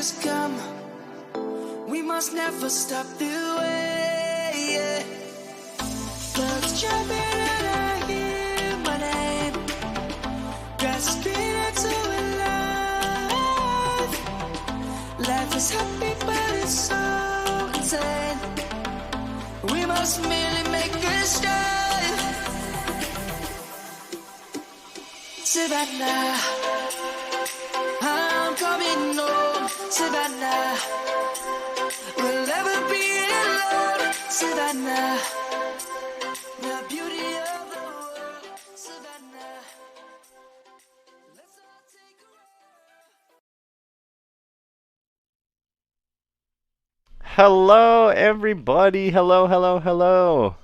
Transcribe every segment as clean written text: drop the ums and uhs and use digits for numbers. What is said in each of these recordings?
has come. We must never stop the way. Yeah. Birds jumping and I hear my name, grasping into a life. Life is happy but it's so insane. We must merely make a start. Savannah, I'm coming home. Savannah, we'll never be alone. Savannah, the beauty of the world. Savannah, let's all take a ride. Hello, everybody. Hello.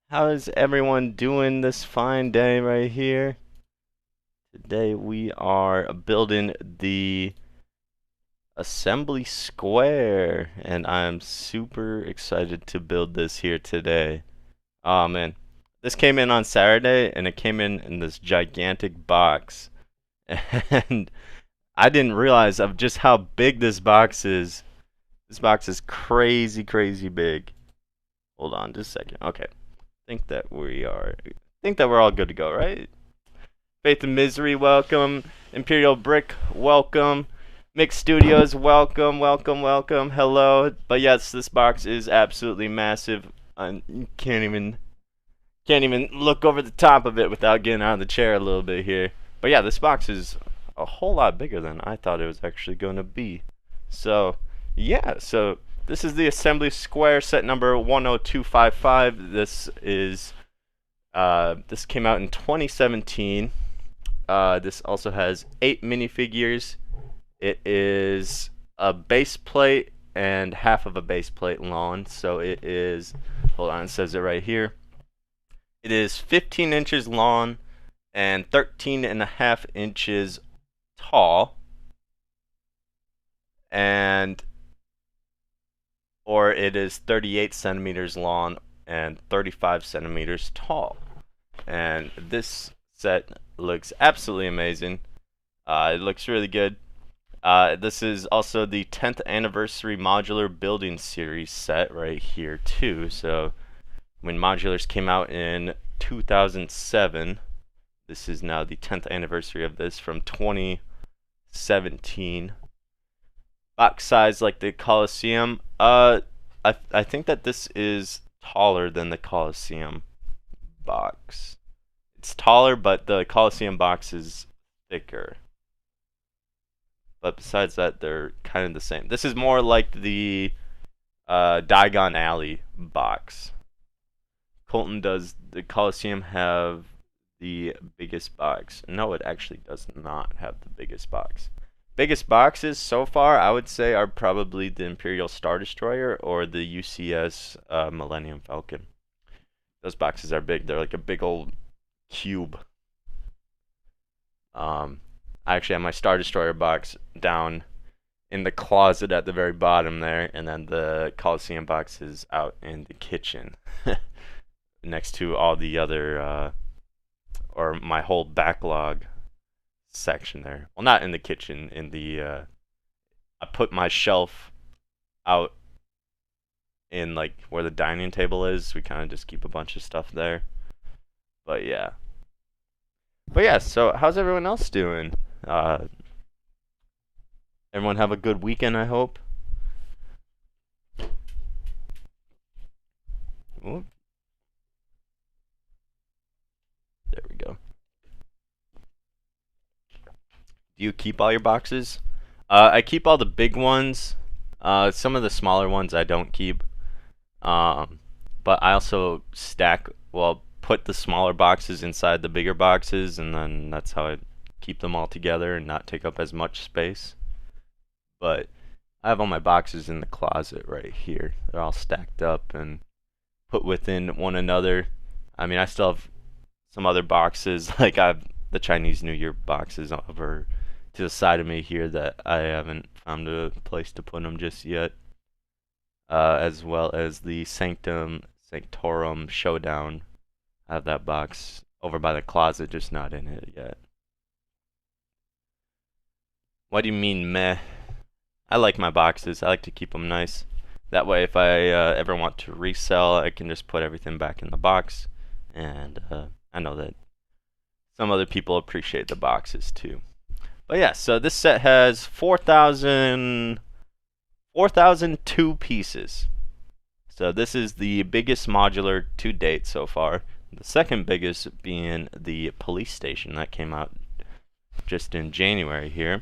How is everyone doing this fine day right here? Today we are building the assembly square, and I'm super excited to build this here today. Oh man, this came in on Saturday, and it came in this gigantic box, and I didn't realize of just how big this box is. This box is crazy big. Hold on just a second. Okay. Think that we're all good to go, right? Faith and Misery, welcome. Imperial Brick, welcome. Mix Studios, welcome. Hello. But yes, this box is absolutely massive. I can't even look over the top of it without getting out of the chair a little bit here. But yeah, this box is a whole lot bigger than I thought it was actually going to be. So yeah, so this is the assembly square set number 10255. This came out in 2017. This also has 8 minifigures. It is a base plate and half of a base plate long. So it is, hold on, it says it right here. It is 15 inches long and 13.5 inches tall. Or it is 38 centimeters long and 35 centimeters tall. And this set looks absolutely amazing. It looks really good. This is also the 10th anniversary modular building series set right here too. So when modulars came out in 2007, this is now the 10th anniversary of this from 2017. Box size like the Coliseum. I think that this is taller than the Coliseum box. It's taller, but the Coliseum box is thicker. But besides that, they're kind of the same. This is more like the Diagon Alley box. Colton, does the Coliseum have the biggest box? No, it actually does not have the biggest box. Biggest boxes so far, I would say, are probably the Imperial Star Destroyer or the UCS Millennium Falcon. Those boxes are big. They're like a big old cube. I actually have my Star Destroyer box down in the closet at the very bottom there, and then the Coliseum box is out in the kitchen next to all the other, or my whole backlog section there. Well, not in the kitchen, in the I put my shelf out in like where the dining table is. We kind of just keep a bunch of stuff there. But yeah, so how's everyone else doing? Everyone have a good weekend, I hope. Ooh. There we go. Do you keep all your boxes? I keep all the big ones. Some of the smaller ones I don't keep. But I also put the smaller boxes inside the bigger boxes, and then that's how I keep them all together and not take up as much space. But I have all my boxes in the closet right here. They're all stacked up and put within one another. I mean, I still have some other boxes, like I have the Chinese New Year boxes over to the side of me here that I haven't found a place to put them just yet, as well as the Sanctorum Showdown. I have that box over by the closet, just not in it yet. What do you mean meh? I like my boxes. I like to keep them nice. That way, if I ever want to resell, I can just put everything back in the box. And I know that some other people appreciate the boxes too. But yeah, so this set has 4,002 pieces. So this is the biggest modular to date so far. The second biggest being the police station that came out just in January here.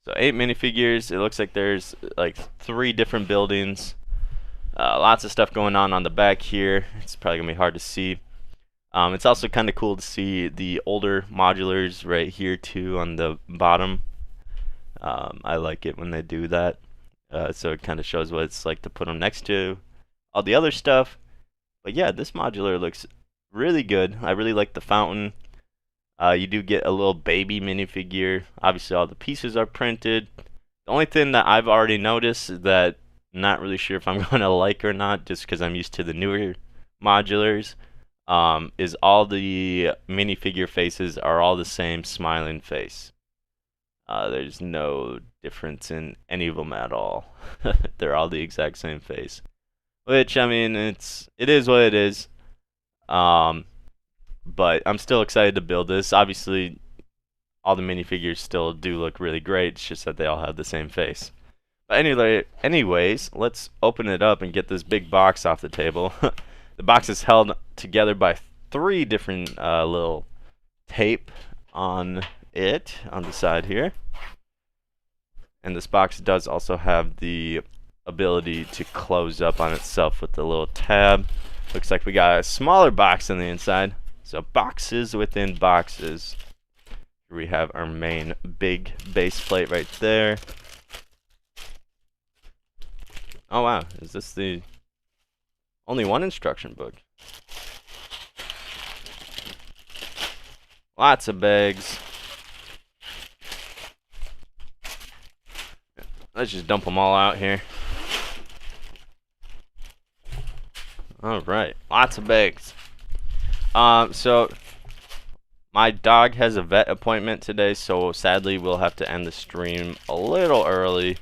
So 8 minifigures. It looks like there's like 3 different buildings. Lots of stuff going on the back here. It's probably gonna be hard to see. It's also kind of cool to see the older modulars right here too on the bottom. I like it when they do that. So it kind of shows what it's like to put them next to all the other stuff. But yeah, this modular looks really good. I really like the fountain. You do get a little baby minifigure. Obviously, all the pieces are printed. The only thing that I've already noticed that I'm not really sure if I'm going to like or not, just because I'm used to the newer modulars, is all the minifigure faces are all the same smiling face. There's no difference in any of them at all. They're all the exact same face. Which, I mean, it is what it is. But I'm still excited to build this. Obviously, all the minifigures still do look really great. It's just that they all have the same face. But anyways, let's open it up and get this big box off the table. The box is held together by 3 different little tape on it on the side here. And this box does also have the ability to close up on itself with the little tab. Looks like we got a smaller box on the inside. So boxes within boxes. Here we have our main big base plate right there. Oh wow, is this the only one instruction book? Lots of bags. Let's just dump them all out here. Alright, lots of bags. So my dog has a vet appointment today, so sadly we'll have to end the stream a little early.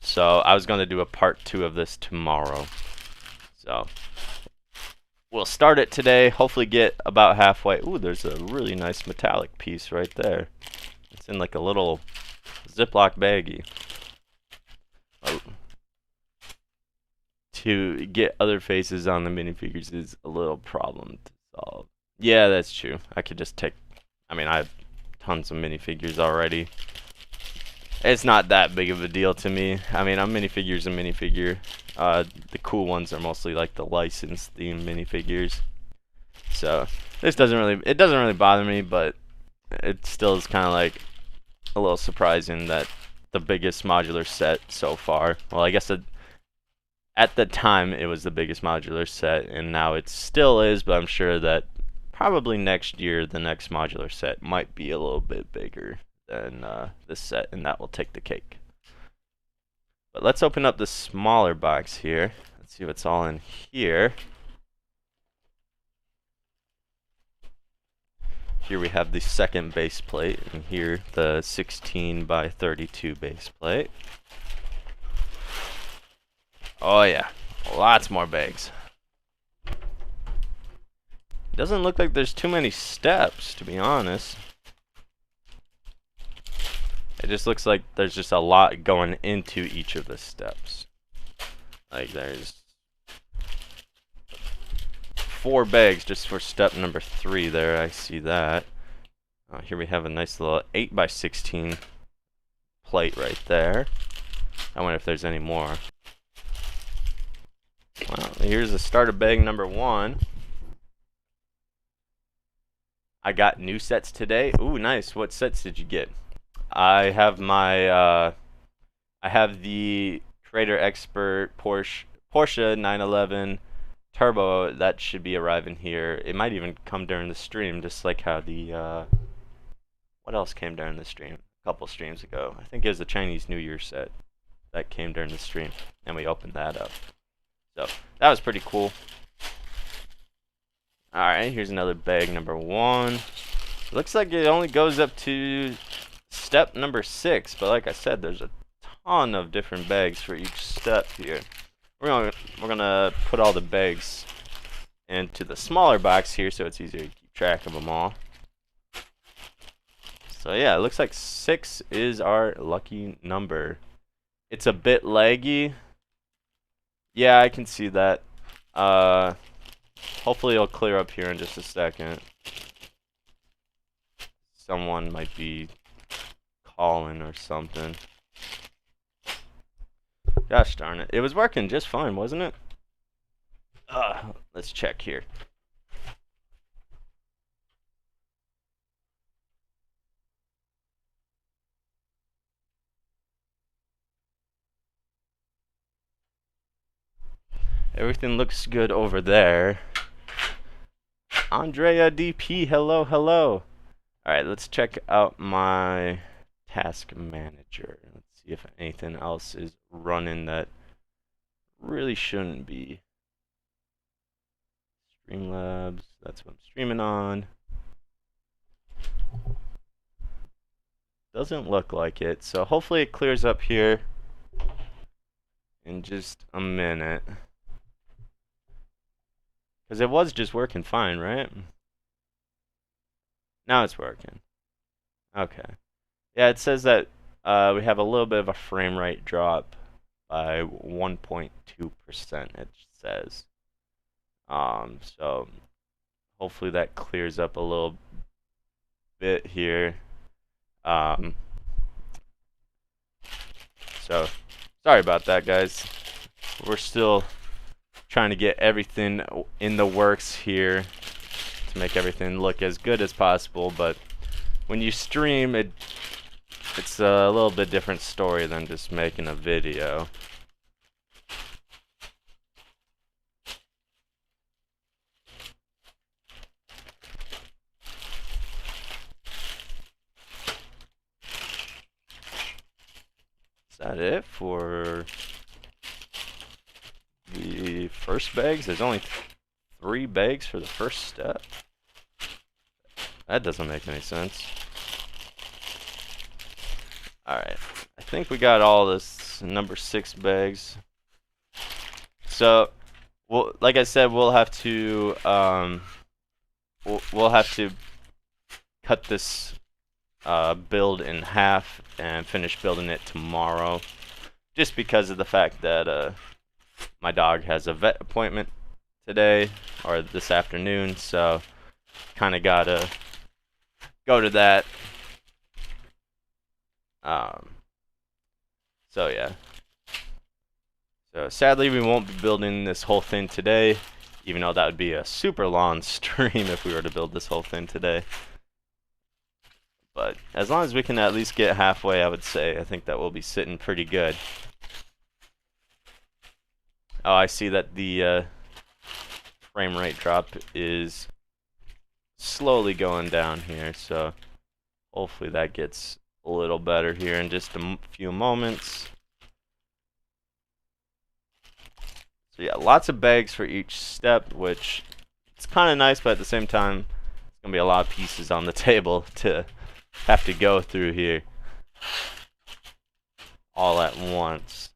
So I was going to do a part 2 of this tomorrow. So we'll start it today, hopefully get about halfway. Ooh, there's a really nice metallic piece right there. It's in like a little Ziploc baggie. Oh. To get other faces on the minifigures is a little problem to solve. Yeah, that's true. I could just take, I mean, I have tons of minifigures already. It's not that big of a deal to me. I mean, a minifigure's a minifigure. The cool ones are mostly like the licensed themed minifigures. So this doesn't really bother me, but it still is kind of like a little surprising that the biggest modular set so far. Well, I guess at the time it was the biggest modular set, and now it still is, but I'm sure that probably next year the next modular set might be a little bit bigger than this set, and that will take the cake. But let's open up the smaller box here. Let's see what's all in here. Here we have the second base plate, and here the 16 by 32 base plate. Oh yeah, lots more bags. Doesn't look like there's too many steps, to be honest. It just looks like there's just a lot going into each of the steps. Like there's 4 bags just for step number 3 there, I see that. Here we have a nice little 8 by 16 plate right there. I wonder if there's any more. Well, here's the starter bag number 1. I got new sets today. Ooh, nice. What sets did you get? I have my I have the Creator Expert Porsche 911 Turbo. That should be arriving here. It might even come during the stream, just like how the what else came during the stream? A couple streams ago. I think it was the Chinese New Year set that came during the stream, and we opened that up. So that was pretty cool. Alright, here's another bag number 1. Looks like it only goes up to step number 6, but like I said, there's a ton of different bags for each step here. We're gonna put all the bags into the smaller box here so it's easier to keep track of them all. So yeah, it looks like 6 is our lucky number. It's a bit laggy. Yeah, I can see that. Hopefully it'll clear up here in just a second. Someone might be calling or something. Gosh darn it. It was working just fine, wasn't it? Let's check here. Everything looks good over there. Andrea DP, hello, hello. Alright, let's check out my task manager. Let's see if anything else is running that really shouldn't be. Streamlabs, that's what I'm streaming on. Doesn't look like it, so hopefully it clears up here in just a minute. Because it was just working fine, right? Now it's working. Okay. Yeah, it says that we have a little bit of a frame rate drop by 1.2%, it says. So hopefully that clears up a little bit here. So sorry about that, guys. We're still trying to get everything in the works here to make everything look as good as possible, but when you stream, it's a little bit different story than just making a video. Is that it for the first bags? There's only 3 bags for the first step. That doesn't make any sense. Alright, I think we got all this number 6 bags. So, like I said, we'll have to we'll have to cut this build in half and finish building it tomorrow, just because of the fact that my dog has a vet appointment today or this afternoon, so kind of gotta go to that. So yeah. So sadly we won't be building this whole thing today, even though that would be a super long stream if we were to build this whole thing today. But as long as we can at least get halfway, I would say, I think that will be sitting pretty good. Oh, I see that the frame rate drop is slowly going down here, so hopefully that gets a little better here in just a few moments. So yeah, lots of bags for each step, which it's kind of nice, but at the same time, it's going to be a lot of pieces on the table to have to go through here all at once.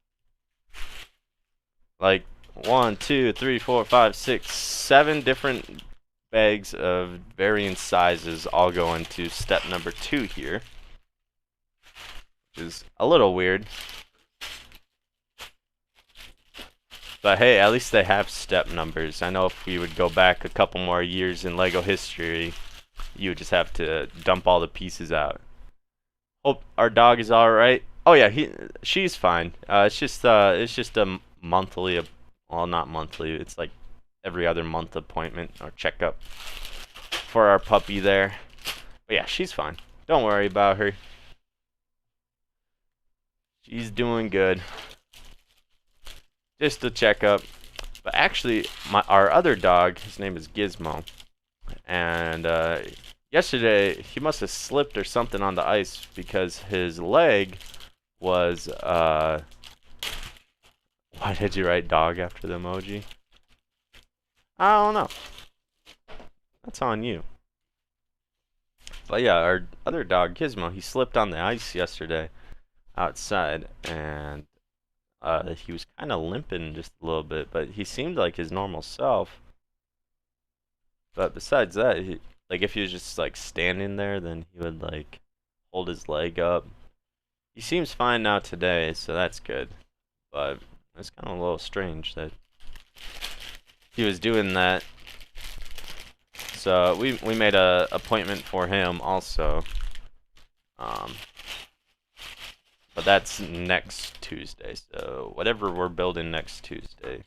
Like 1, 2, 3, 4, 5, 6, 7 different bags of varying sizes all go into step number 2 here, which is a little weird. But hey, at least they have step numbers. I know if we would go back a couple more years in LEGO history, you would just have to dump all the pieces out. Hope our dog is all right. Oh yeah, she's fine. It's just a monthly, well, not monthly. It's like every other month appointment or checkup for our puppy there. But yeah, she's fine. Don't worry about her. She's doing good. Just a checkup. But actually, our other dog, his name is Gizmo, and yesterday he must have slipped or something on the ice because his leg was why did you write dog after the emoji? I don't know. That's on you. But yeah, our other dog, Gizmo, he slipped on the ice yesterday outside, and he was kind of limping just a little bit, but he seemed like his normal self. But besides that, like if he was just like standing there, then he would like hold his leg up. He seems fine now today, so that's good. But it's kind of a little strange that he was doing that. So we made a appointment for him also. But that's next Tuesday. So whatever we're building next Tuesday,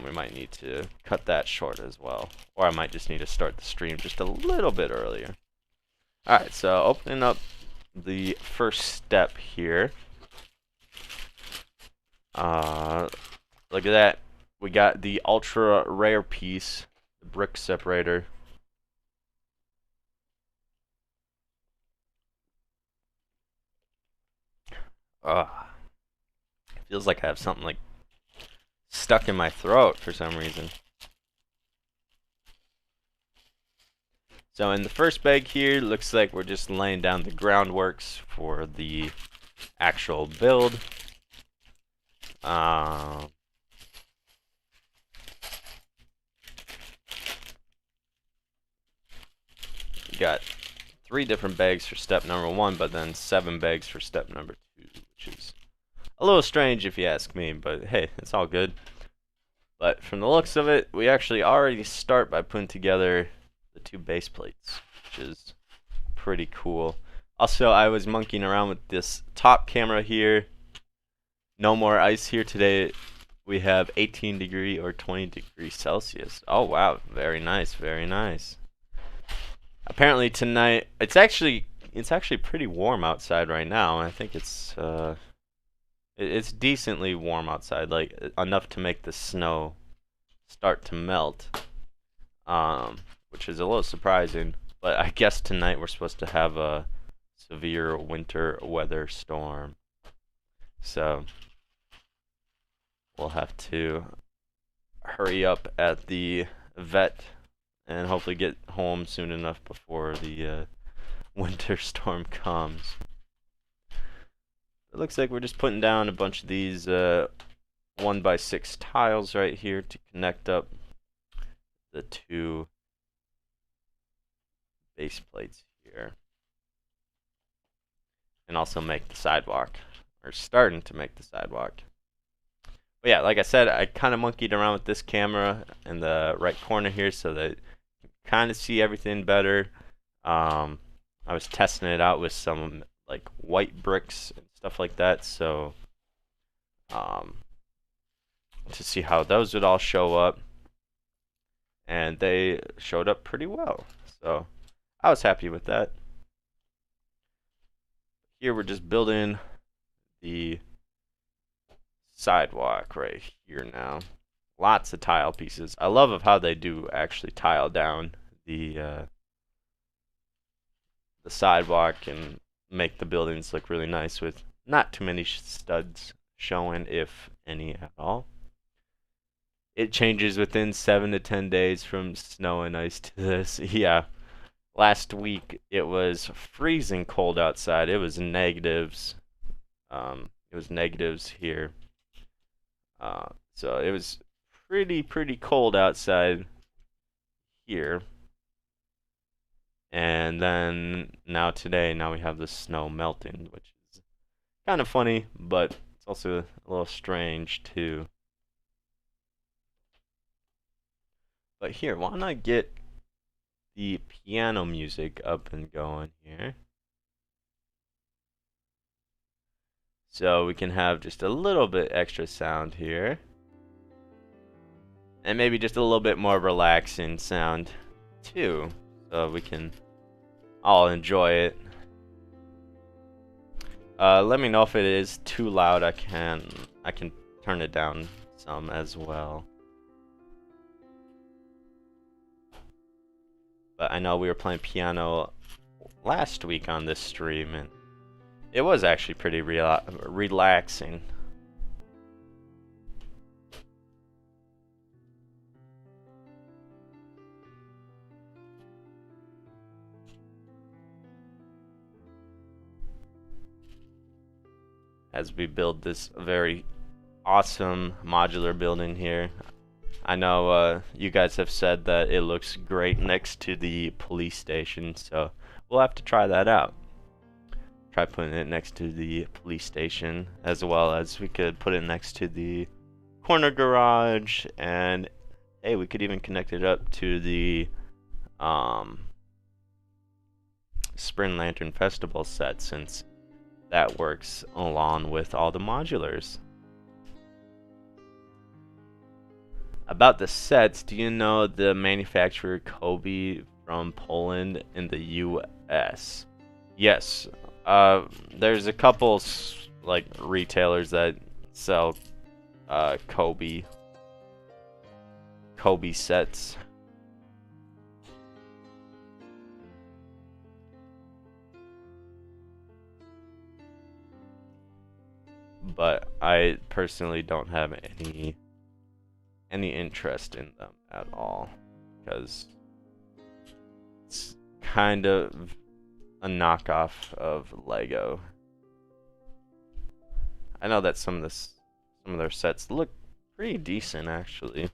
we might need to cut that short as well. Or I might just need to start the stream just a little bit earlier. Alright, so opening up the first step here. Look at that. We got the ultra rare piece, the brick separator. It feels like I have something like stuck in my throat for some reason. So in the first bag here, looks like we're just laying down the groundworks for the actual build. We got 3 different bags for step number 1, but then 7 bags for step number 2, which is a little strange if you ask me, but hey, it's all good. But from the looks of it, we actually already start by putting together the 2 base plates, which is pretty cool. Also, I was monkeying around with this top camera here. No more ice here today. We have 18 degree or 20 degrees Celsius. Oh wow, very nice, very nice. Apparently tonight, it's actually pretty warm outside right now. I think it's decently warm outside, like enough to make the snow start to melt, which is a little surprising. But I guess tonight we're supposed to have a severe winter weather storm, so we'll have to hurry up at the vet and hopefully get home soon enough before the winter storm comes. It looks like we're just putting down a bunch of these 1x6 tiles right here to connect up the 2 base plates here. And also make the sidewalk. We're starting to make the sidewalk. But yeah, like I said, I kind of monkeyed around with this camera in the right corner here so that you can kind of see everything better. I was testing it out with some like white bricks and stuff like that, so to see how those would all show up, and they showed up pretty well, so I was happy with that. Here we're just building the sidewalk right here now. Lots of tile pieces. I love of how they do actually tile down the sidewalk and make the buildings look really nice with not too many studs showing, if any at all. It changes within 7 to 10 days from snow and ice to this. Yeah. Last week it was freezing cold outside. It was negatives. It was negatives here. So it was pretty cold outside here. And then now we have the snow melting, which is kind of funny, but it's also a little strange too. But here, why not get the piano music up and going here? So we can have just a little bit extra sound here. And maybe just a little bit more relaxing sound too, so we can all enjoy it. Let me know if it is too loud. I can turn it down some as well. But I know we were playing piano last week on this stream, and it was actually pretty relaxing. as we build this very awesome modular building here. I know you guys have said that it looks great next to the police station, so we'll have to try that out. Try putting it next to the police station, as well as we could put it next to the corner garage, and hey, we could even connect it up to the Spring Lantern Festival set, since that works along with all the modulars. About the sets, do you know the manufacturer Kobe from Poland in the US? Yes. There's a couple like retailers that sell Kobe sets. But I personally don't have any interest in them at all, because it's kind of a knockoff of Lego. I know that some of their sets look pretty decent actually,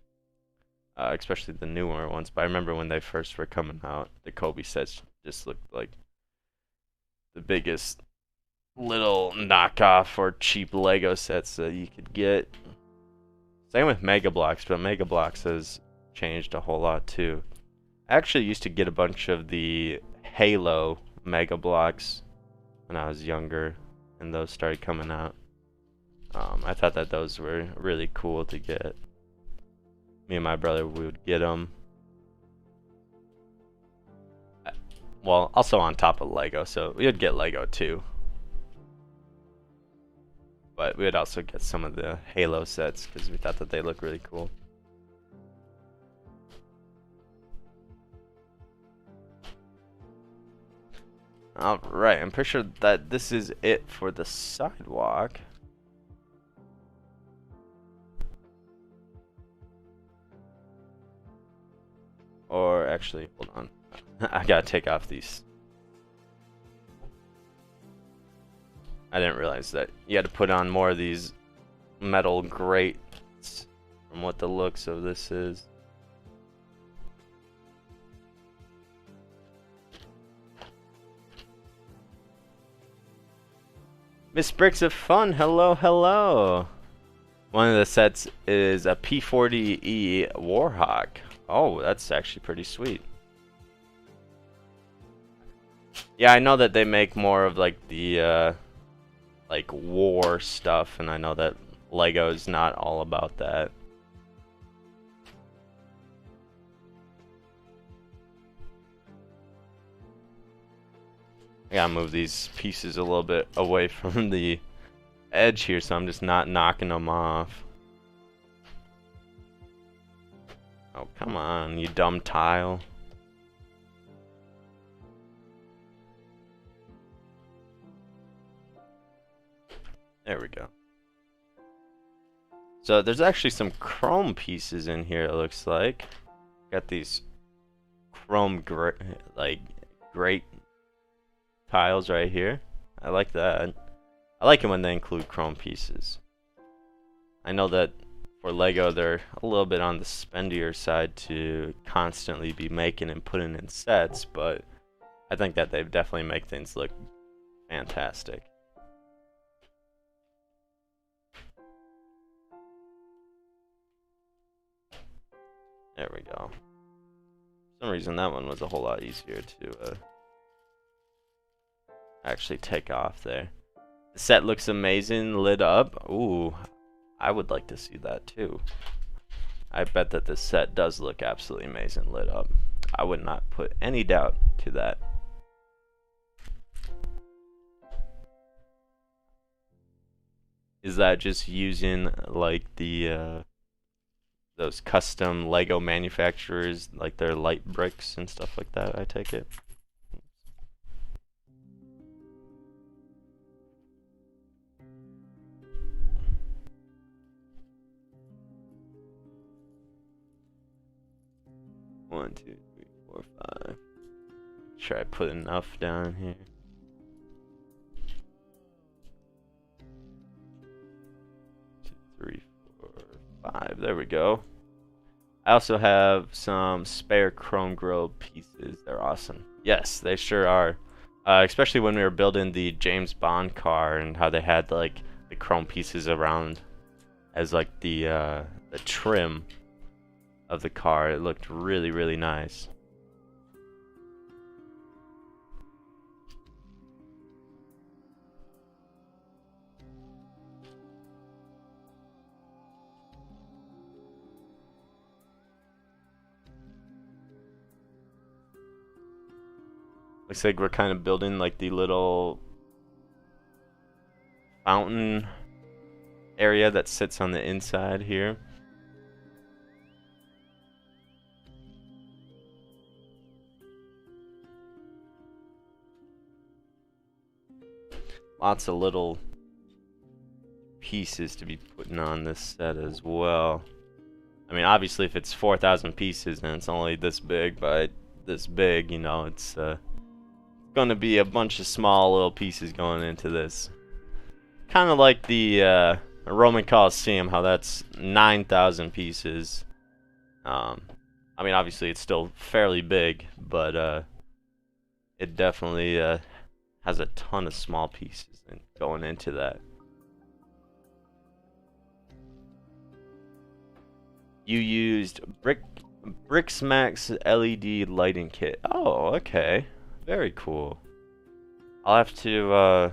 especially the newer ones. But I remember when they first were coming out, the Kobe sets just looked like the biggest little knockoff or cheap Lego sets that you could get. Same with Mega Bloks, but Mega Bloks has changed a whole lot too. I actually used to get a bunch of the Halo Mega Bloks when I was younger, and those started coming out. I thought that those were really cool to get. Me and my brother would get them. Well, also on top of Lego, so we would get Lego too. But we would also get some of the Halo sets because we thought that they look really cool. Alright, I'm pretty sure that this is it for the sidewalk. Or actually, hold on. I gotta take off these. I didn't realize that you had to put on more of these metal grates from what the looks of this is. Miss Bricks of Fun, hello, hello. One of the sets is a P40E Warhawk. Oh, that's actually pretty sweet. Yeah, I know that they make more of like the like war stuff, and I know that Lego is not all about that. I gotta move these pieces a little bit away from the edge here, so I'm just not knocking them off. Oh, come on, you dumb tile. There we go. So there's actually some chrome pieces in here, it looks like. Got these chrome grate tiles right here. I like that. I like it when they include chrome pieces. I know that for Lego they're a little bit on the spendier side to constantly be making and putting in sets, but I think that they definitely make things look fantastic. There we go. For some reason that one was a whole lot easier to actually take off there. The set looks amazing, lit up. Ooh, I would like to see that too. I bet that this set does look absolutely amazing lit up. I would not put any doubt to that. Is that just using like the those custom Lego manufacturers, like their light bricks and stuff like that, I take it? One, two, three, four, five. Make sure I put enough down here. 5. There we go. I also have some spare chrome grille pieces. They're awesome. Yes, they sure are. Especially when we were building the James Bond car and how they had like the chrome pieces around as like the trim of the car. It looked really, really nice. Looks like we're kind of building like the little fountain area that sits on the inside here. Lots of little pieces to be putting on this set as well. I mean, obviously if it's 4,000 pieces and it's only this big by this big, you know, it's gonna be a bunch of small little pieces going into this. Kind of like the Roman Colosseum, how that's 9,000 pieces. I mean, obviously it's still fairly big, but it definitely has a ton of small pieces going into that. You used Brixmax LED lighting kit. Oh, okay. Very cool. I'll have to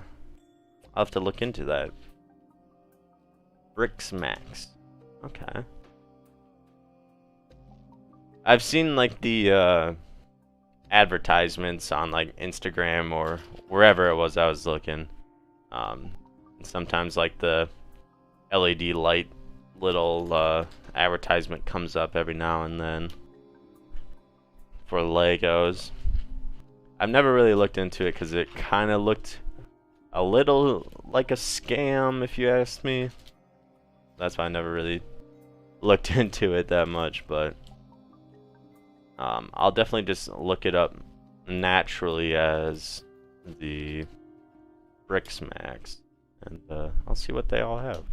look into that. Brixmax. Okay. I've seen like the advertisements on like Instagram or wherever it was I was looking. Sometimes like the LED light little advertisement comes up every now and then for Legos. I've never really looked into it because it kind of looked a little like a scam, if you ask me. That's why I never really looked into it that much, but I'll definitely just look it up naturally as the Brixmax, and I'll see what they all have.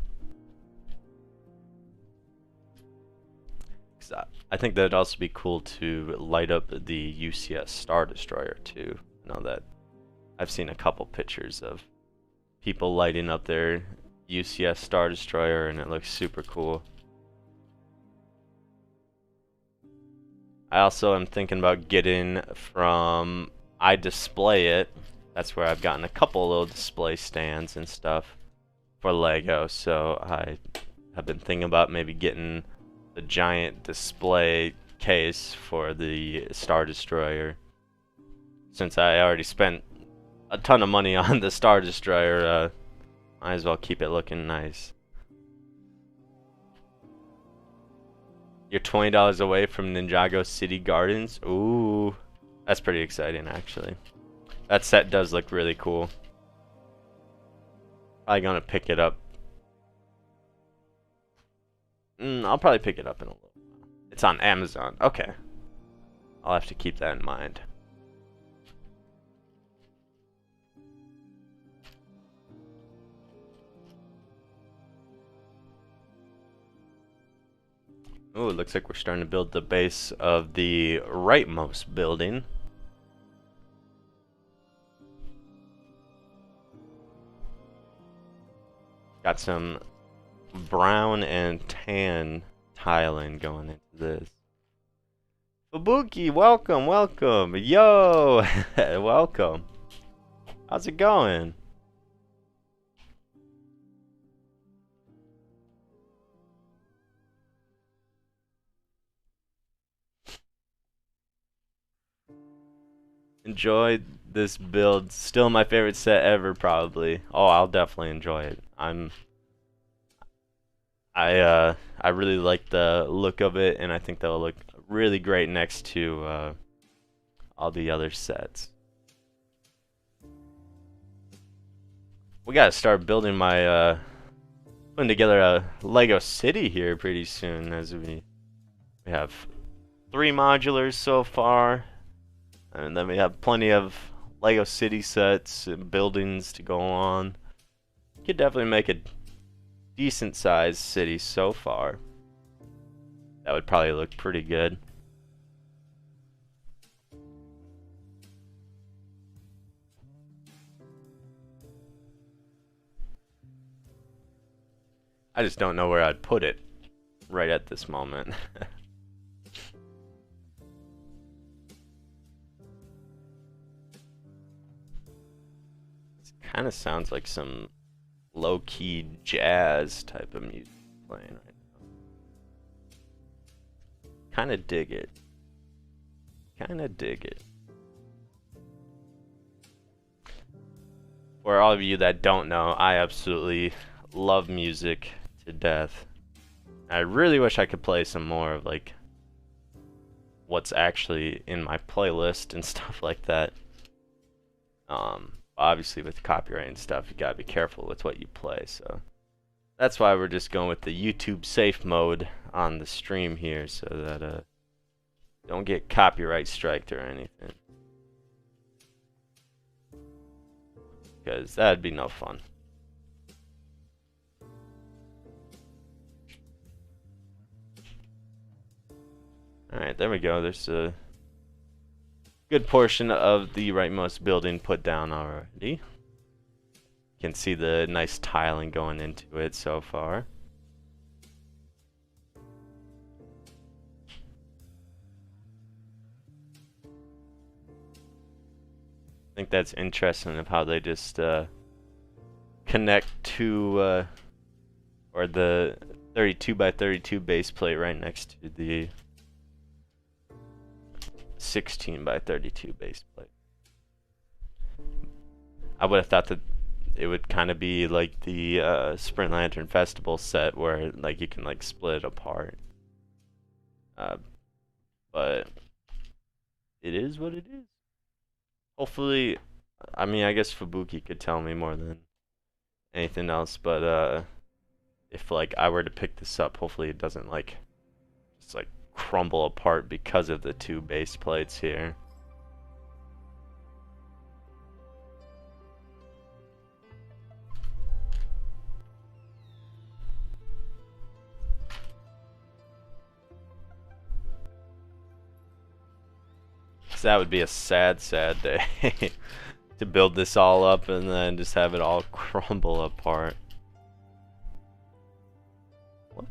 I think that'd also be cool to light up the UCS Star Destroyer too. I know that I've seen a couple pictures of people lighting up their UCS Star Destroyer and it looks super cool. I also am thinking about getting from I Display It. That's where I've gotten a couple little display stands and stuff for Lego, so I have been thinking about maybe getting the giant display case for the Star Destroyer. Since I already spent a ton of money on the Star Destroyer, might as well keep it looking nice. You're $20 away from Ninjago City Gardens. Ooh, that's pretty exciting actually. That set does look really cool. Probably gonna pick it up. I'll probably pick it up in a little while. It's on Amazon. Okay. I'll have to keep that in mind. Oh, it looks like we're starting to build the base of the rightmost building. Got some brown and tan tiling going into this. Fubuki, welcome, welcome. Yo, welcome. How's it going? Enjoyed this build. Still my favorite set ever, probably. Oh, I'll definitely enjoy it. I really like the look of it, and I think that'll look really great next to all the other sets. We gotta start building my putting together a Lego city here pretty soon, as we have 3 modulars so far, and then we have plenty of Lego city sets and buildings to go on. Could definitely make a decent sized city so far. That would probably look pretty good. I just don't know where I'd put it right at this moment. This kind of sounds like some low-key jazz type of music playing right now. Kind of dig it. Kind of dig it. For all of you that don't know, I absolutely love music to death. I really wish I could play some more of like what's actually in my playlist and stuff like that. Obviously with copyright and stuff, you gotta be careful with what you play, so that's why we're just going with the YouTube safe mode on the stream here, so that don't get copyright striked or anything, because that'd be no fun. Alright, there we go. There's a good portion of the rightmost building put down already. You can see the nice tiling going into it so far. I think that's interesting of how they just connect to or the 32 by 32 base plate right next to the 16 by 32 base plate. I would have thought that it would kind of be like the Sprint Lantern Festival set where like you can like split it apart. But it is what it is. Hopefully, I mean, I guess Fubuki could tell me more than anything else, but if like I were to pick this up, hopefully it doesn't like just like crumble apart because of the two base plates here. So that would be a sad, sad day to build this all up and then just have it all crumble apart. What?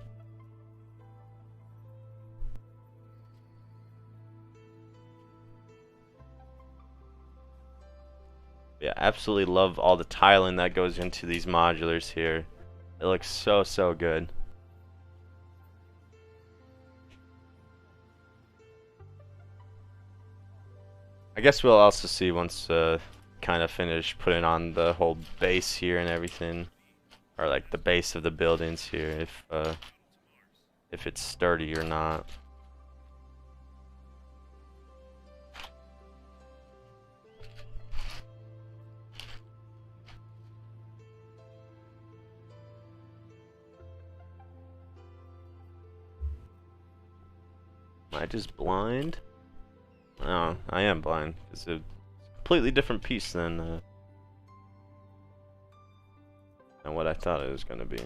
Yeah, absolutely love all the tiling that goes into these modulars here. It looks so, so good. I guess we'll also see once kind of finish putting on the whole base here and everything, or like the base of the buildings here, if it's sturdy or not. Am I just blind? Oh, I am blind. It's a completely different piece than what I thought it was going to be.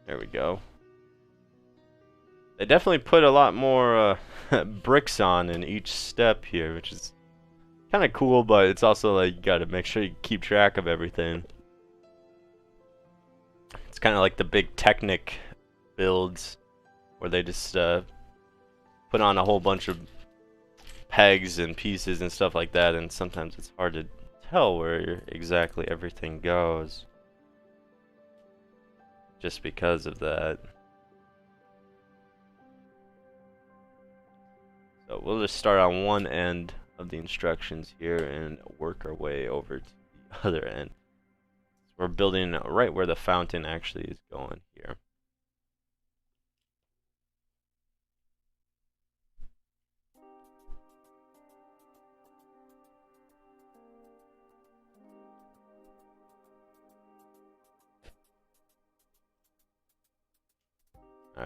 There we go. They definitely put a lot more bricks on in each step here, which is kind of cool, but it's also like you gotta make sure you keep track of everything. It's kind of like the big Technic builds where they just put on a whole bunch of pegs and pieces and stuff like that, and sometimes it's hard to tell where exactly everything goes just because of that. So we'll just start on one end of the instructions here and work our way over to the other end. We're building right where the fountain actually is going here.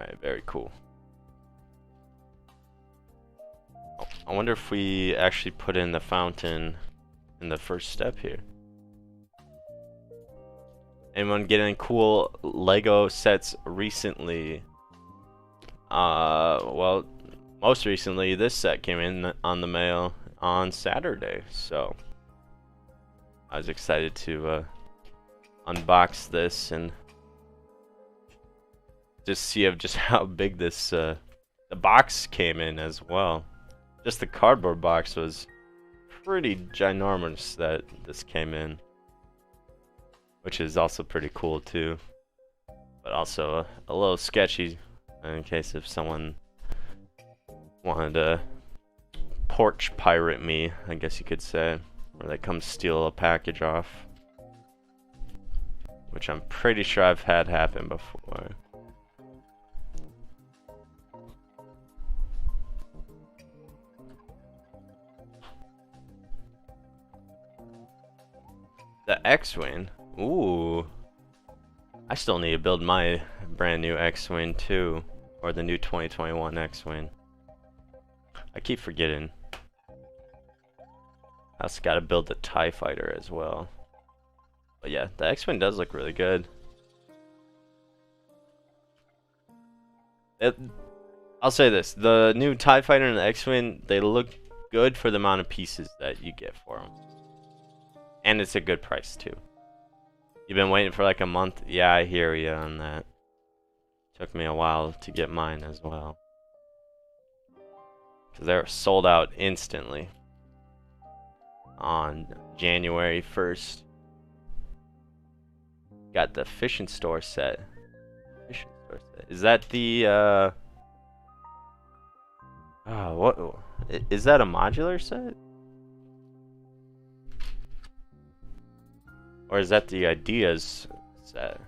Alright, very cool. Oh, I wonder if we actually put in the fountain in the first step here. Anyone get any cool Lego sets recently? Well, most recently this set came in on the mail on Saturday, so I was excited to unbox this and just see just how big this the box came in as well. Just the cardboard box was pretty ginormous that this came in, which is also pretty cool too, but also a little sketchy in case if someone wanted to porch pirate me, I guess you could say, or they come steal a package off, which I'm pretty sure I've had happen before. The X-Wing. Ooh. I still need to build my brand new X-Wing too. Or the new 2021 X-Wing. I keep forgetting. I also gotta build the TIE Fighter as well. But yeah, the X-Wing does look really good. I'll say this. The new TIE Fighter and the X-Wing, they look good for the amount of pieces that you get for them. And it's a good price too. You've been waiting for like a month? Yeah, I hear you on that. Took me a while to get mine as well. Because they were sold out instantly. On January 1st. Got the Fishing Store set. Fishing Store set. Is that the, what? Is that a modular set? Or is that the ideas set?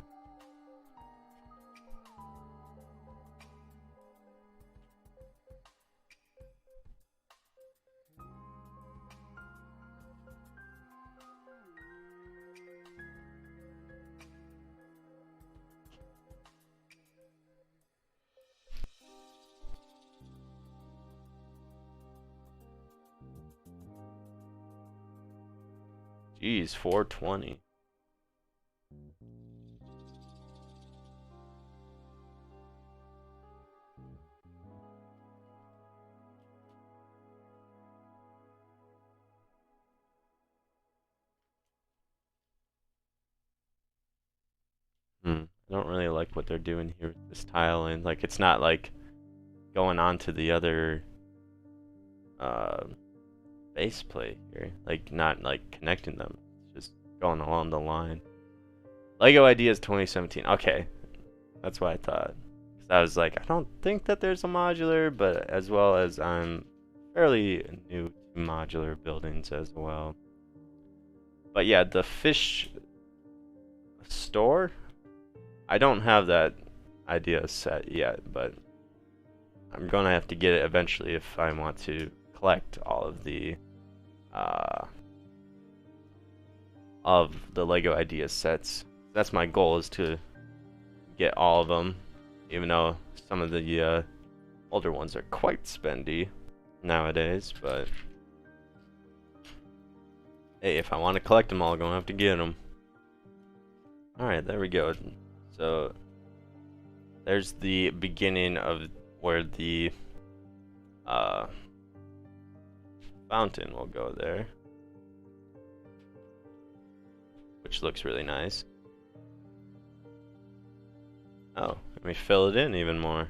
Jeez, 420. I don't really like what they're doing here with this tile, and like it's not like going on to the other base plate here, like not like connecting them, it's just going along the line. Lego Ideas 2017. Okay, that's what I thought. 'Cause I was like, I don't think that there's a modular, but as well as I'm fairly new to modular buildings as well. But yeah, the fish store, I don't have that idea set yet, but I'm gonna have to get it eventually if I want to collect all of the Lego Ideas sets. That's my goal, is to get all of them, even though some of the older ones are quite spendy nowadays, but hey, if I want to collect them all, I'm gonna have to get them. Alright, there we go. So there's the beginning of where the fountain will go there, which looks really nice. Oh, let me fill it in even more.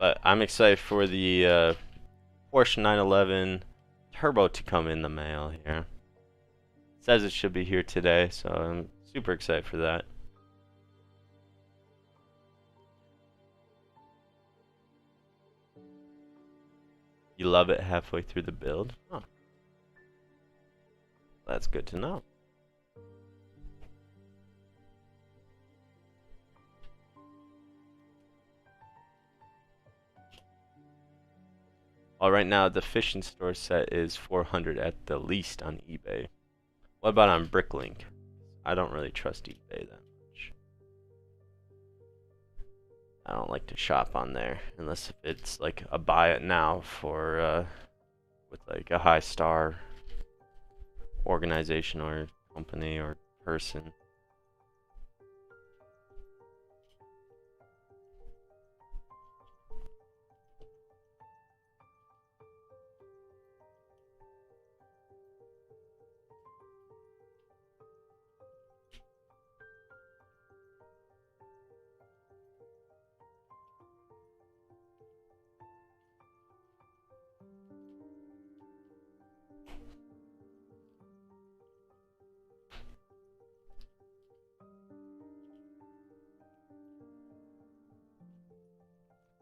But I'm excited for the Porsche 911 Turbo to come in the mail here. It says it should be here today, so I'm super excited for that. You love it halfway through the build? Huh. That's good to know. Well, right now the fishing store set is 400 at the least on eBay. What about on Bricklink? I don't really trust eBay that much. I don't like to shop on there unless if it's like a buy it now for with like a high star organization or company or person.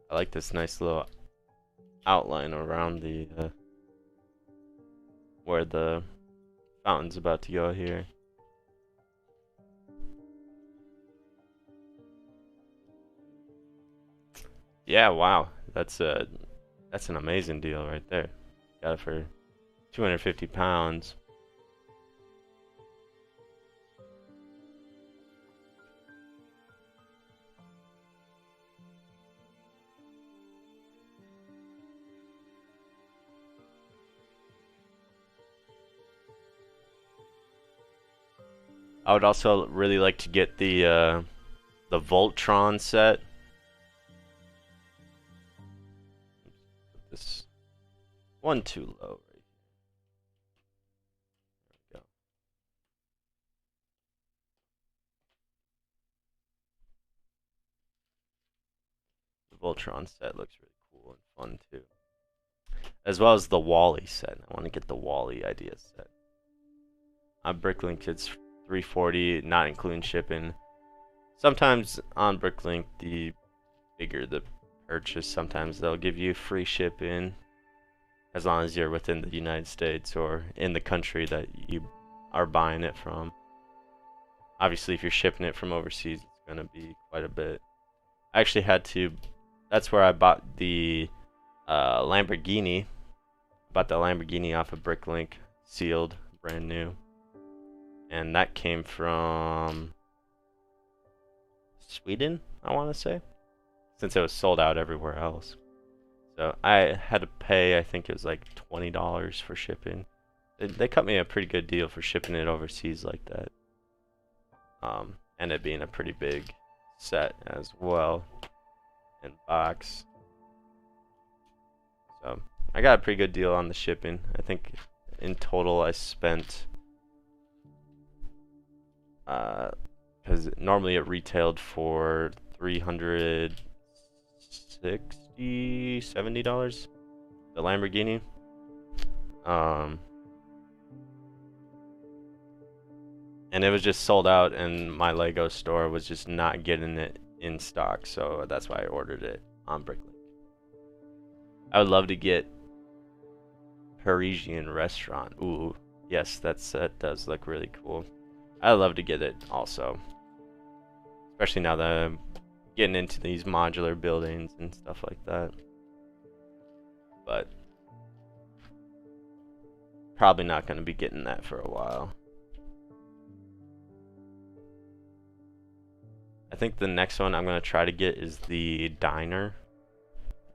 I like this nice little outline around the where the fountain's about to go here. Yeah, wow. That's an amazing deal right there. Got it for 250 pounds. I would also really like to get the Voltron set. Put this one too low right here. There we go. The Voltron set looks really cool and fun too. As well as the Wally set. I want to get the Wally idea set. On Bricklink it's 340, not including shipping. Sometimes on Bricklink, the bigger the purchase, sometimes they'll give you free shipping as long as you're within the United States or in the country that you are buying it from. Obviously, if you're shipping it from overseas, it's going to be quite a bit. I actually had to, that's where I bought the Lamborghini. Bought the Lamborghini off of Bricklink, sealed, brand new. And that came from Sweden, I want to say, since it was sold out everywhere else. So I had to pay, I think it was like $20 for shipping. They cut me a pretty good deal for shipping it overseas like that. And it being a pretty big set as well, and box. So I got a pretty good deal on the shipping. I think in total I spent, because normally it retailed for $360, $70, the Lamborghini. And it was just sold out, and my Lego store was just not getting it in stock, so that's why I ordered it on Bricklink. I would love to get Parisian restaurant. Ooh, yes, that does look really cool. I'd love to get it also, especially now that I'm getting into these modular buildings and stuff like that. But probably not going to be getting that for a while. I think the next one I'm going to try to get is the diner.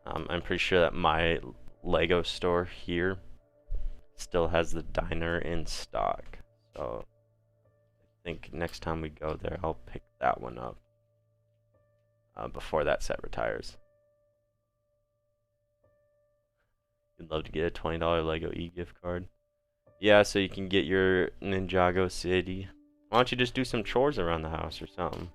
I'm pretty sure that my Lego store here still has the diner in stock. So I think next time we go there, I'll pick that one up before that set retires. You'd love to get a $20 Lego e-gift card. Yeah, so you can get your Ninjago City. Why don't you just do some chores around the house or something?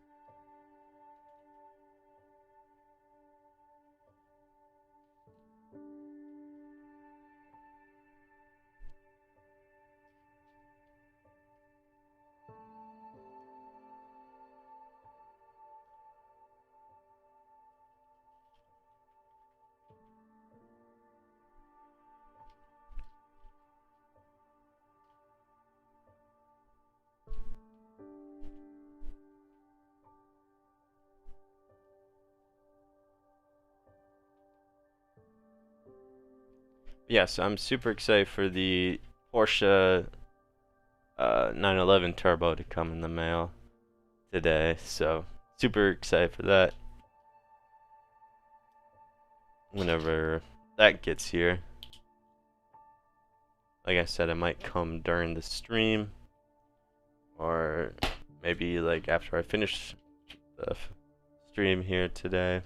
Yes, I'm super excited for the Porsche 911 Turbo to come in the mail today. So super excited for that. Whenever that gets here. Like I said, it might come during the stream, or maybe like after I finish the stream here today.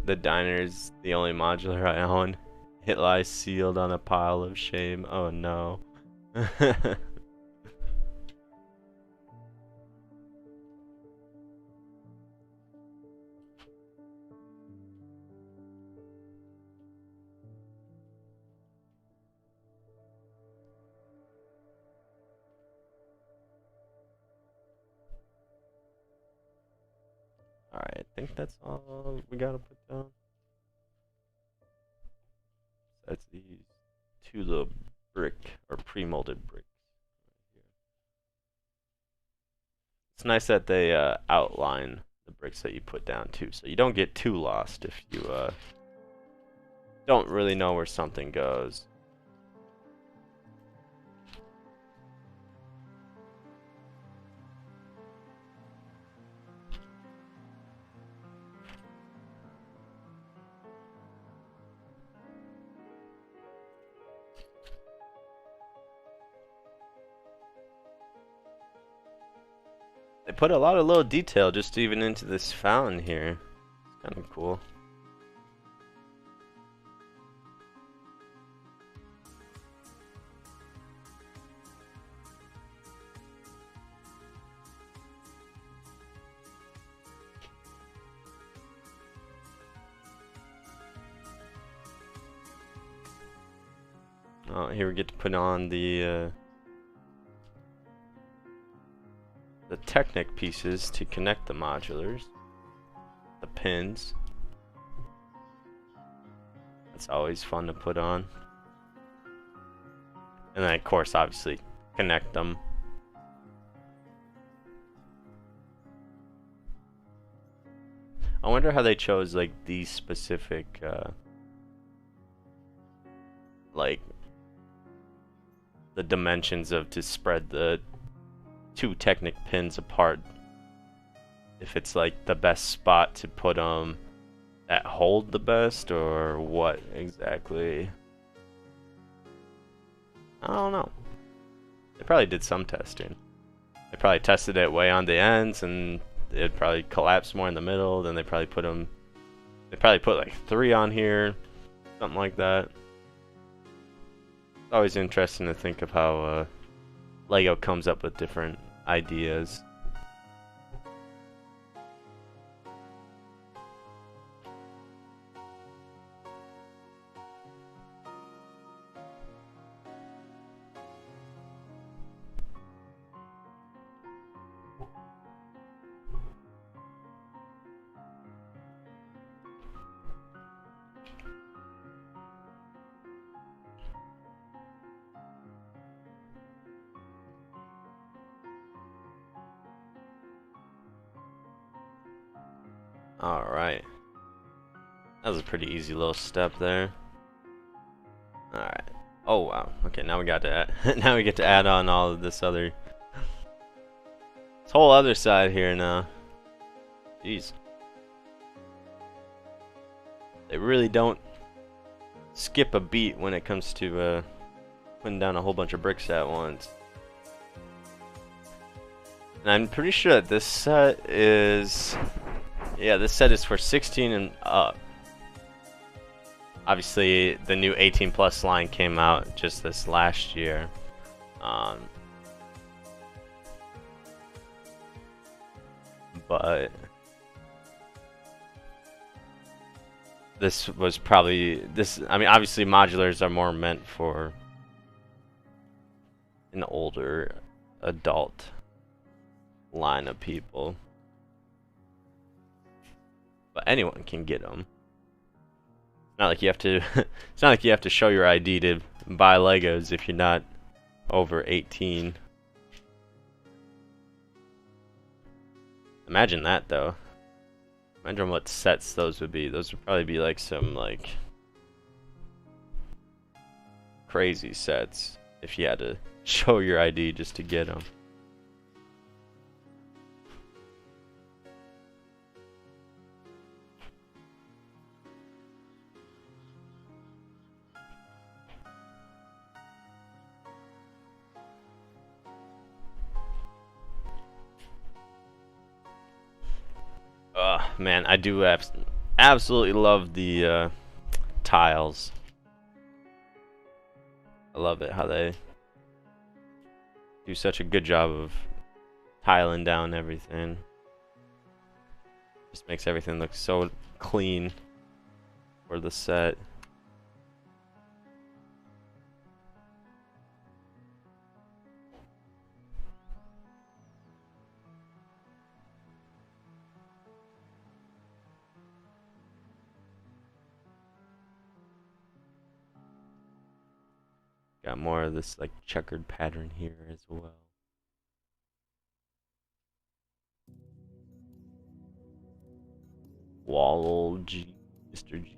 The diner is the only modular I own. It lies sealed on a pile of shame. Oh no. Alright, I think that's all we gotta put down. That's these two little brick or pre-molded bricks. It's nice that they outline the bricks that you put down too, so you don't get too lost if you don't really know where something goes. They put a lot of little detail just even into this fountain here. It's kind of cool. Oh, here we get to put on the Technic pieces to connect the modulars. The pins. That's always fun to put on. And then of course obviously connect them. I wonder how they chose like these specific like the dimensions of to spread the two Technic pins apart. If it's like the best spot to put them that hold the best, or what exactly. I don't know. They probably did some testing. They probably tested it way on the ends and it'd probably collapse more in the middle. Then they probably put them. They probably put like 3 on here, something like that. It's always interesting to think of how Lego comes up with different ideas. Alright. That was a pretty easy little step there. Alright. Oh wow. Okay, now we got to add now we get to add on all of this other this whole other side here now. Jeez. They really don't skip a beat when it comes to putting down a whole bunch of bricks at once. And I'm pretty sure that this set is yeah, this set is for 16 and up. Obviously, the new 18 plus line came out just this last year. But this was probably I mean, obviously, modulars are more meant for an older adult line of people. But anyone can get them. It's not like you have to. It's not like you have to show your ID to buy Legos if you're not over 18. Imagine that though. Imagine what sets those would be. Those would probably be like some like crazy sets if you had to show your ID just to get them. Man, I do absolutely love the tiles. I love it how they do such a good job of tiling down everything. Just makes everything look so clean for the set. Got more of this like checkered pattern here as well. Wall G, Mr. G.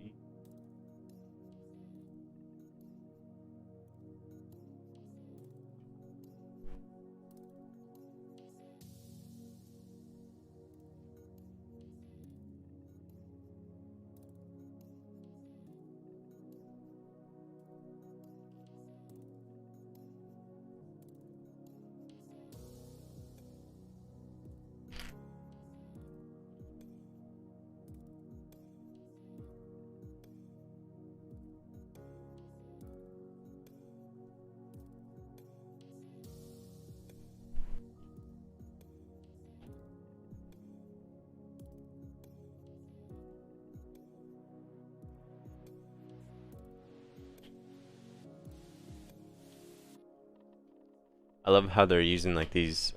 I love how they're using like these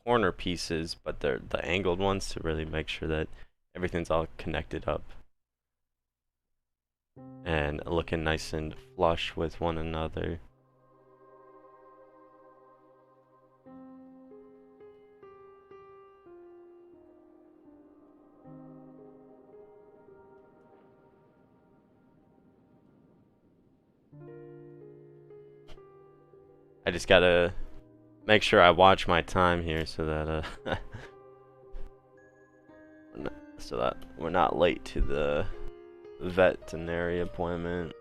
corner pieces, but they're the angled ones to really make sure that everything's all connected up and looking nice and flush with one another. I just gotta make sure I watch my time here so that so that we're not late to the veterinary appointment.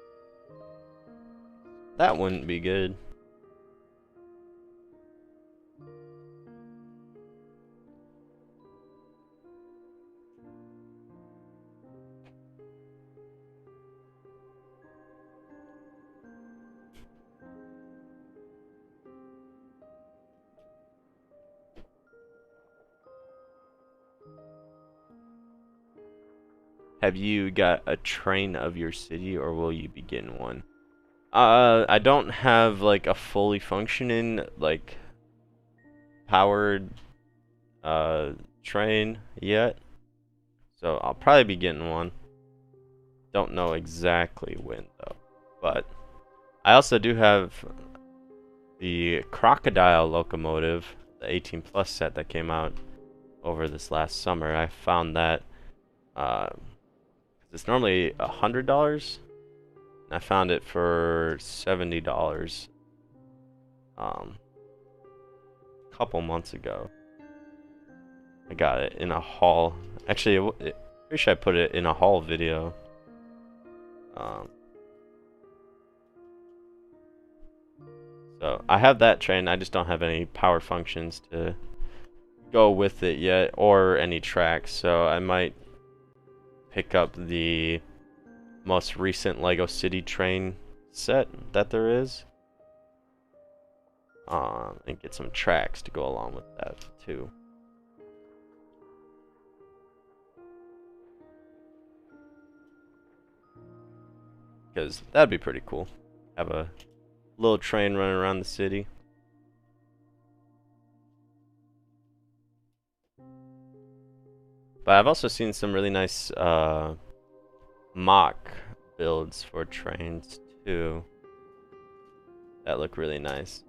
That wouldn't be good. Have you got a train of your city, or will you be getting one? I don't have like a fully functioning like powered train yet, so I'll probably be getting one. Don't know exactly when though, but I also do have the crocodile locomotive, the 18 plus set that came out over this last summer. I found that it's normally $100. I found it for $70 a couple months ago. I got it in a haul. Actually, pretty sure I put it in a haul video. So I have that train. I just don't have any power functions to go with it yet, or any tracks. So I might pick up the most recent Lego City train set that there is, and get some tracks to go along with that too. Because that'd be pretty cool. Have a little train running around the city. But I've also seen some really nice mock builds for trains too that look really nice.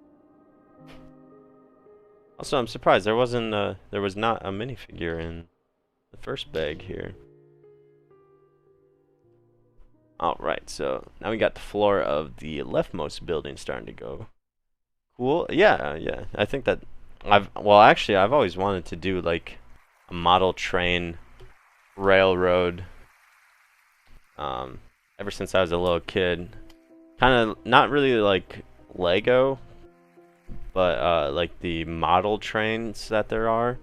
Also, I'm surprised there was not a minifigure in the first bag here. Alright, so now we got the floor of the leftmost building starting to go. Cool. Yeah, yeah. I think that actually I've always wanted to do like a model train railroad ever since I was a little kid. Kind of not really like Lego, but like the model trains that there are.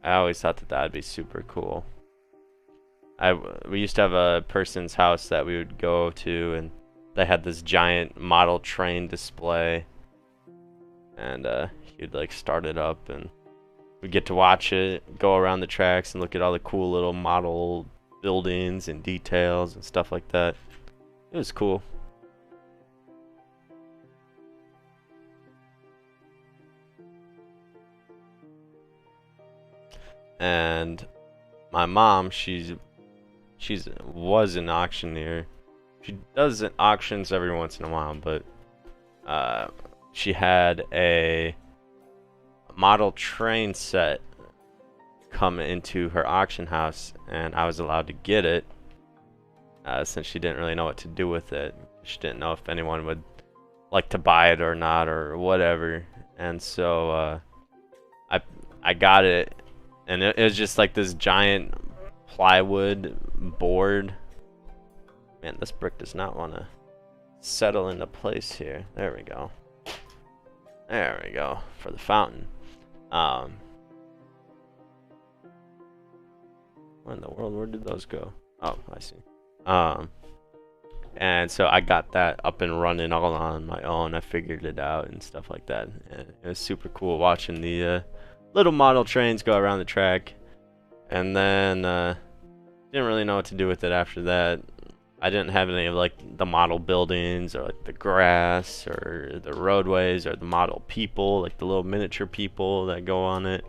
I always thought that that'd be super cool. We used to have a person's house that we would go to, and they had this giant model train display, and he'd like start it up, and we'd get to watch it, go around the tracks, and look at all the cool little model buildings and details and stuff like that. It was cool. And my mom, was an auctioneer. She does auctions every once in a while, but she had a model train set come into her auction house, and I was allowed to get it since she didn't really know what to do with it. She didn't know if anyone would like to buy it or not or whatever, and so I got it, and it was just like this giant plywood board. Man, this brick does not want to settle into place here. There we go. There we go for the fountain. What in the world? Where did those go? Oh, I see. And so I got that up and running all on my own. I figured it out and stuff like that. And it was super cool watching the little model trains go around the track. And then didn't really know what to do with it after that. I didn't have any of like the model buildings or like the grass or the roadways or the model people, like the little miniature people that go on it.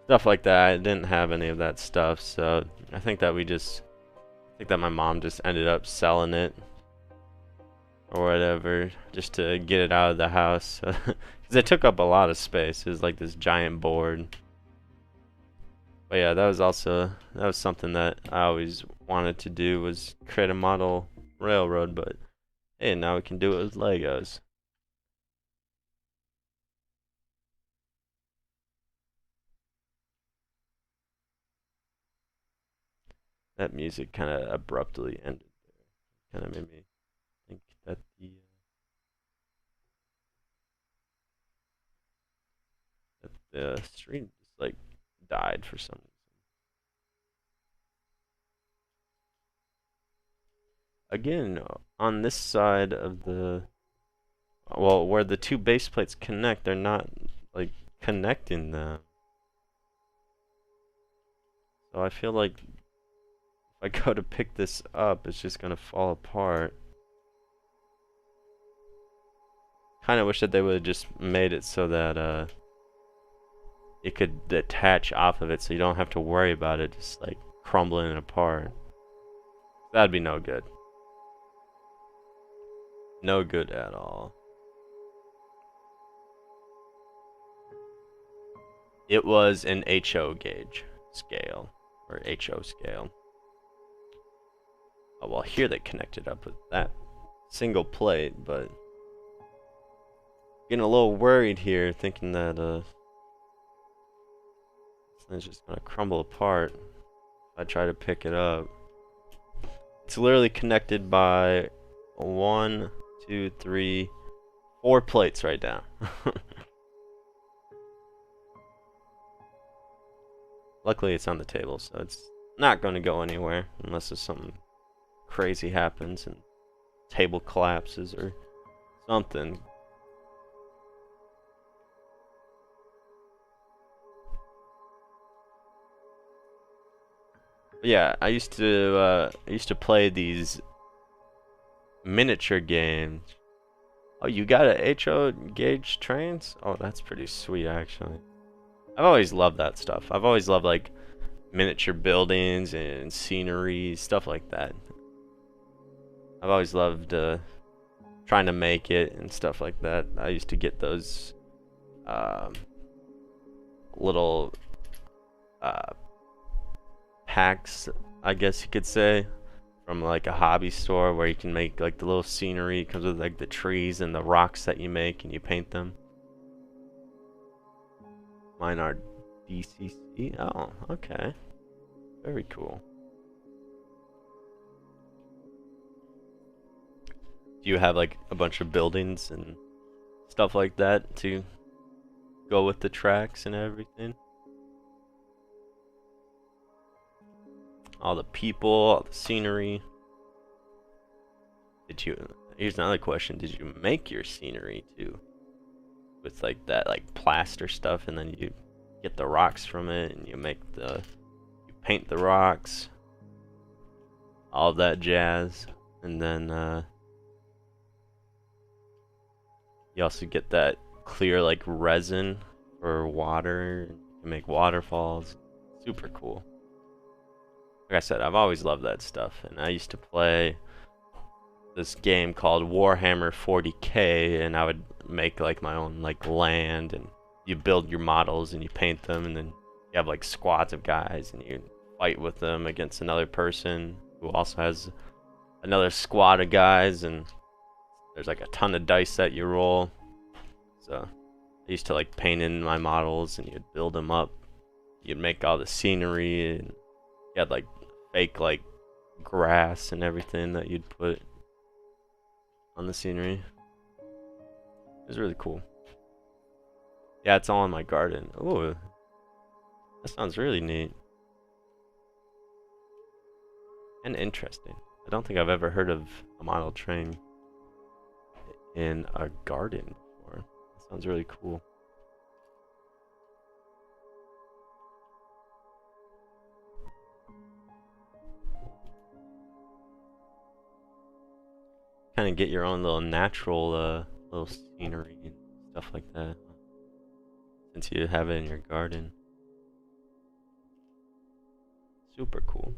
Stuff like that. I didn't have any of that stuff, so I think that my mom just ended up selling it or whatever just to get it out of the house. Because it took up a lot of space. It was like this giant board. But yeah, that was something that I always wanted to do, was create a model railroad, but hey, now we can do it with Legos. That music kind of abruptly ended there. Kind of made me think that the stream just like died for some reason. Again, on this side of the, well, where the two base plates connect, they're not like connecting them. So I feel like if I go to pick this up, it's just gonna fall apart. Kind of wish that they would have just made it so that it could detach off of it, so you don't have to worry about it just like crumbling apart. That'd be no good. No good at all. It was an HO gauge scale, or HO scale. Oh, well, here they connected up with that single plate, but getting a little worried here, thinking that this thing's just gonna crumble apart if I try to pick it up. It's literally connected by 1, 2, 3, 4 plates right now. Luckily it's on the table, so it's not going to go anywhere unless there's something crazy happens and table collapses or something. But yeah, I used to play these miniature games. Oh, you got a HO gauge trains? Oh, that's pretty sweet actually. I've always loved that stuff. I've always loved like miniature buildings and scenery, stuff like that. I've always loved trying to make it and stuff like that. I used to get those um, little uh, packs, I guess you could say, from like a hobby store where you can make like the little scenery. It comes with like the trees and the rocks that you make and you paint them. Mine are DCC. Oh, okay. Very cool. Do you have like a bunch of buildings and stuff like that to go with the tracks and everything? All the people, all the scenery. Here's another question. Did you make your scenery too? With like that like plaster stuff, and then you get the rocks from it and you paint the rocks, all that jazz, and then you also get that clear like resin for water to make waterfalls. Super cool. Like I said, I've always loved that stuff, and I used to play this game called Warhammer 40K, and I would make like my own like land, and you build your models and you paint them, and then you have like squads of guys and you fight with them against another person who also has another squad of guys, and there's like a ton of dice that you roll. So I used to like paint in my models and you'd build them up. You'd make all the scenery, and you had like fake like grass and everything that you'd put on the scenery. It was really cool. Yeah, it's all in my garden. Ooh, that sounds really neat and interesting. I don't think I've ever heard of a model train in a garden before. That sounds really cool. Kind of get your own little natural little scenery and stuff like that, since you have it in your garden. Super cool.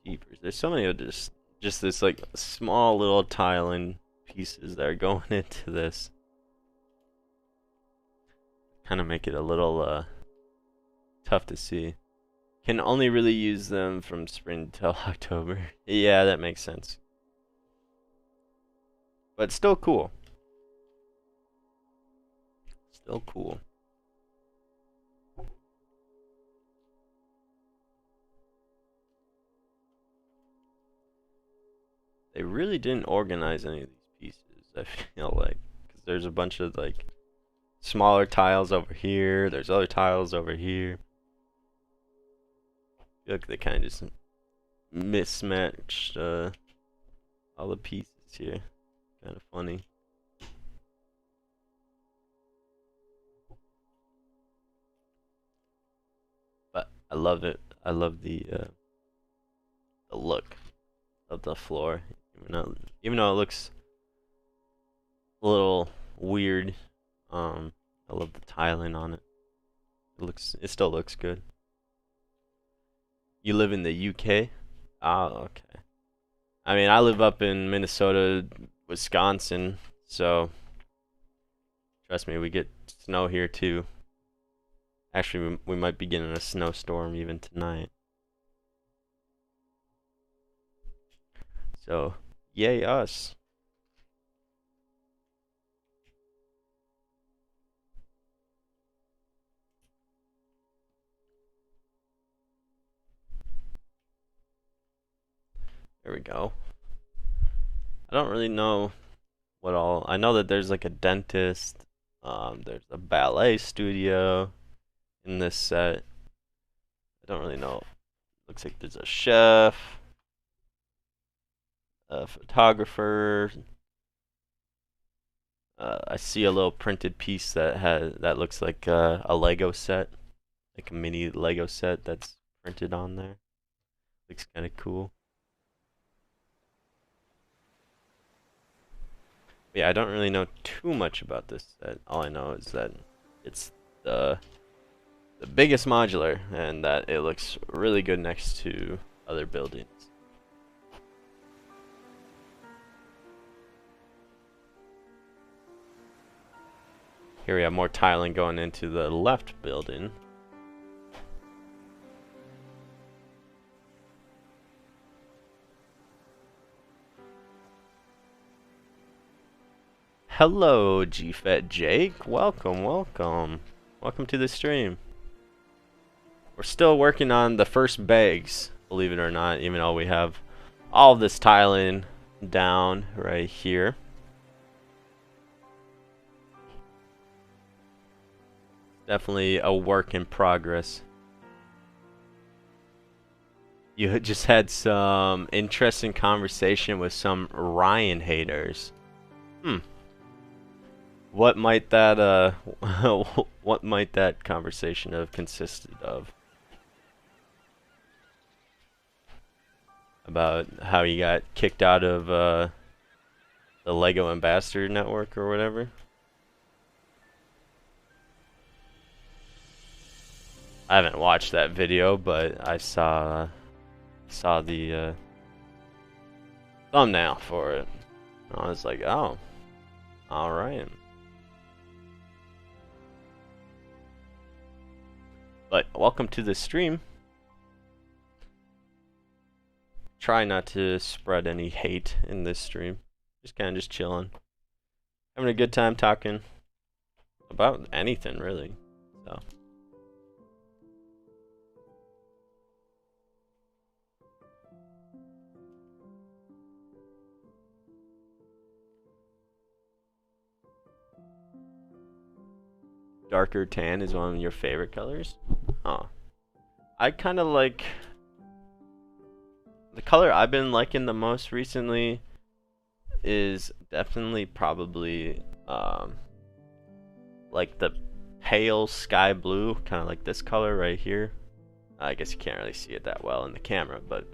Jeepers, there's so many of just this like small little tiling pieces that are going into this. Kind of make it a little tough to see. Can only really use them from spring till October. Yeah, that makes sense. But still cool. Still cool. They really didn't organize any of these pieces, I feel like. Because there's a bunch of like smaller tiles over here. There's other tiles over here. I feel like they kind of just mismatched all the pieces here. Kind of funny. But I love it. I love the look of the floor. Even though it looks a little weird, I love the tiling on it. It still looks good. You live in the UK? Oh, okay. I mean, I live up in Minnesota, Wisconsin, so trust me, we get snow here too. Actually, we might be getting a snowstorm even tonight. So, yay us. There we go. I don't really know what all. I know that there's like a dentist. There's a ballet studio in this set. I don't really know. Looks like there's a chef, a photographer, I see a little printed piece that looks like a Lego set, like a mini Lego set that's printed on there. Looks kind of cool. But yeah, I don't really know too much about this set. All I know is that it's the biggest modular and that it looks really good next to other buildings. Here we have more tiling going into the left building. Hello, GFET Jake. Welcome, welcome. Welcome to the stream. We're still working on the first bags, believe it or not, even though we have all of this tiling down right here. Definitely a work in progress. You just had some interesting conversation with some Ryan haters. What might that what might that conversation have consisted of? About how you got kicked out of the Lego Ambassador Network or whatever? I haven't watched that video, but I saw the thumbnail for it. I was like, oh, all right. But welcome to the stream. Try not to spread any hate in this stream. Just kind of just chilling, having a good time talking about anything really. So. Darker tan is one of your favorite colors? Oh. I kind of like... The color I've been liking the most recently is definitely probably like the pale sky blue, kind of like this color right here. I guess you can't really see it that well in the camera, but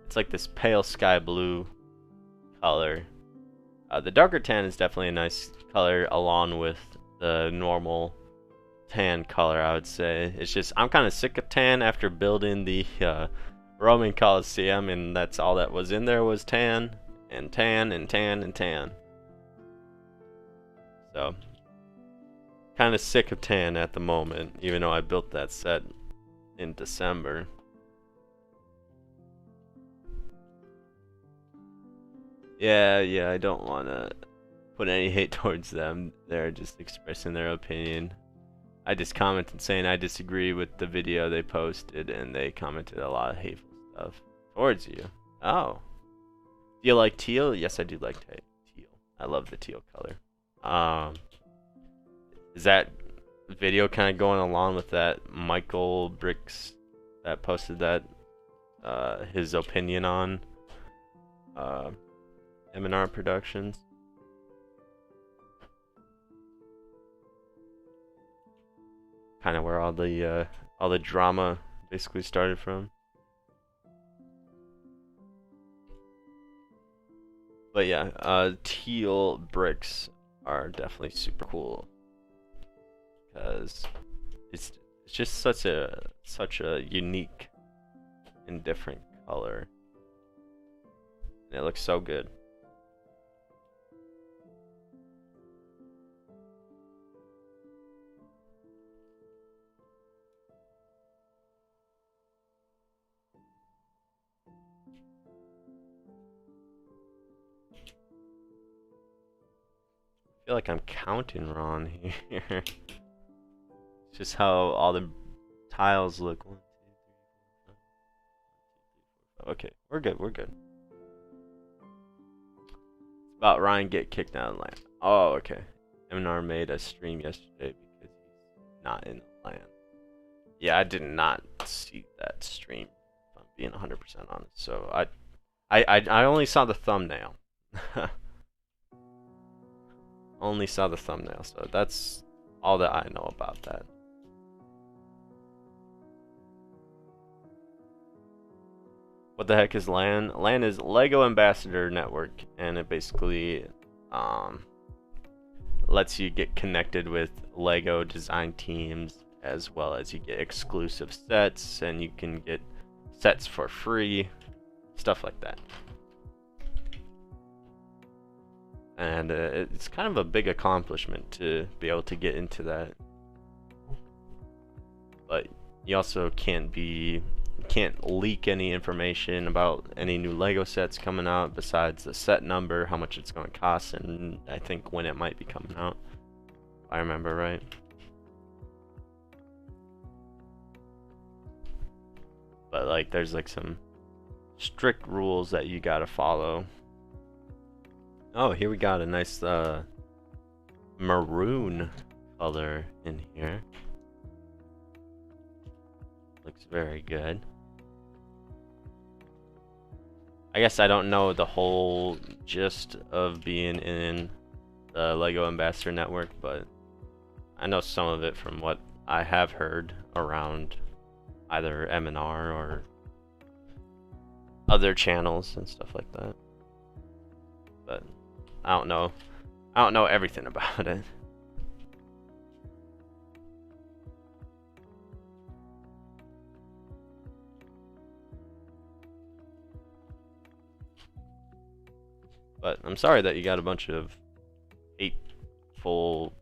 it's like this pale sky blue color. The darker tan is definitely a nice color along with the normal tan color, I would say. It's just I'm kind of sick of tan after building the Roman Coliseum, and that's all that was in there was tan and tan and tan and tan. So kind of sick of tan at the moment, even though I built that set in December. Yeah, I don't want to put any hate towards them. They're just expressing their opinion. I just commented saying I disagree with the video they posted, and they commented a lot of hateful stuff towards you. Oh. Do you like teal? Yes, I do like teal. I love the teal color. Is that video kind of going along with that Michael Bricks that posted that his opinion on M&R Productions? Kind of where all the drama basically started from. But yeah, teal bricks are definitely super cool because it's just such a unique and different color, and it looks so good. I feel like I'm counting wrong here. It's just how all the tiles look. 1, 2, 3, 4, 5. 1, 2, 3, 4, 5. Okay, we're good. We're good. It's about Ryan get kicked out of the land. Oh, okay. M&R made a stream yesterday because he's not in the land. Yeah, I did not see that stream, if I'm being 100% honest. So I only saw the thumbnail. only saw the thumbnail, so that's all that I know about that. What the heck is LAN? LAN is Lego Ambassador Network, and it basically lets you get connected with Lego design teams, as well as you get exclusive sets, and you can get sets for free, stuff like that. And it's kind of a big accomplishment to be able to get into that. But you also can't leak any information about any new Lego sets coming out besides the set number, how much it's going to cost, and I think when it might be coming out, if I remember right. But like there's like some strict rules that you gotta follow. Oh, here we got a nice maroon color in here. Looks very good. I guess I don't know the whole gist of being in the Lego Ambassador Network, but I know some of it from what I have heard around either M&R or other channels and stuff like that. But I don't know everything about it. But I'm sorry that you got a bunch of hateful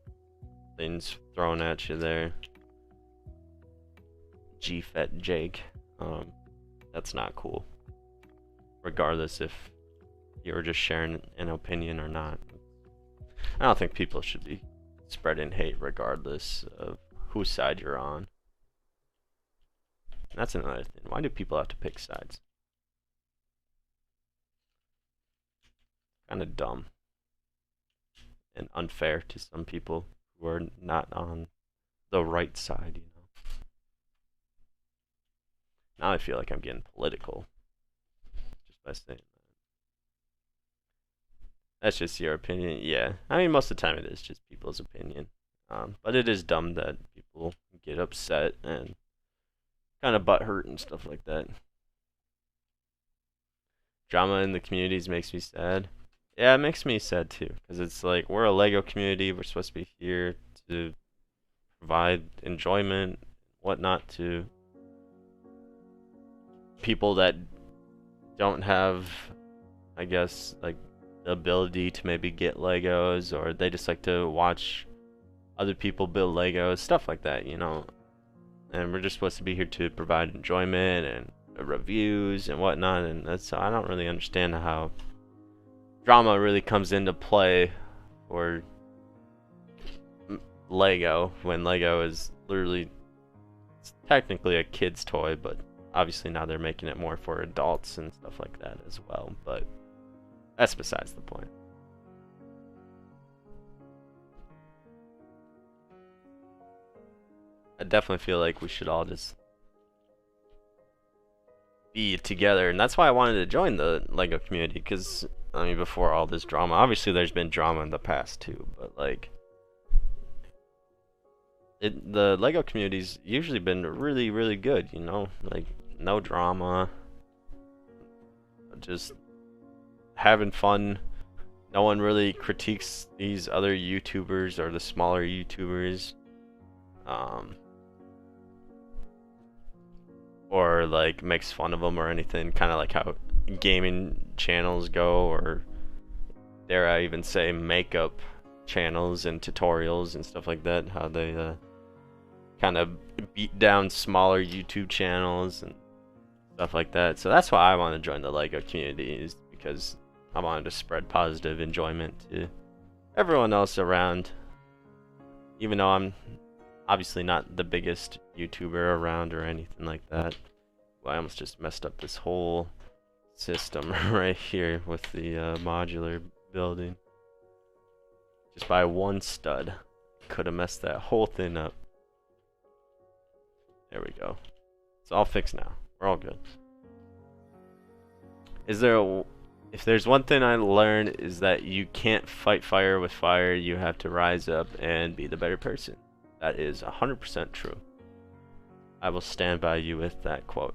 things thrown at you there, GFET Jake. That's not cool. Regardless if you're just sharing an opinion or not. I don't think people should be spreading hate regardless of whose side you're on. That's another thing. Why do people have to pick sides? Kind of dumb and unfair to some people who are not on the right side, you know. Now I feel like I'm getting political just by saying that. That's just your opinion. Yeah, I mean most of the time it is just people's opinion. But it is dumb that people get upset and kind of butthurt and stuff like that. Drama in the communities makes me sad. Yeah, it makes me sad too, because it's like we're a Lego community. We're supposed to be here to provide enjoyment, whatnot to people that don't have, I guess, like the ability to maybe get Legos, or they just like to watch other people build Legos, stuff like that, you know. And we're just supposed to be here to provide enjoyment and reviews and whatnot, and that's, I don't really understand how drama really comes into play for Lego when Lego is literally, it's technically a kid's toy, but obviously now they're making it more for adults and stuff like that as well, but that's besides the point. I definitely feel like we should all just be together, and that's why I wanted to join the Lego community, because I mean before all this drama, obviously there's been drama in the past too, but like the Lego community's usually been really, really good, you know, like no drama, just having fun. No one really critiques these other YouTubers or the smaller YouTubers, or like makes fun of them or anything, kind of like how gaming channels go, or dare I even say makeup channels and tutorials and stuff like that, how they kind of beat down smaller YouTube channels and stuff like that. So that's why I want to join the Lego community, is because I wanted to spread positive enjoyment to everyone else around, even though I'm obviously not the biggest YouTuber around or anything like that. Well, I almost just messed up this whole system right here with the modular building. Just by one stud. Could have messed that whole thing up. There we go. It's all fixed now. We're all good. Is there If there's one thing I learned is that you can't fight fire with fire. You have to rise up and be the better person. That is 100% true. I will stand by you with that quote.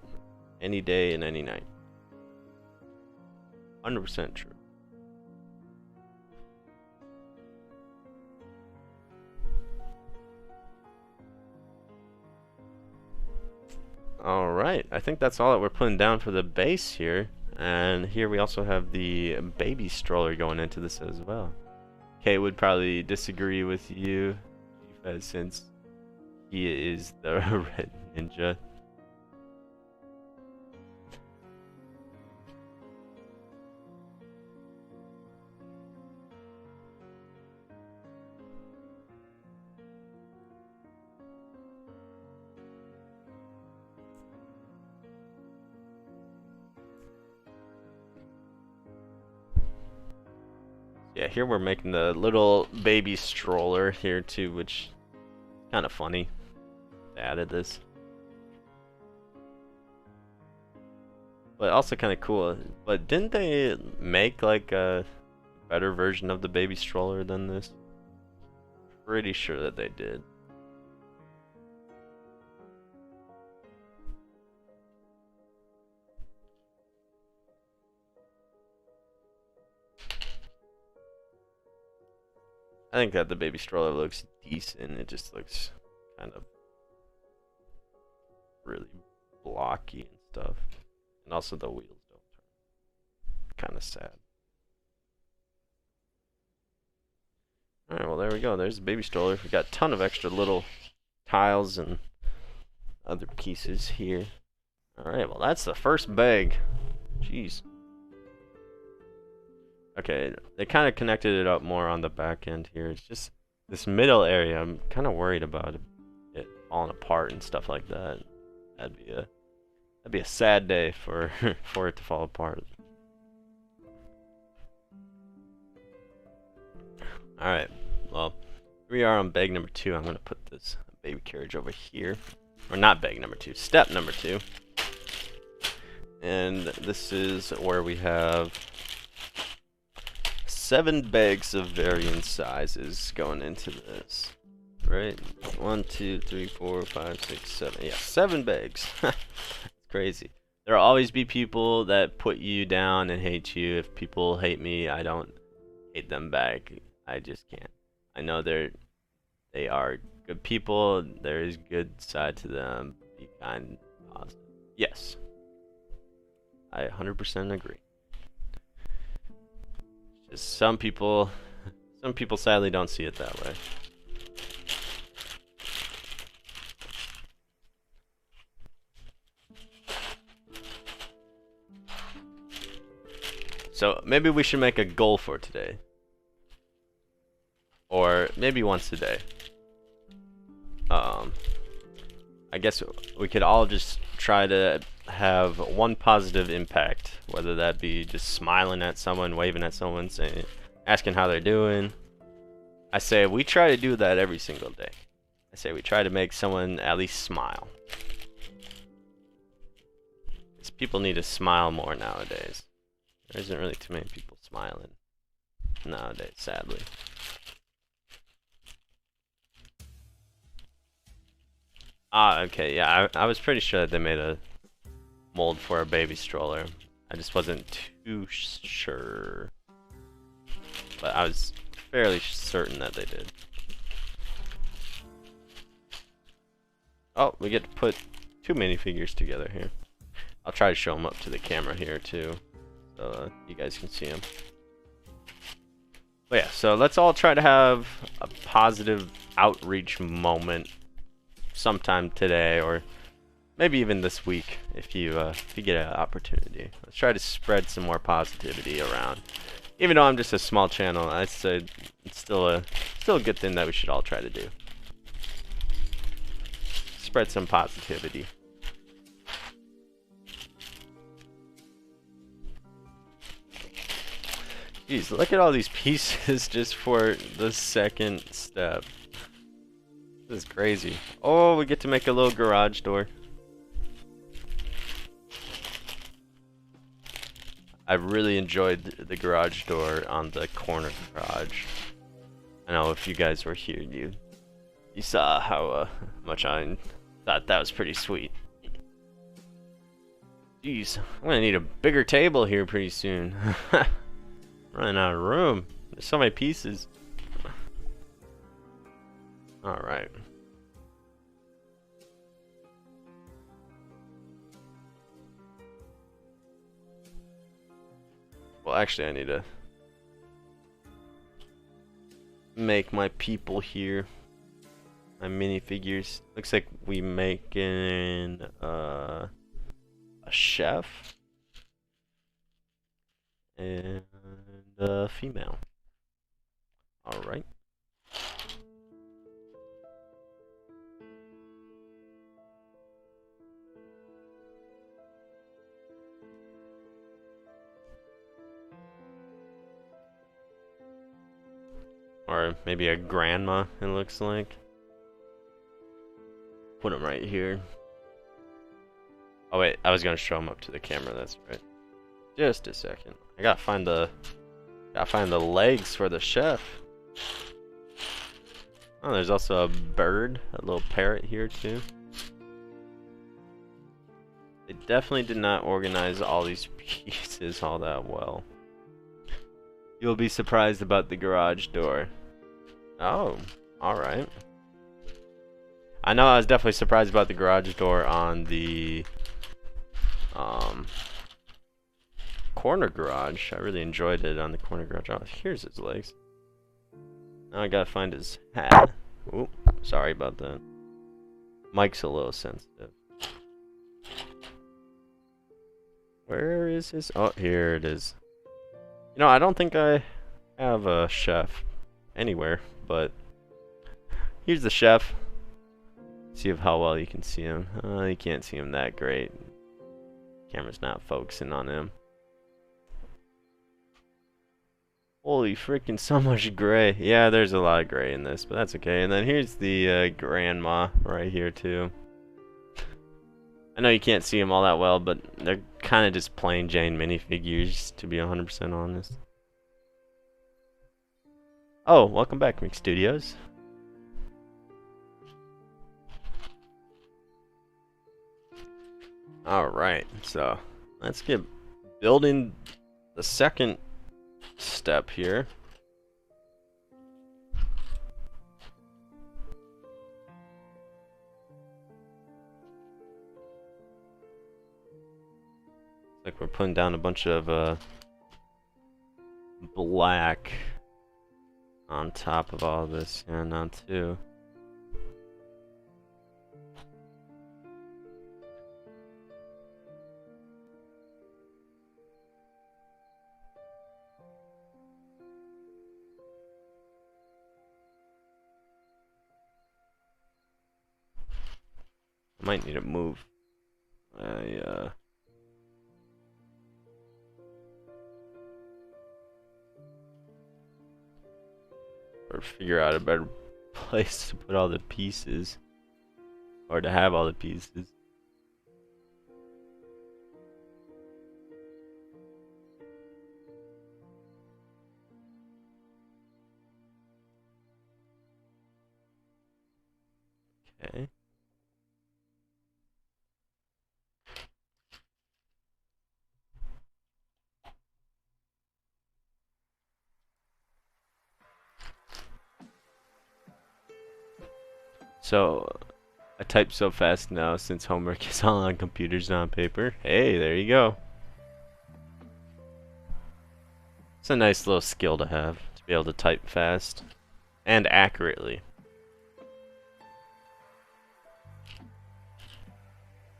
Any day and any night. 100% true. Alright, I think that's all that we're putting down for the base here. And here we also have the baby stroller going into this as well. Kay would probably disagree with you, since he is the red ninja. Yeah, here we're making the little baby stroller here too, which is kind of funny. They added this. But also kind of cool. But didn't they make like a better version of the baby stroller than this? Pretty sure that they did. I think that the baby stroller looks decent. It just looks kind of really blocky and stuff. And also the wheels don't turn. Kind of sad. Alright, well there we go. There's the baby stroller. We got a ton of extra little tiles and other pieces here. Alright, well that's the first bag. Jeez. Okay, they kind of connected it up more on the back end here. It's just this middle area. I'm kind of worried about it falling apart and stuff like that. That'd be a sad day for for it to fall apart. All right, well, here we are on bag number 2. I'm gonna put this baby carriage over here, or not bag number 2, step number 2. And this is where we have 7 bags of varying sizes going into this, right? 1, 2, 3, 4, 5, 6, 7. Yeah, 7 bags. Crazy. There'll always be people that put you down and hate you. If people hate me, I don't hate them back. I just can't. I know they are good people. There is good side to them. Be kind and positive. Yes, I 100% agree. Some people sadly don't see it that way. So maybe we should make a goal for today, or maybe once a day. I guess we could all just try to have one positive impact, whether that be just smiling at someone, waving at someone, saying, asking how they're doing. I say we try to do that every single day. I say we try to make someone at least smile. Because people need to smile more nowadays. There isn't really too many people smiling nowadays, sadly. Ah, okay, yeah, I was pretty sure that they made a mold for a baby stroller. I just wasn't too sure. But I was fairly certain that they did. Oh, we get to put 2 minifigures together here. I'll try to show them up to the camera here too, so you guys can see them. But yeah, so let's all try to have a positive outreach moment sometime today, or maybe even this week if you get an opportunity. Let's try to spread some more positivity around. Even though I'm just a small channel, I'd say it's still a good thing that we should all try to do. Spread some positivity. Jeez, look at all these pieces just for the second step. This is crazy. Oh, we get to make a little garage door. I really enjoyed the garage door on the corner garage. I know if you guys were here, you saw how much I thought that was pretty sweet. Jeez, I'm gonna need a bigger table here pretty soon. Running out of room. There's so many pieces. Alright. Well, actually, I need to make my people here. My minifigures. Looks like we making a chef and a female. Alright. Or maybe a grandma, it looks like. Put them right here. Oh wait, I was gonna show them up to the camera, that's right. Just a second. I gotta find the legs for the chef. Oh, there's also a bird, a little parrot here too. They definitely did not organize all these pieces all that well. You'll be surprised about the garage door. Oh, alright. I know I was definitely surprised about the garage door on the corner garage. I really enjoyed it on the corner garage. Oh, here's his legs. Now I gotta find his hat. Oop, sorry about that. Mike's a little sensitive. Where is his? Oh, here it is. You know, I don't think I have a chef anywhere, but here's the chef. See how well you can see him. You can't see him that great. Camera's not focusing on him. Holy freaking so much gray. Yeah, there's a lot of gray in this, but that's okay. And then here's the grandma right here too. I know you can't see them all that well, but they're kind of just plain Jane minifigures, to be 100% honest. Oh, welcome back, Mick Studios. Alright, so let's get building the second step here. Like we're putting down a bunch of black on top of all this, and now too. I might need to move. Or figure out a better place to put all the pieces. Or to have all the pieces. Okay. So, I type so fast now since homework is all on computers, not on paper. Hey, there you go. It's a nice little skill to have, to be able to type fast and accurately.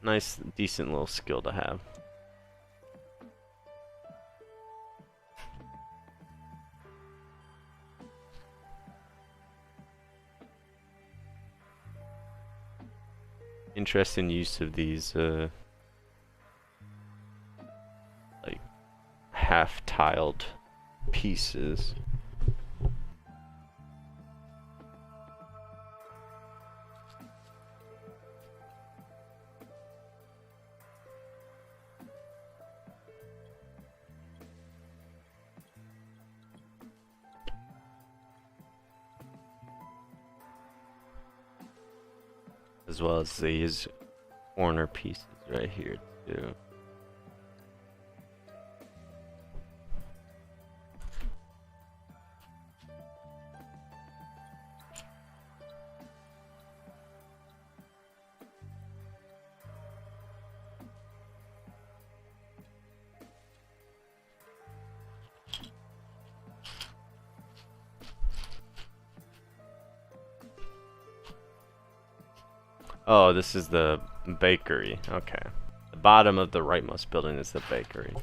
Nice, decent little skill to have. Interesting use of these like half-tiled pieces. as well as these corner pieces right here too. Oh, this is the bakery. Okay. The bottom of the rightmost building is the bakery.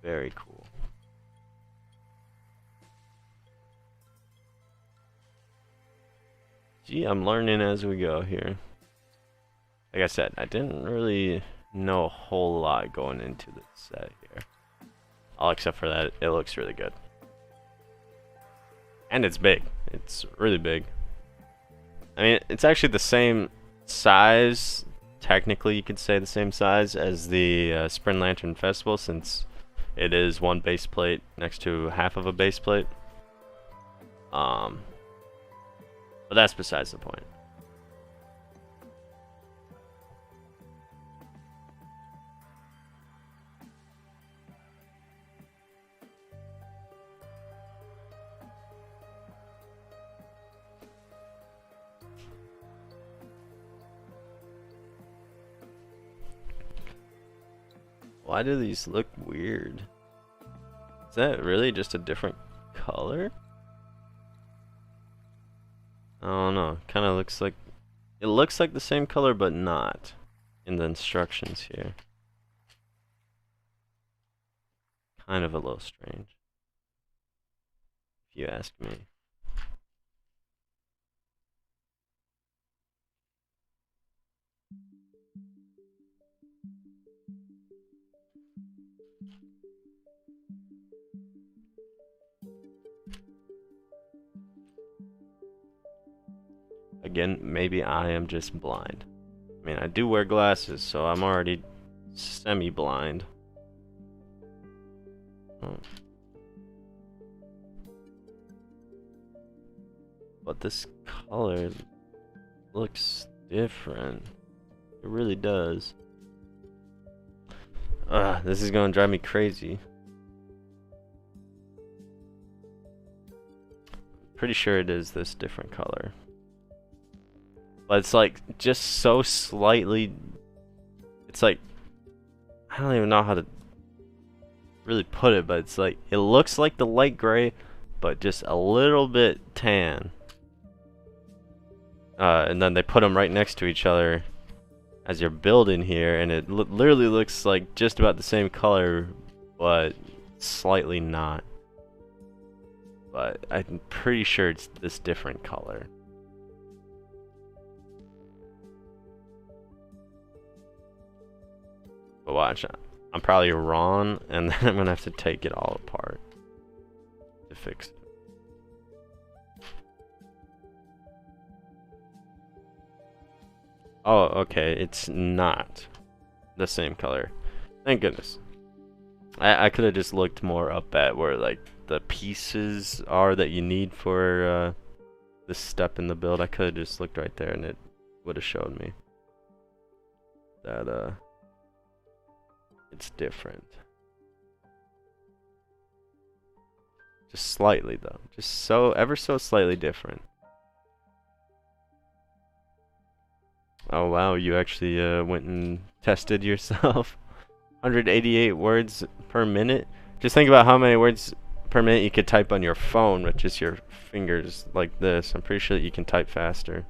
Very cool. Gee, I'm learning as we go here. Like I said, I didn't really know a whole lot going into this set here. All except for that, it looks really good. And it's big. It's really big. I mean, it's actually the same size, technically you could say the same size as the Spring Lantern Festival, since it is one base plate next to half of a base plate. But that's besides the point. Why do these look weird? Is that really just a different color? I don't know. Kind of looks like it looks like the same color, but not in the instructions here. Kind of a little strange, if you ask me. Again, maybe I am just blind. I mean, I do wear glasses, so I'm already semi-blind. Oh. But this color looks different. It really does. This is gonna drive me crazy. Pretty sure it is this different color. But it's like just so slightly. It's like, I don't even know how to really put it, but it's like it looks like the light gray, but just a little bit tan. And then they put them right next to each other as you're building here, and it literally looks like just about the same color, but slightly not. But I'm pretty sure it's this different color. But watch, I'm probably wrong, and then I'm gonna have to take it all apart to fix it. Oh, okay, it's not the same color. Thank goodness. I could have just looked more up at where like the pieces are that you need for this step in the build. I could have just looked right there, and it would have showed me that it's different. Just slightly though. Just so ever so slightly different. Oh wow, you actually went and tested yourself. 188 words per minute. Just think about how many words per minute you could type on your phone with just your fingers like this. I'm pretty sure that you can type faster.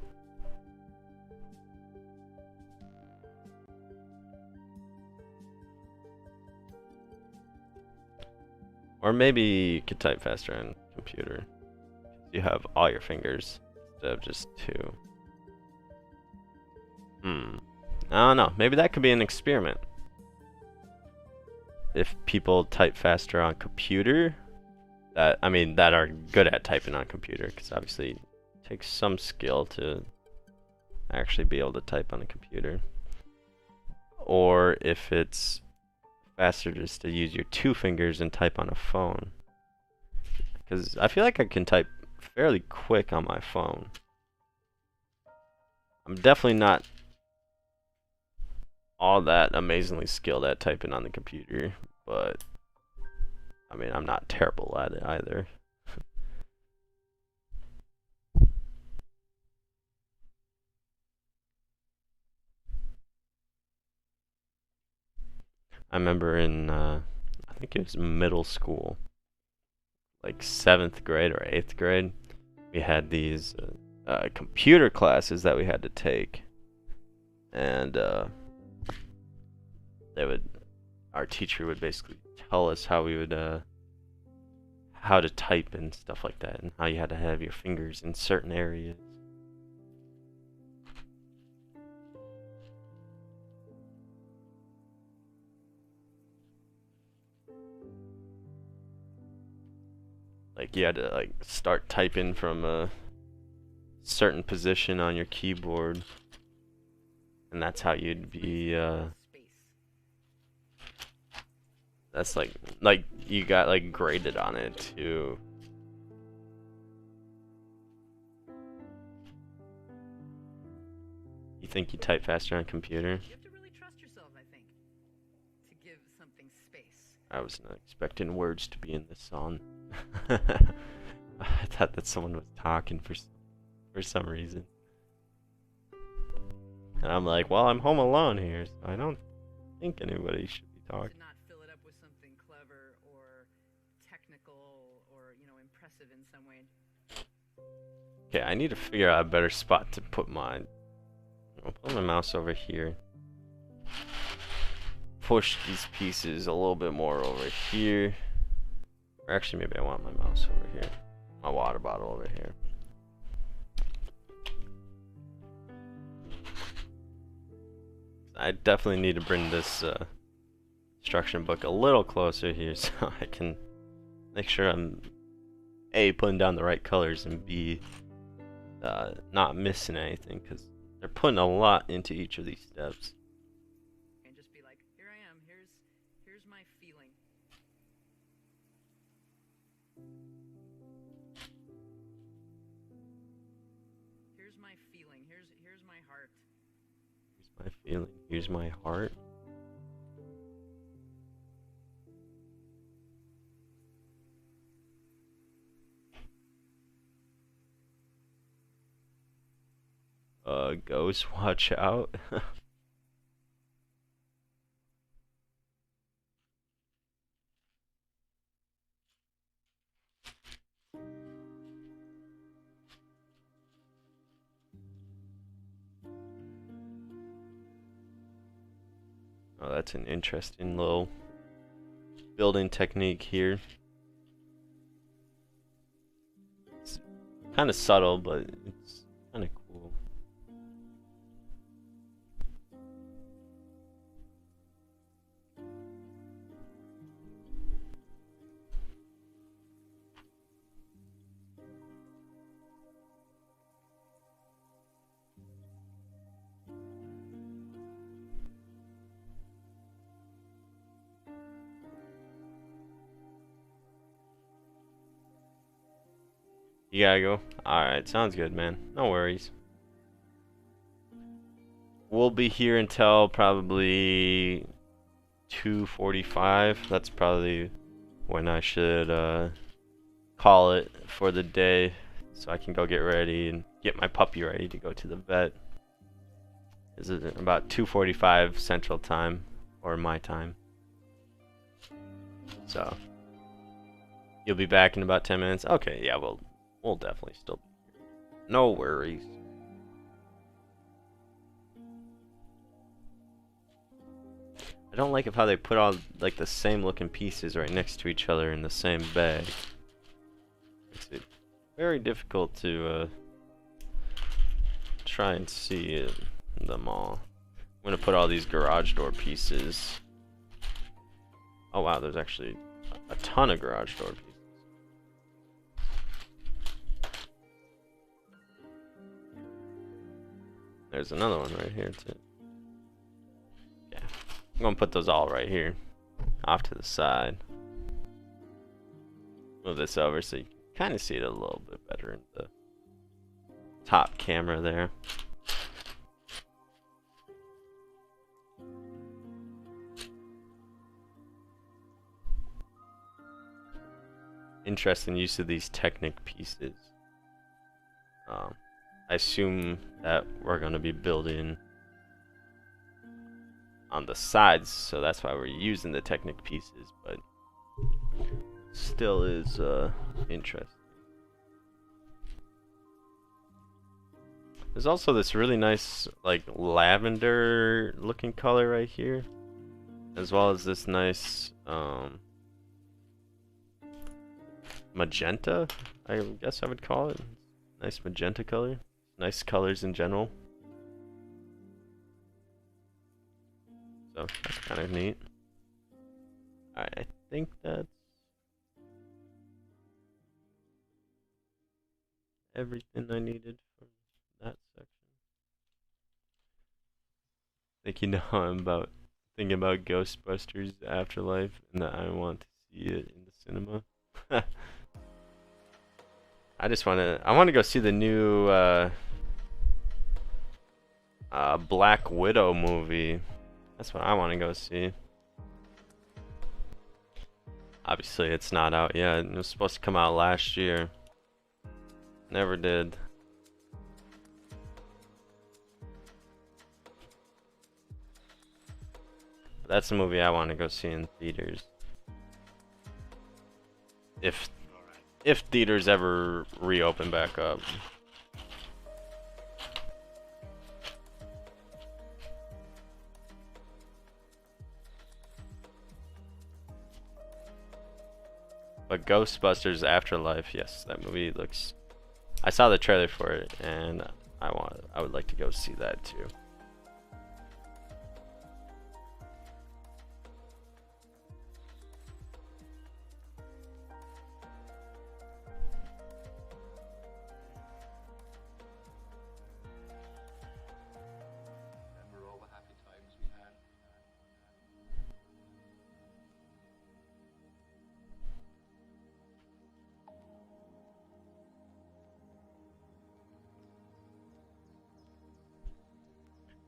Or maybe you could type faster on computer. You have all your fingers instead of just two. I don't know. Maybe that could be an experiment. If people type faster on computer, that are good at typing on computer, because obviously it takes some skill to actually be able to type on a computer. Or if it's faster just to use your two fingers and type on a phone, because I feel like I can type fairly quick on my phone. I'm definitely not all that amazingly skilled at typing on the computer, but I mean, I'm not terrible at it either. I remember in, I think it was middle school, like 7th grade or 8th grade, we had these computer classes that we had to take. And our teacher would basically tell us how we would, how to type and stuff like that, and how you had to have your fingers in certain areas. Like you had to like start typing from a certain position on your keyboard, and that's how you'd be. That's like you got like graded on it too. You think you type faster on a computer? You have to really trust yourself, I think, to give something space. I was not expecting words to be in this song. I thought that someone was talking for some reason. And I'm like, well, I'm home alone here, so I don't think anybody should be talking. To not fill it up with something clever or technical or, you know, impressive in some way. Okay, I need to figure out a better spot to put mine. I'll put my mouse over here. Push these pieces a little bit more over here. Or actually, maybe I want my mouse over here. My water bottle over here. I definitely need to bring this instruction book a little closer here so I can make sure I'm A, putting down the right colors, and B, not missing anything, because they're putting a lot into each of these steps. And just be like, here I am, here's my feeling. Here's my feeling, here's my heart. Here's my feeling, here's my heart. Ghost, watch out. Oh, that's an interesting little building technique here. It's kind of subtle, but it's kind of cool. You gotta go? Alright, sounds good, man. No worries. We'll be here until probably 2:45. That's probably when I should call it for the day, so I can go get ready and get my puppy ready to go to the vet. This is about 2:45 Central Time, or my time. So you'll be back in about 10 minutes. Okay, yeah, we'll definitely still be here. No worries. I don't like how they put all like the same looking pieces right next to each other in the same bag. Makes it very difficult to try and see them all. I'm gonna put all these garage door pieces. Oh wow, there's actually a ton of garage door pieces. There's another one right here too. Yeah, I'm gonna put those all right here, off to the side. Move this over so you can kind of see it a little bit better in the top camera there. interesting use of these Technic pieces. I assume that we're going to be building on the sides, so that's why we're using the Technic pieces, but still is interesting. There's also this really nice like lavender looking color right here, as well as this nice magenta, I guess I would call it. Nice magenta color. Nice colors in general. So that's kind of neat. Alright, I think that's everything I needed from that section. I think you know how I'm thinking about Ghostbusters Afterlife and that I want to see it in the cinema. I want to go see the new Black Widow movie. That's what I want to go see. Obviously, it's not out yet. It was supposed to come out last year. Never did. But that's a movie I want to go see in theaters. If theaters ever reopen back up. But Ghostbusters Afterlife, yes, that movie looks. I saw the trailer for it, and I would like to go see that too.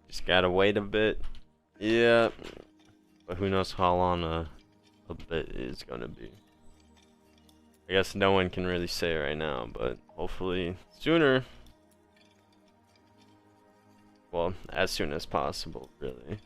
Just gotta wait a bit. Yeah. But who knows how long a bit is gonna be. I guess no one can really say right now, but hopefully sooner. Well, as soon as possible, really.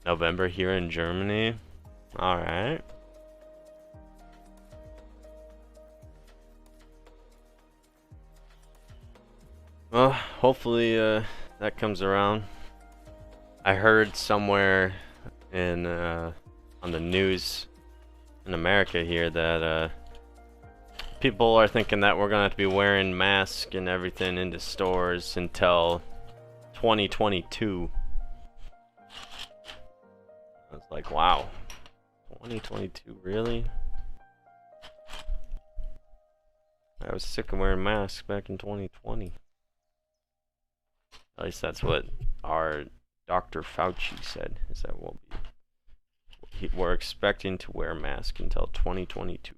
November here in Germany. Alright. Well, hopefully that comes around. I heard somewhere in on the news in America here that people are thinking that we're gonna have to be wearing masks and everything into stores until 2022. I was like, wow, 2022, really? I was sick of wearing masks back in 2020. At least that's what our Dr. Fauci said, is that we're expecting to wear masks until 2022.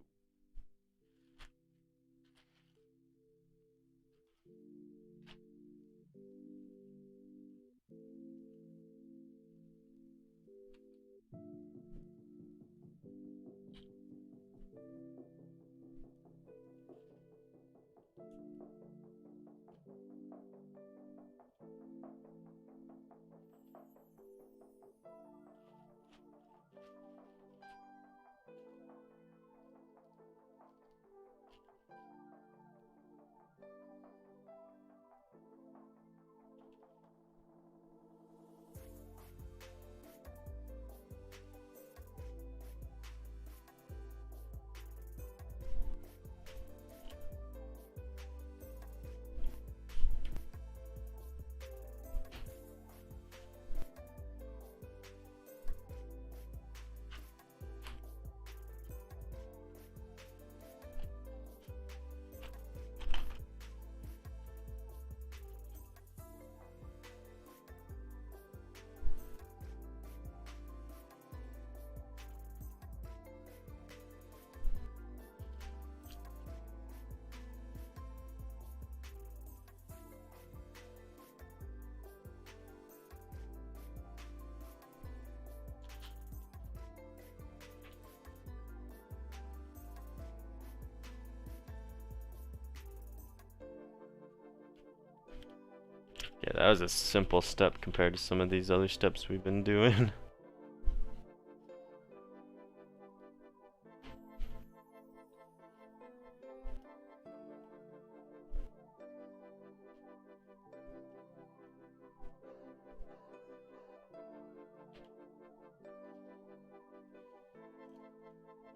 That was a simple step compared to some of these other steps we've been doing.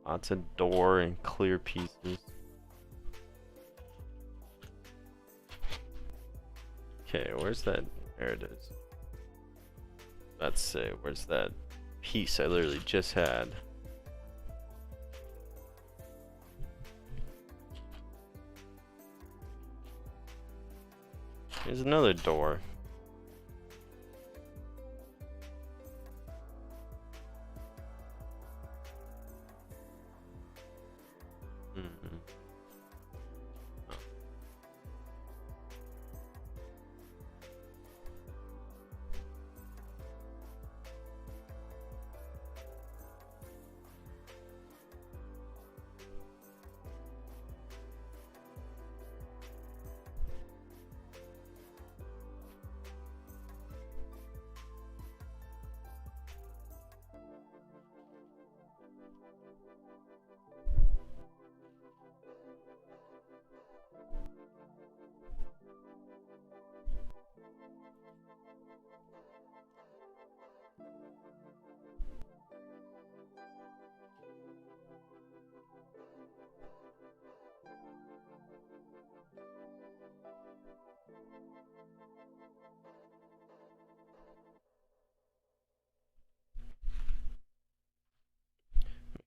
Lots of door and clear pieces. Okay, where's that? There it is. Let's say, where's that piece I literally just had? Here's another door.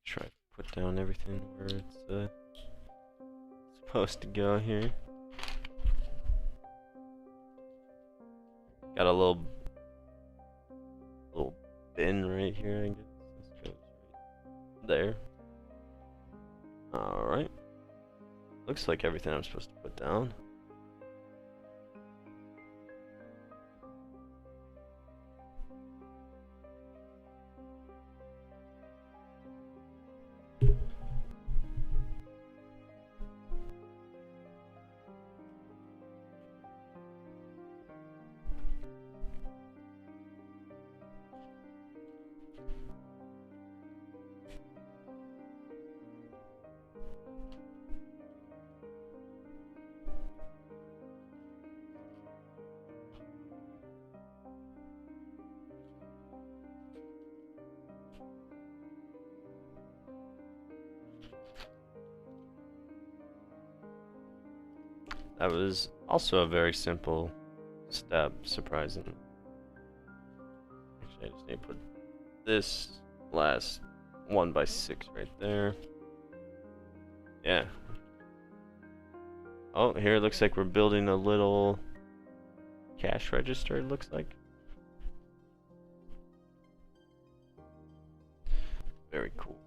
Try to put down everything where it's supposed to go here. Got a little bin right here, I guess. This goes right there. Alright. Looks like everything I'm supposed to put down. That was also a very simple step, surprisingly. Actually, I just need to put this last 1x6 right there. Yeah. Oh, here it looks like we're building a little cash register, it looks like. Very cool.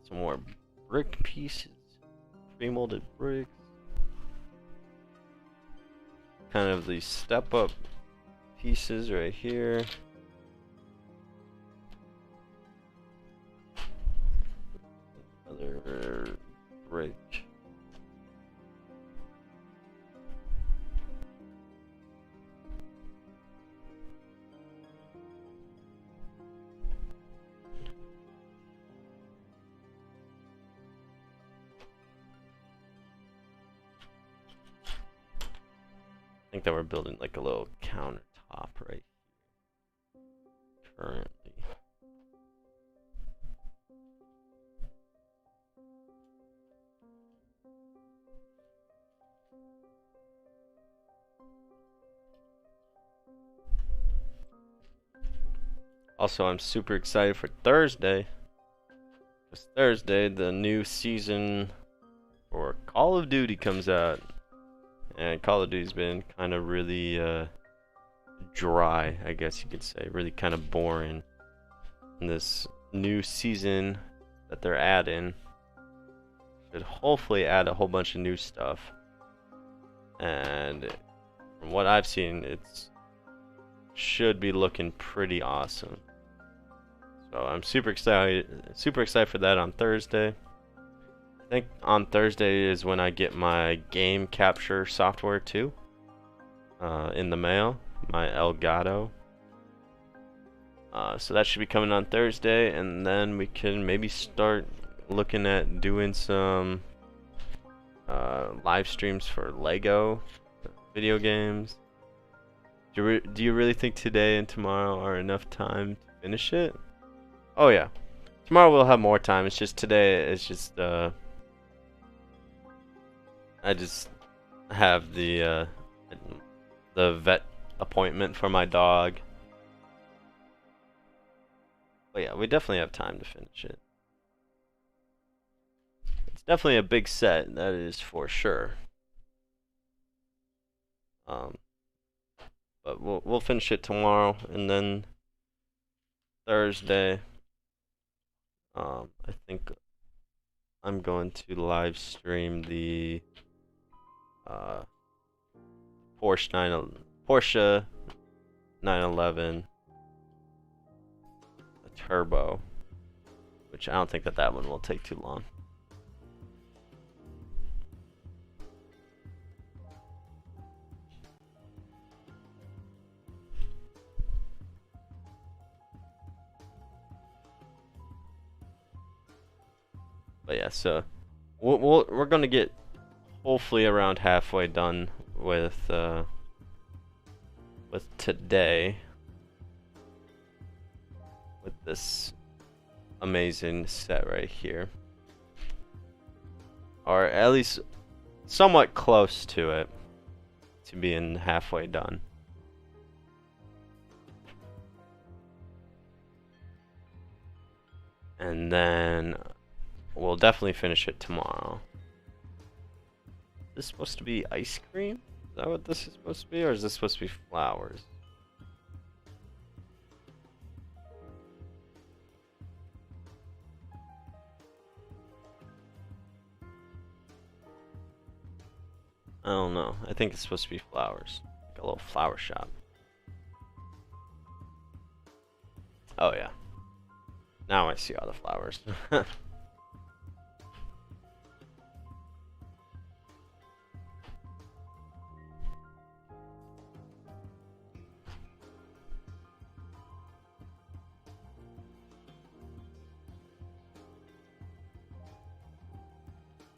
Some more brick pieces, pre-molded bricks. Kind of these step-up pieces right here. Another brick. I think that we're building like a little countertop right here currently. Also, I'm super excited for Thursday. Because Thursday, the new season for Call of Duty comes out. And Call of Duty's been kind of really dry, I guess you could say. Really kind of boring. And this new season that they're adding should hopefully add a whole bunch of new stuff. And from what I've seen, it's should be looking pretty awesome. So I'm super excited for that on Thursday. I think on Thursday is when I get my game capture software too. In the mail, my Elgato. So that should be coming on Thursday, and then we can maybe start looking at doing some live streams for Lego video games. Do you really think today and tomorrow are enough time to finish it? Oh yeah, tomorrow we'll have more time. It's just today. It's just I just have the vet appointment for my dog. But yeah, we definitely have time to finish it. It's definitely a big set, that is for sure. But we'll finish it tomorrow, and then Thursday, I think I'm going to live stream the Porsche 911 Turbo, which I don't think that one will take too long. But yeah, so we're gonna get hopefully around halfway done with today, with this amazing set right here, or at least somewhat close to it, to being halfway done. And then we'll definitely finish it tomorrow. Is this supposed to be ice cream? Is that what this is supposed to be? Or is this supposed to be flowers? I don't know. I think it's supposed to be flowers. Like a little flower shop. Oh yeah. Now I see all the flowers. I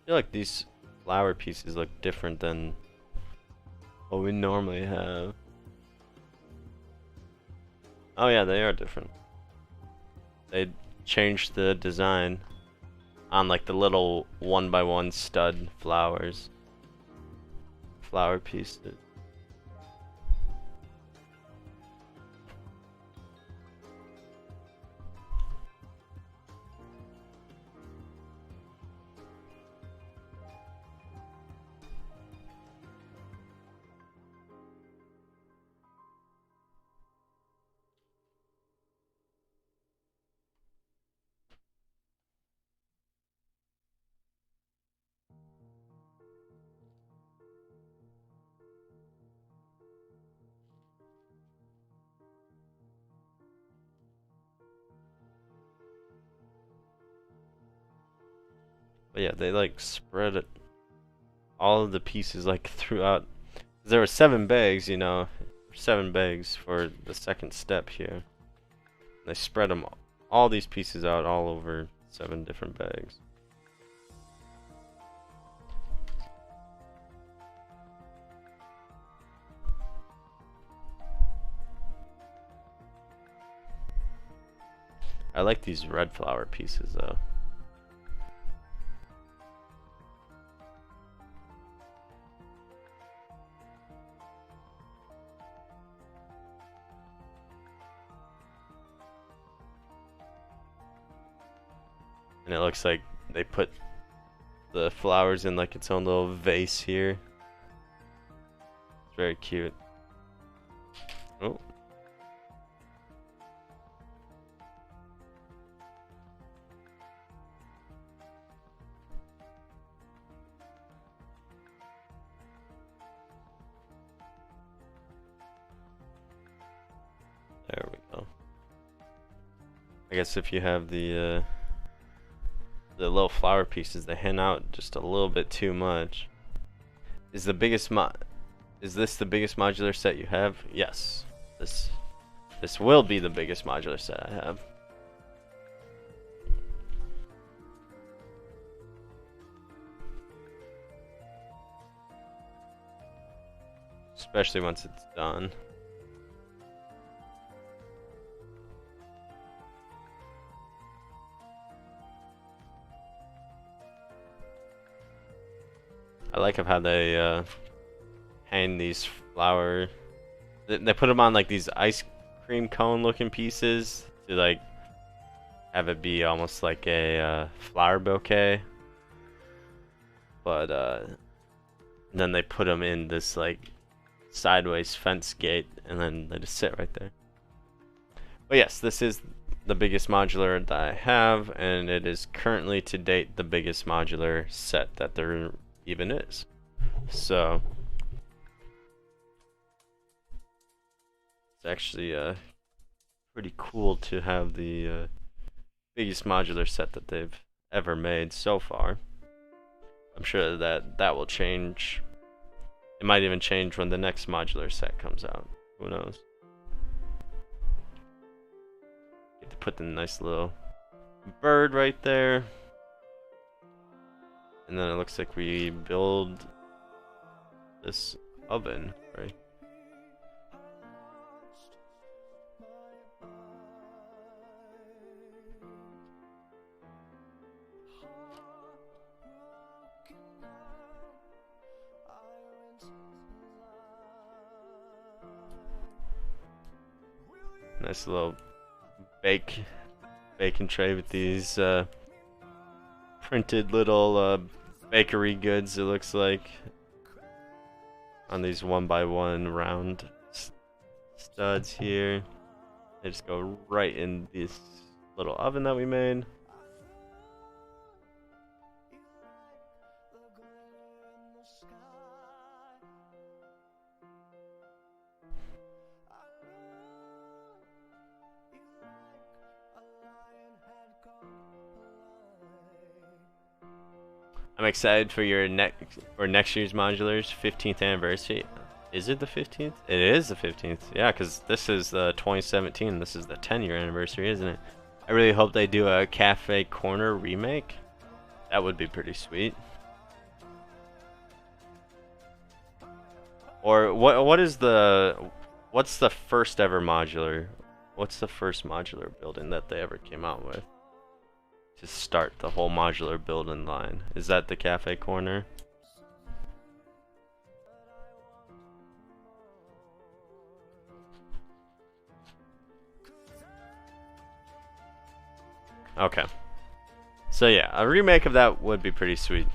feel like these flower pieces look different than what we normally have. Oh yeah, they are different. They changed the design on like the little 1x1 stud flowers. Flower pieces. But yeah, they like spread it, all of the pieces like throughout. There were 7 bags, you know, 7 bags for the second step here. They spread them, all these pieces out all over 7 different bags. I like these red flower pieces though. And it looks like they put the flowers in like its own little vase here. It's very cute. Oh. There we go. I guess if you have the the little flower pieces, they hang out just a little bit too much. Is this the biggest modular set you have? Yes. This will be the biggest modular set I have. Especially once it's done. I like how they hang these flower. They put them on like these ice cream cone looking pieces to like have it be almost like a flower bouquet. But then they put them in this like sideways fence gate, and then they just sit right there. But yes, this is the biggest modular that I have, and it is currently to date the biggest modular set that there even is. So it's actually pretty cool to have the biggest modular set that they've ever made so far. I'm sure that will change. It might even change when the next modular set comes out. Who knows? Get to put the nice little bird right there. And then it looks like we build this oven, right? Nice little bacon tray with these printed little bakery goods, it looks like, on these 1x1 round studs here. They just go right in this little oven that we made. I'm excited for your next year's modulars 15th anniversary. Is it the 15th? It is the 15th. Yeah, because this is 2017. This is the 10-year anniversary, isn't it? I really hope they do a Cafe Corner remake. That would be pretty sweet. Or what's the first ever modular? What's the first modular building that they ever came out with to start the whole modular building line? Is that the Cafe Corner? Okay. So yeah, a remake of that would be pretty sweet.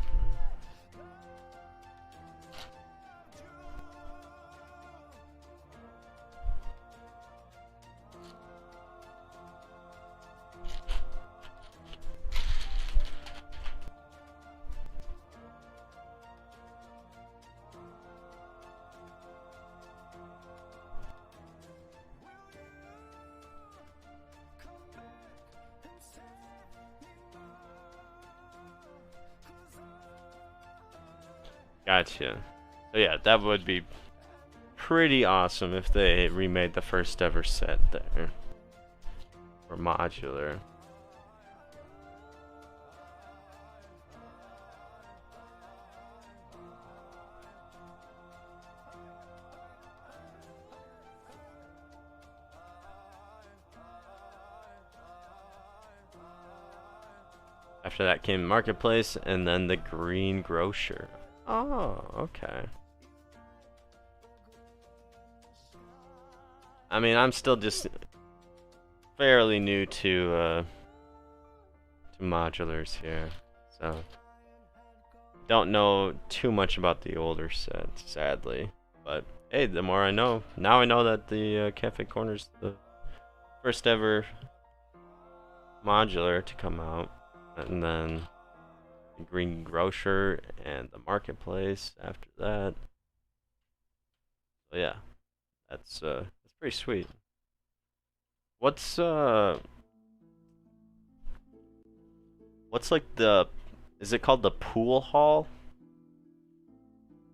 Gotcha. So yeah, that would be pretty awesome if they remade the first ever set there for modular. After that came Marketplace, and then the Green Grocer. Oh, okay. I mean, I'm still just fairly new to modulars here, so don't know too much about the older sets, sadly. But hey, the more I know, now I know that the Cafe Corner's the first ever modular to come out, and then the Green Grocer and the Marketplace after that. So yeah, that's pretty sweet. What's What's like the... Is it called the pool hall?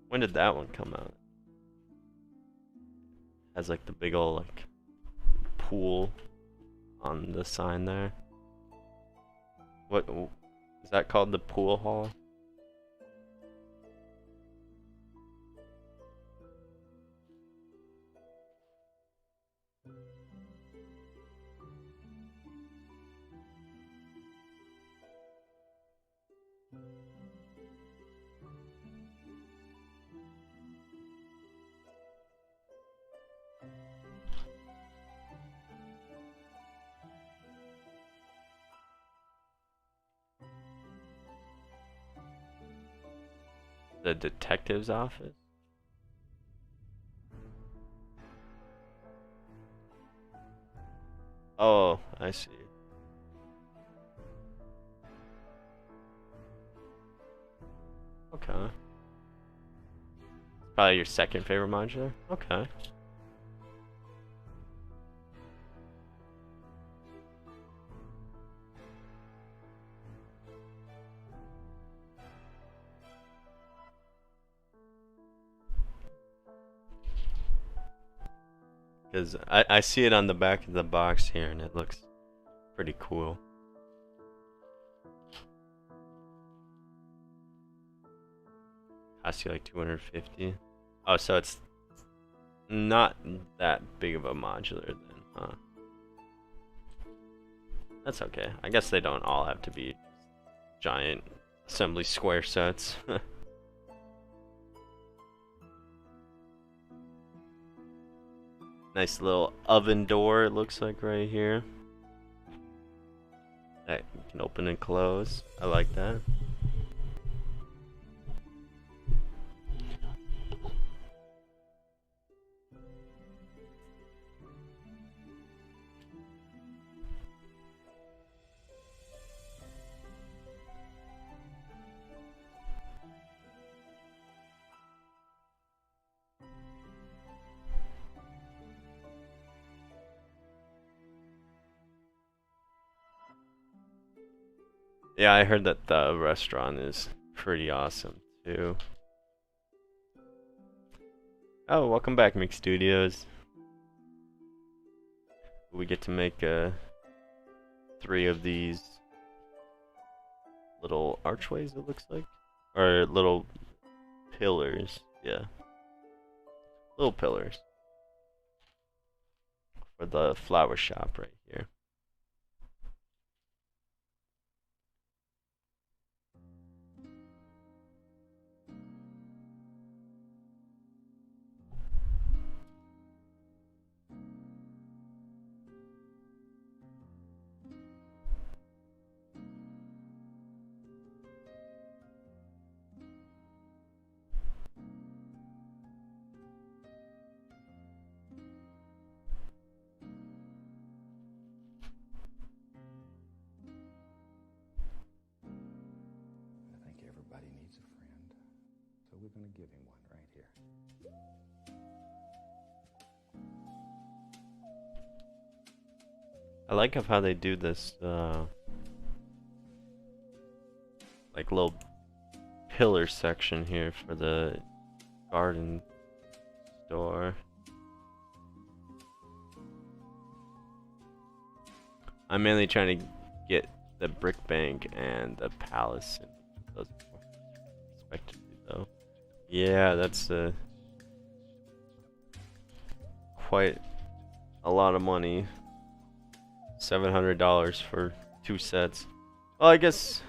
When did that one come out? Has like the big old like pool on the sign there. What is that called? The pool hall? The detective's office? Oh, I see. Okay. Probably your second favorite modular? Okay. Because I see it on the back of the box here and it looks pretty cool. Costs you like 250. Oh, so it's not that big of a modular then, huh? That's okay. I guess they don't all have to be giant assembly square sets. Nice little oven door, it looks like right here. That you can open and close. I like that. Yeah, I heard that the restaurant is pretty awesome too. Oh, welcome back, Mix Studios. We get to make 3 of these little archways, it looks like, or little pillars. Yeah, little pillars for the flower shop right here. I think everybody needs a friend, so we're going to give him one right here. I like how they do this, like little pillar section here for the garden store. I'm mainly trying to get the brick bank and the palace. Those respectively, though. Yeah, that's quite a lot of money. $700 for 2 sets. Well, I guess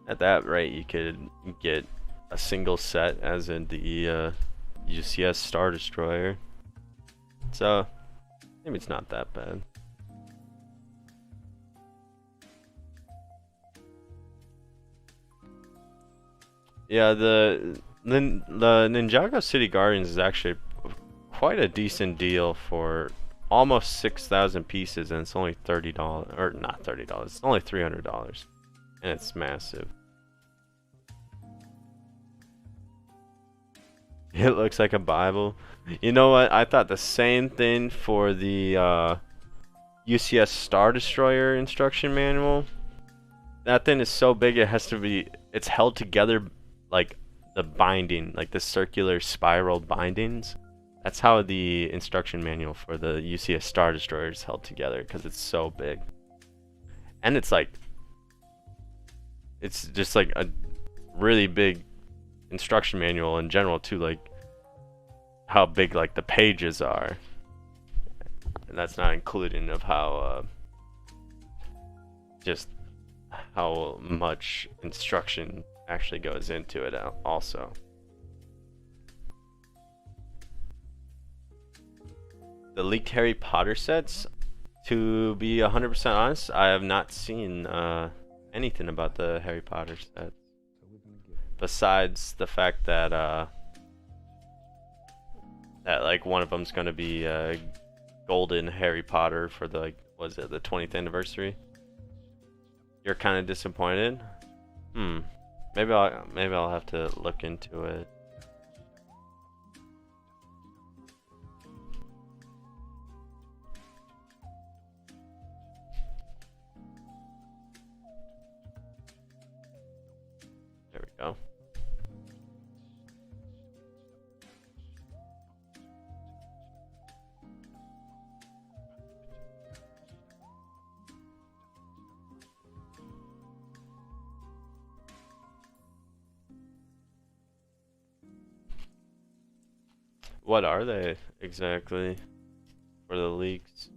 at that rate you could get a single set, as in the Ucs Star Destroyer. So maybe it's not that bad. Yeah, the Ninjago City Gardens is actually quite a decent deal for almost 6,000 pieces, and it's only $30, or not $30. It's only $300, and it's massive. It looks like a Bible. You know what? I thought the same thing for the UCS Star Destroyer instruction manual. that thing is so big it has to be, it's held together like the binding, like the circular spiral bindings. That's how the instruction manual for the UCS Star Destroyer is held together, because it's so big. And it's like, it's just like a really big instruction manual in general too, like how big like the pages are. And that's not including of how just how much instruction actually goes into it also. The leaked Harry Potter sets, to be 100% honest, I have not seen anything about the Harry Potter sets. Besides the fact that that like one of them's gonna be golden Harry Potter for the, like, was it the 20th anniversary? You're kind of disappointed? Maybe I'll have to look into it. There we go. What are they exactly for the leaks?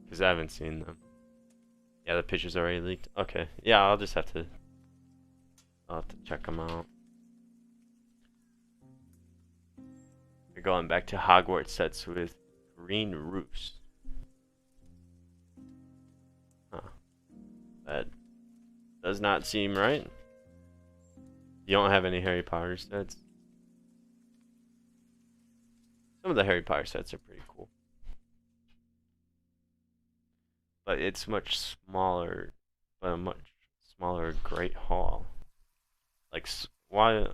Because I haven't seen them. Yeah, the picture's already leaked. Okay, yeah, I'll have to check them out. We're going back to Hogwarts sets with green roofs. Huh. That does not seem right. You don't have any Harry Potter sets? Some of the Harry Potter sets are pretty cool. But it's much smaller, but a much smaller Great Hall. Like, why?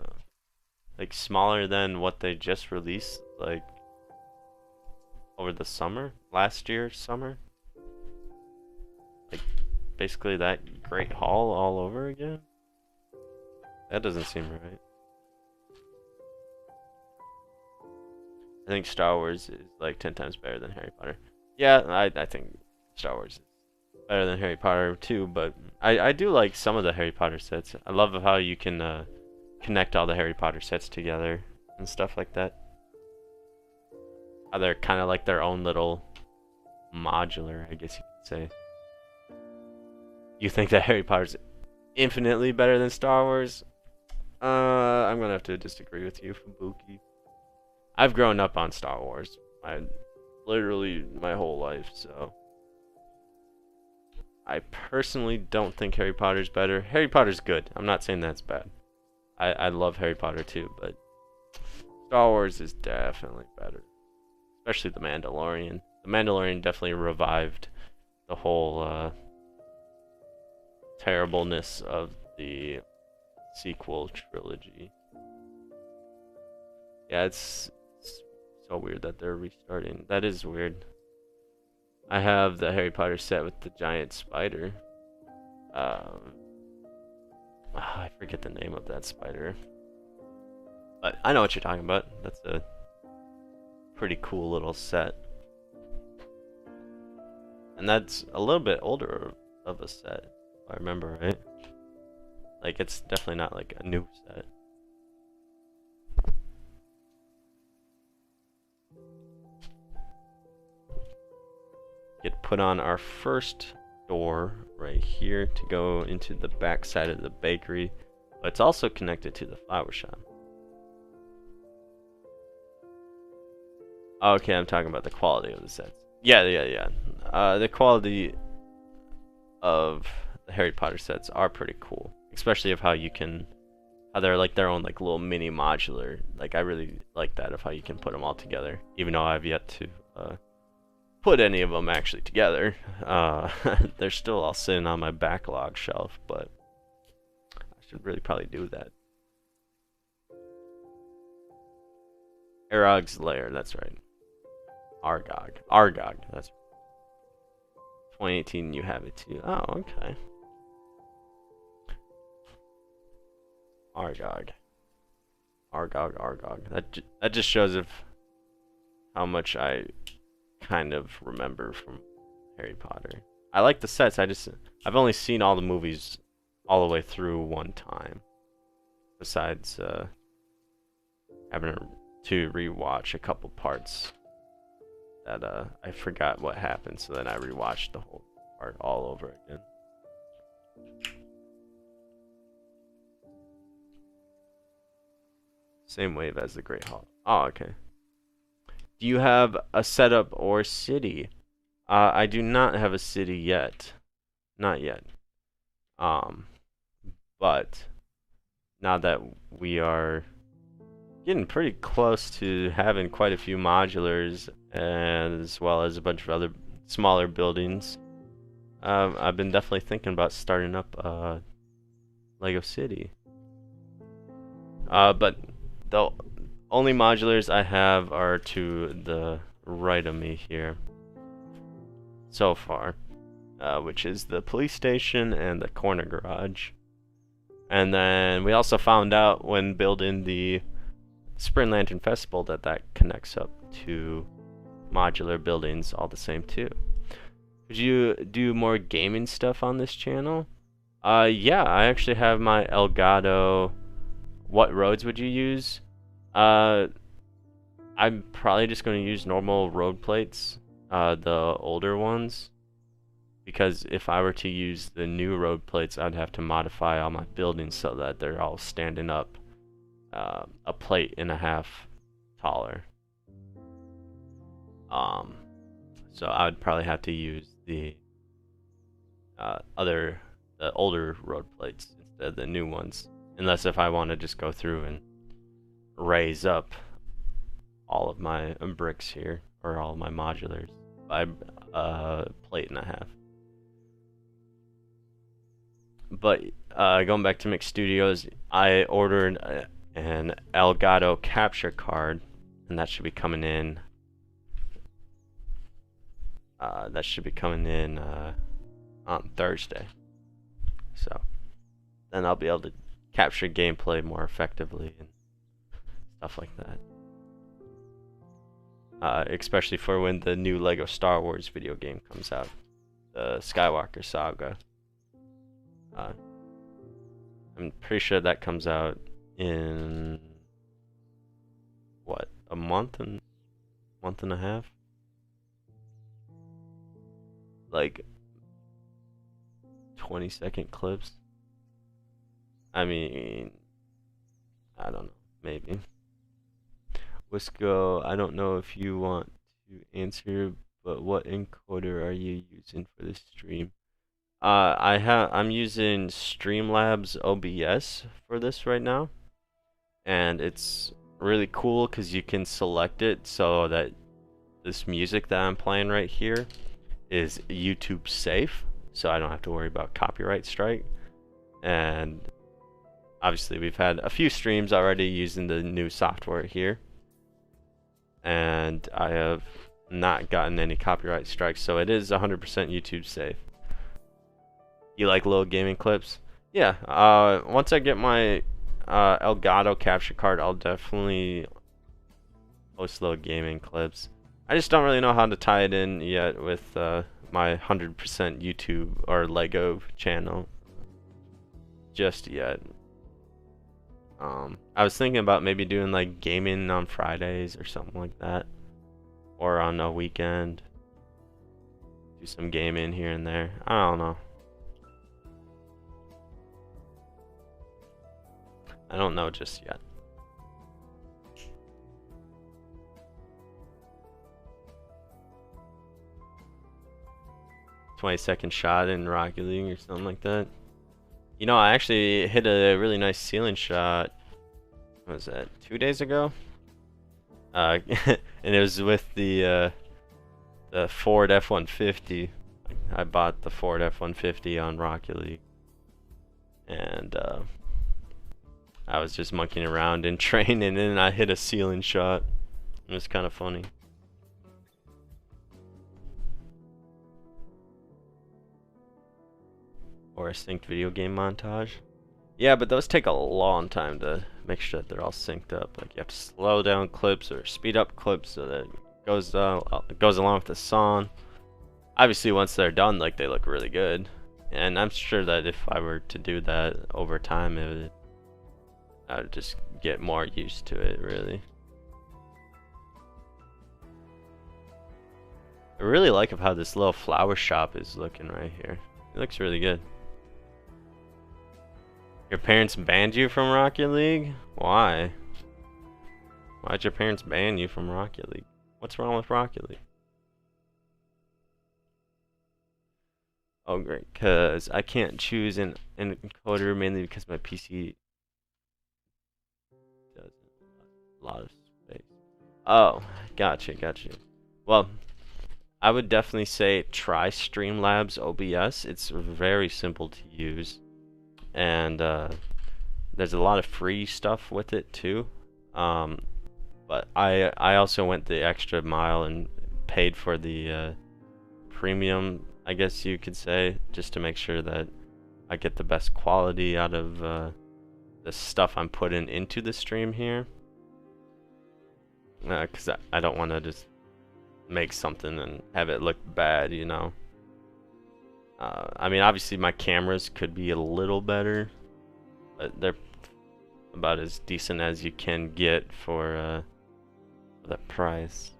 Like, smaller than what they just released, like, over the summer? Last year's summer? Like, basically that Great Hall all over again? That doesn't seem right. I think Star Wars is like 10 times better than Harry Potter. Yeah, I think Star Wars is better than Harry Potter too, but I do like some of the Harry Potter sets. I love how you can connect all the Harry Potter sets together and stuff like that. How they're kind of like their own little modular, I guess you could say. You think that Harry Potter's infinitely better than Star Wars? I'm gonna have to disagree with you, Fubuki. I've grown up on Star Wars. Literally my whole life, so I personally don't think Harry Potter's better. Harry Potter's good. I'm not saying that's bad. I love Harry Potter too, but Star Wars is definitely better. Especially The Mandalorian. The Mandalorian definitely revived the whole terribleness of the sequel trilogy. Yeah, it's so weird that they're restarting. That is weird. I have the Harry Potter set with the giant spider. I forget the name of that spider. But I know what you're talking about. That's a pretty cool little set. And that's a little bit older of a set, if I remember right. Like, it's definitely not like a new set. Get put on our first door right here to go into the back side of the bakery, but it's also connected to the flower shop. Okay, I'm talking about the quality of the sets. Yeah. The quality of the Harry Potter sets are pretty cool, especially of how you can, how they're like their own like little mini modular. Like, I really like that of how you can put them all together, even though I've yet to put any of them actually together. They're still all sitting on my backlog shelf, but I should really probably do that. Arog's lair, that's right. Argog, that's 2018, you have it too. Oh, okay. Argog. That just shows of how much I kind of remember from Harry Potter. I like the sets, I've only seen all the movies all the way through one time. Besides having to rewatch a couple parts that I forgot what happened, so then I rewatched the whole part all over again. Same wave as the Great Hall. Oh, okay. Do you have a setup or city? I do not have a city yet. Not yet. But now that we are getting pretty close to having quite a few modulars, as well as a bunch of other smaller buildings, I've been definitely thinking about starting up Lego City. But the only modulars I have are to the right of me here so far, which is the police station and the corner garage. And then we also found out when building the Spring Lantern Festival that connects up to modular buildings all the same too. Would you do more gaming stuff on this channel? Yeah, I actually have my Elgato. What roads would you use? I'm probably just going to use normal road plates, the older ones. Because if I were to use the new road plates, I'd have to modify all my buildings so that they're all standing up a plate and a half taller. So I would probably have to use the older road plates instead of the new ones, unless if I want to just go through and raise up all of my bricks here, or all of my modulars by plate and a half. But going back to Mixed Studios, I ordered an Elgato capture card, and that should be coming in. On Thursday. So then I'll be able to capture gameplay more effectively and stuff like that. Especially for when the new Lego Star Wars video game comes out, the Skywalker Saga. I'm pretty sure that comes out in what, a month and a half? Like 20-second clips. I mean, I don't know, maybe. Wisco, I don't know if you want to answer, but what encoder are you using for this stream? I'm using Streamlabs OBS for this right now, and it's really cool because you can select it so that this music that I'm playing right here is YouTube safe, so I don't have to worry about copyright strike. And obviously we've had a few streams already using the new software here, and I have not gotten any copyright strikes, so it is 100% YouTube safe. You like little gaming clips? Yeah, once I get my Elgato capture card, I'll definitely post little gaming clips. I just don't really know how to tie it in yet with my 100% YouTube or Lego channel just yet. I was thinking about maybe doing like gaming on Fridays or something like that, or on a weekend. Do some gaming here and there. I don't know. I don't know just yet. "20-second shot in Rocket League" or something like that. You know, I actually hit a really nice ceiling shot. What was that, 2 days ago? And it was with the Ford F-150. I bought the Ford F-150 on Rocket League, and I was just monkeying around and training, and I hit a ceiling shot. It was kind of funny. Or a synced video game montage. Yeah, but those take a long time to make sure that they're all synced up. Like you have to slow down clips or speed up clips so that it goes along with the song. Obviously, once they're done, like they look really good. And I'm sure that if I were to do that over time, I would just get more used to it, really. I really like how this little flower shop is looking right here. It looks really good. Your parents banned you from Rocket League? Why? Why'd your parents ban you from Rocket League? What's wrong with Rocket League? Oh great, cause I can't choose an encoder mainly because my PC does a lot of space. Oh, gotcha. Well, I would definitely say try Streamlabs OBS. It's very simple to use. And there's a lot of free stuff with it too, but I also went the extra mile and paid for the premium, I guess you could say, just to make sure that I get the best quality out of the stuff I'm putting into the stream here, because I don't want to just make something and have it look bad, you know. I mean, obviously my cameras could be a little better, but they're about as decent as you can get for that price.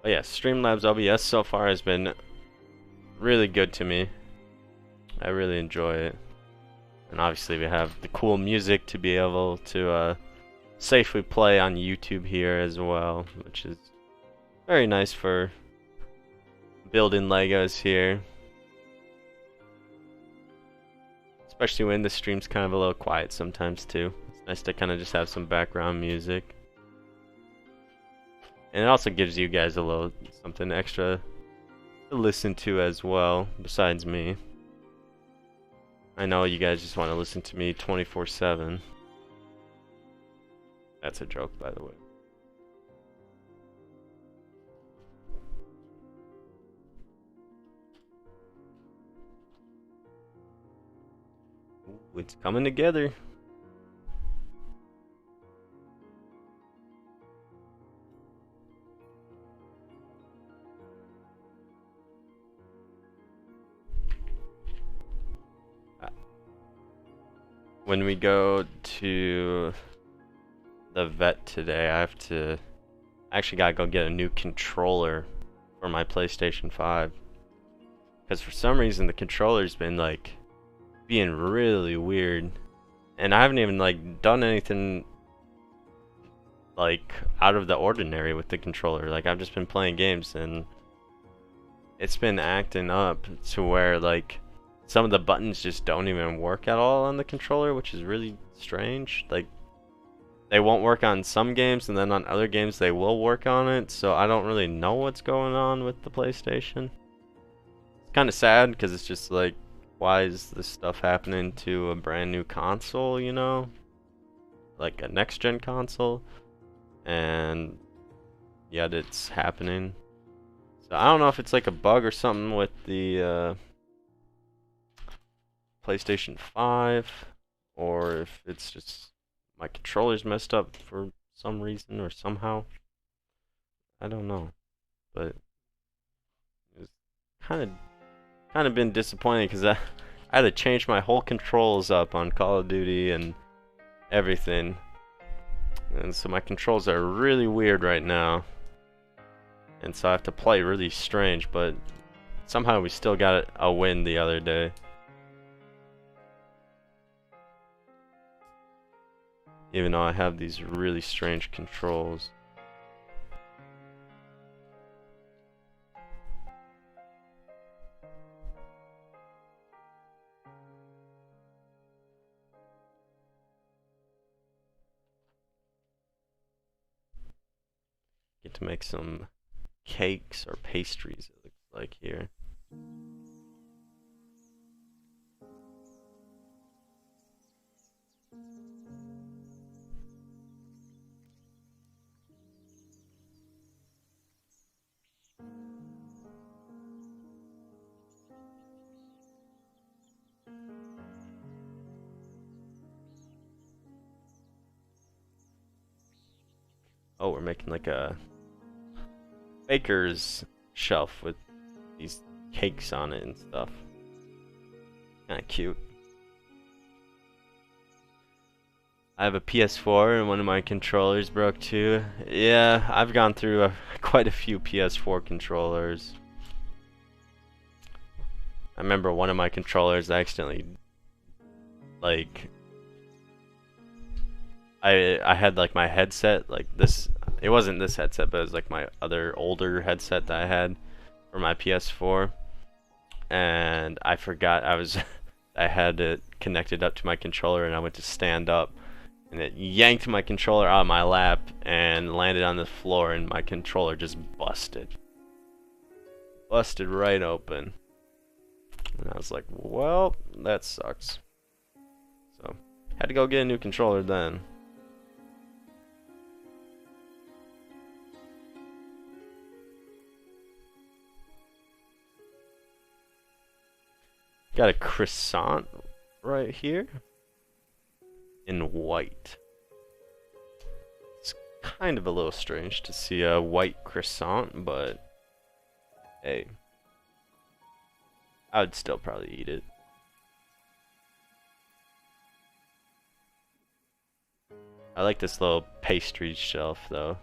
But yeah, Streamlabs OBS so far has been really good to me. I really enjoy it. And obviously we have the cool music to be able to safely play on YouTube here as well, which is very nice for building Legos here. Especially when the stream's kind of a little quiet sometimes too. It's nice to kind of just have some background music. And it also gives you guys a little something extra to listen to as well, besides me. I know you guys just want to listen to me 24/7. That's a joke, by the way. Ooh, it's coming together. When we go to the vet today, I actually gotta go get a new controller for my PlayStation 5. Because for some reason the controller's been like being really weird. And I haven't even like done anything like out of the ordinary with the controller. Like I've just been playing games and it's been acting up to where like some of the buttons just don't even work at all on the controller, which is really strange. Like they won't work on some games and then on other games they will work on it, so I don't really know what's going on with the PlayStation. It's kind of sad because it's just like, why is this stuff happening to a brand new console, you know? Like a next gen console, and yet it's happening. So I don't know if it's like a bug or something with the PlayStation 5, or if it's just my controller's messed up for some reason or somehow. I don't know, but it's kind of been disappointing because I had to change my whole controls up on Call of Duty and everything, and so my controls are really weird right now, and so I have to play really strange, but somehow we still got a win the other day. Even though I have these really strange controls. Get to make some cakes or pastries, it looks like here. Oh, we're making like a baker's shelf with these cakes on it and stuff. Kinda cute. I have a PS4 and one of my controllers broke too. Yeah, I've gone through quite a few PS4 controllers. I remember one of my controllers accidentally, like, I had like my headset, like this, it wasn't this headset, but it was like my other older headset that I had for my PS4, and I forgot I had it connected up to my controller, and I went to stand up, and it yanked my controller out of my lap and landed on the floor, and my controller just busted right open, and I was like, well, that sucks. So had to go get a new controller then. Got a croissant right here in white. It's kind of a little strange to see a white croissant, but hey, I would still probably eat it. I like this little pastry shelf though.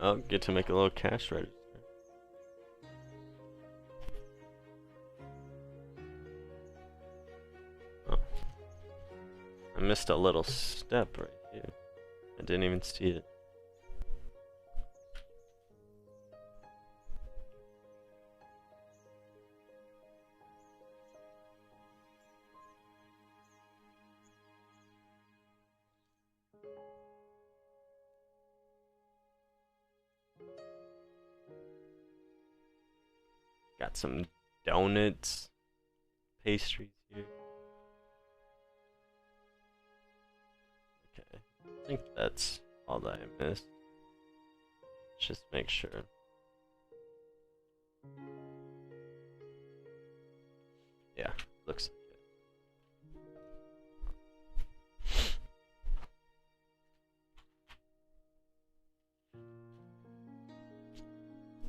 Oh, get to make a little cash register. Oh. I missed a little step right here. I didn't even see it. Got some donuts, pastries here. Okay, I think that's all that I missed. Let's just make sure. Yeah, looks like it.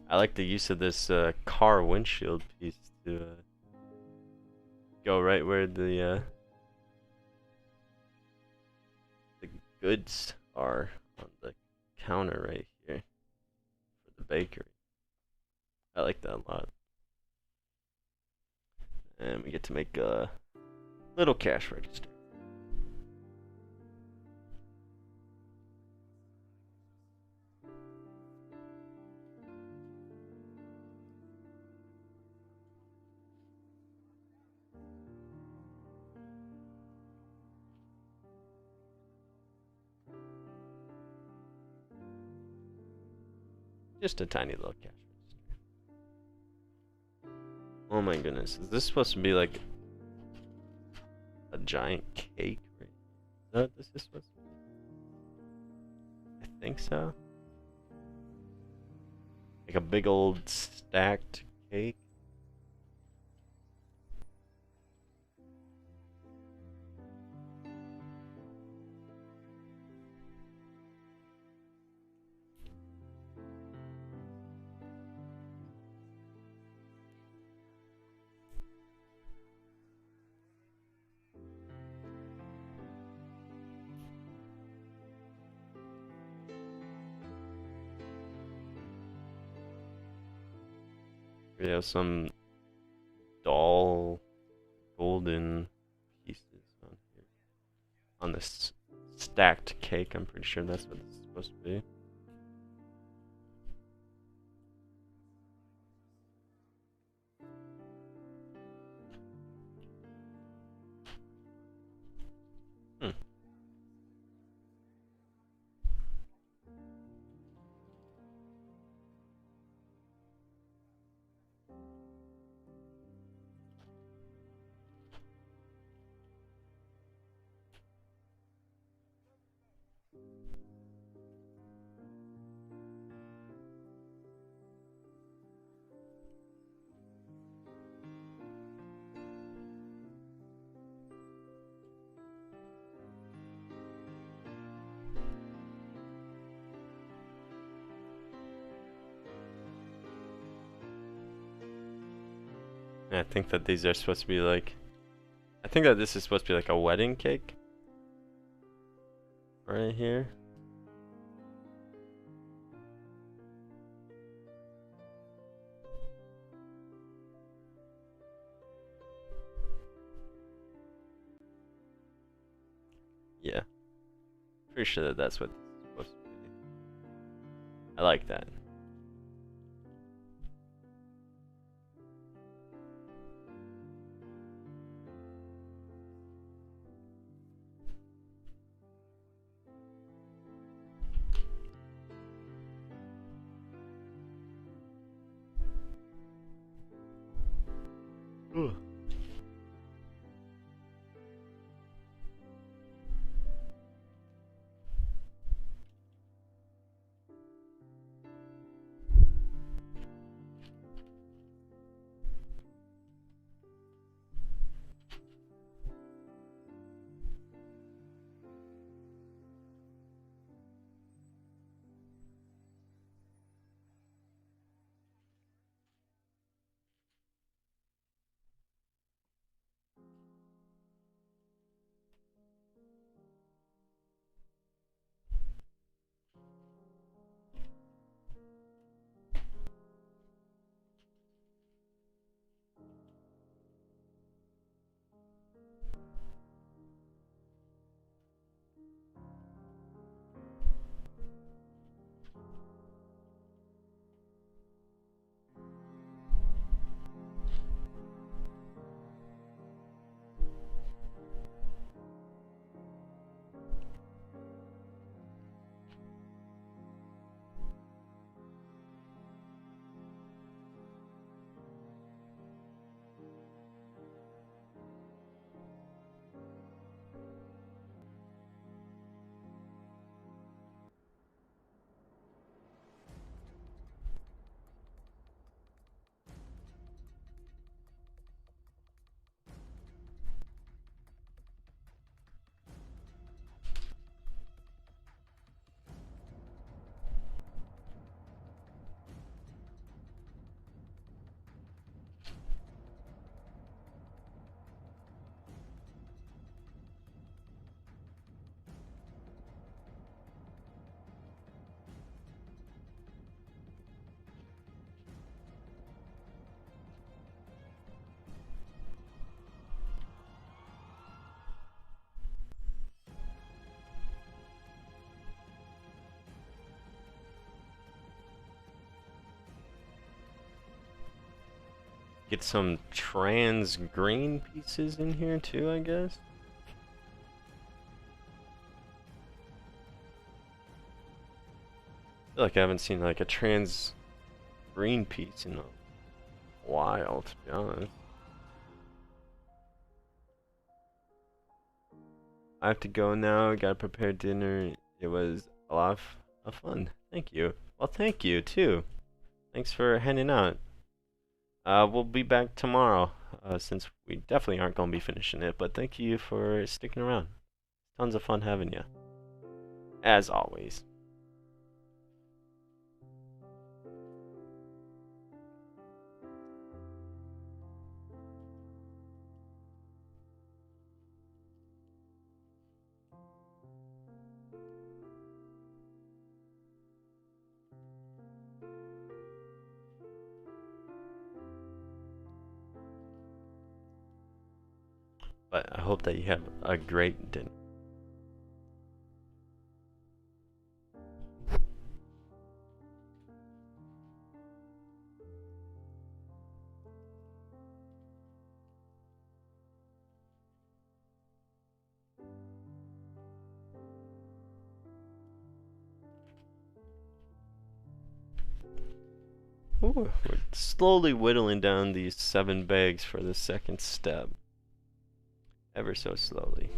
I like the use of this car windshield piece to go right where the goods are on the counter right here for the bakery. I like that a lot. And we get to make a little cash register. Just a tiny little cash register. Oh my goodness, is this supposed to be like a giant cake? Right? Is that what this is supposed to be? I think so. Like a big old stacked cake. We have some doll golden pieces on here. On this stacked cake. I'm pretty sure that's what it's supposed to be. Hmm. I think that these are supposed to be like, I think that this is supposed to be like a wedding cake. Right here. Yeah. Pretty sure that that's what it's supposed to be. I like that. Ugh. Get some trans green pieces in here too, I guess. I feel like I haven't seen like a trans green piece in a while, to be honest. I have to go now. Gotta prepare dinner. It was a lot of fun. Thank you. Well, thank you too. Thanks for hanging out. We'll be back tomorrow, since we definitely aren't gonna be finishing it. But thank you for sticking around. Tons of fun having you, as always. But I hope that you have a great dinner. Ooh, we're slowly whittling down these 7 bags for the second step. Ever so slowly.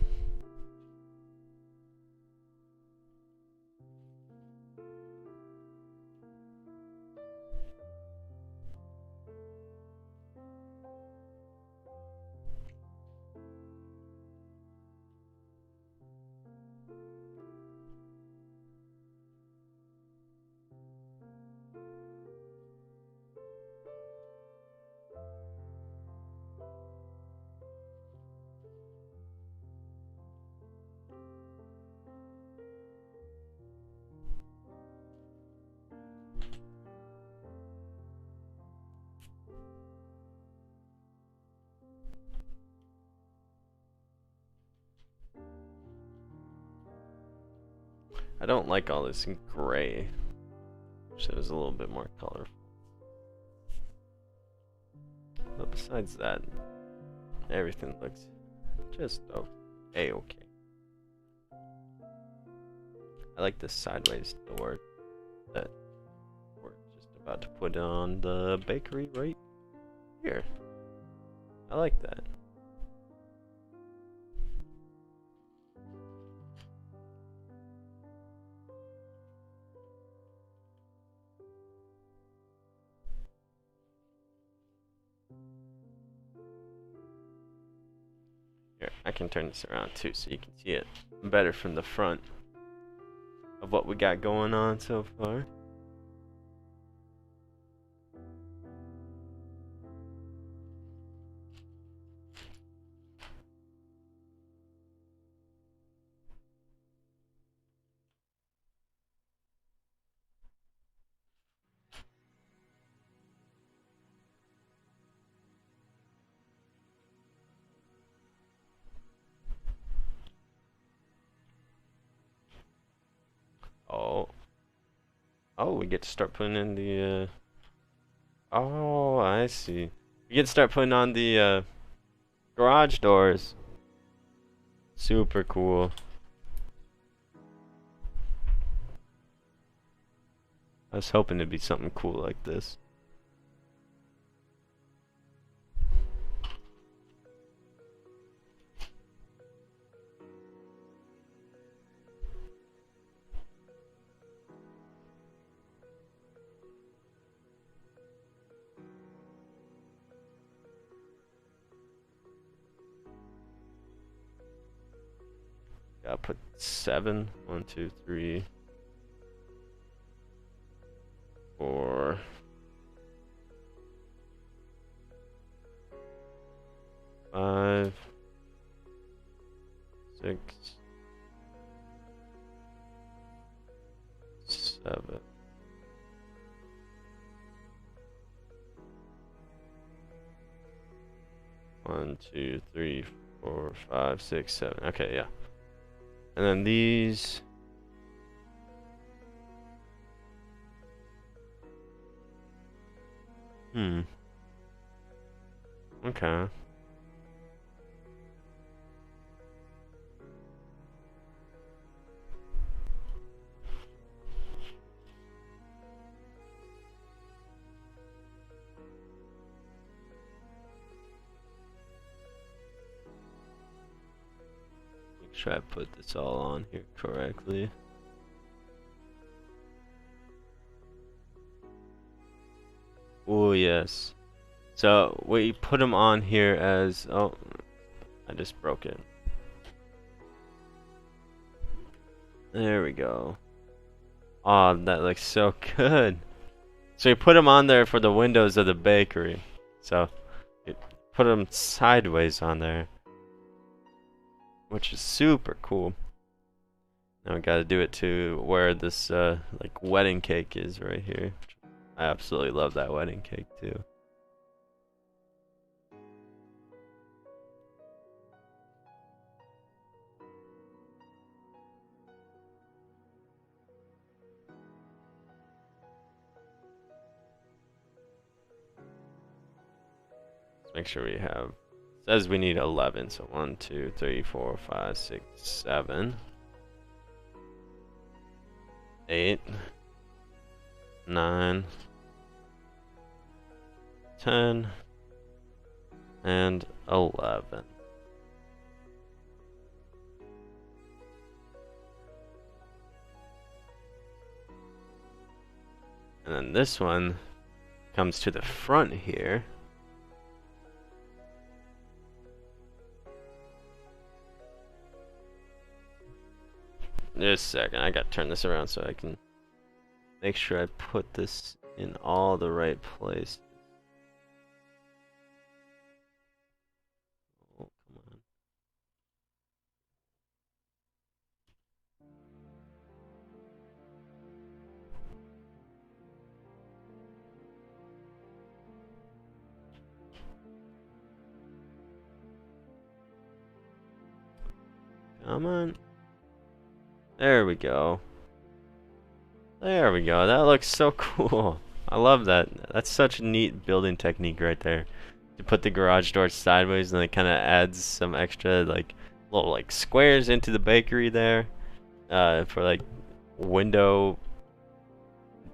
I don't like all this gray. Wish it was a little bit more colorful. But besides that, everything looks just okay. I like this sideways door that we're just about to put on the bakery right here. I like that. Here, I can turn this around too so you can see it better from the front of what we got going on so far. Oh, we get to start putting in the, oh, I see. We get to start putting on the, garage doors. Super cool. I was hoping it'd be something cool like this. Gotta put 7. 1, 2, 3, 4. 5, 6, 7. One, 2, 3, 4, 5, 6, 7. Okay, yeah. And then these. Okay. Make sure I put this all on here correctly. Oh yes. So we put them on here as, oh, I just broke it. There we go. Oh, that looks so good. So you put them on there for the windows of the bakery. So you put them sideways on there, which is super cool. Now we gotta do it to where this like wedding cake is right here. I absolutely love that wedding cake too. Let's make sure we have, says we need 11, so 1, 2, 3, 4, 5, 6, 7, 8, 9, 10, and 11. And then this one comes to the front here. Just a second, I gotta turn this around so I can make sure I put this in all the right places. Oh, come on. Come on. There we go. There we go. That looks so cool. I love that. That's such a neat building technique right there. To put the garage door sideways and it kind of adds some extra like little like squares into the bakery there. For like window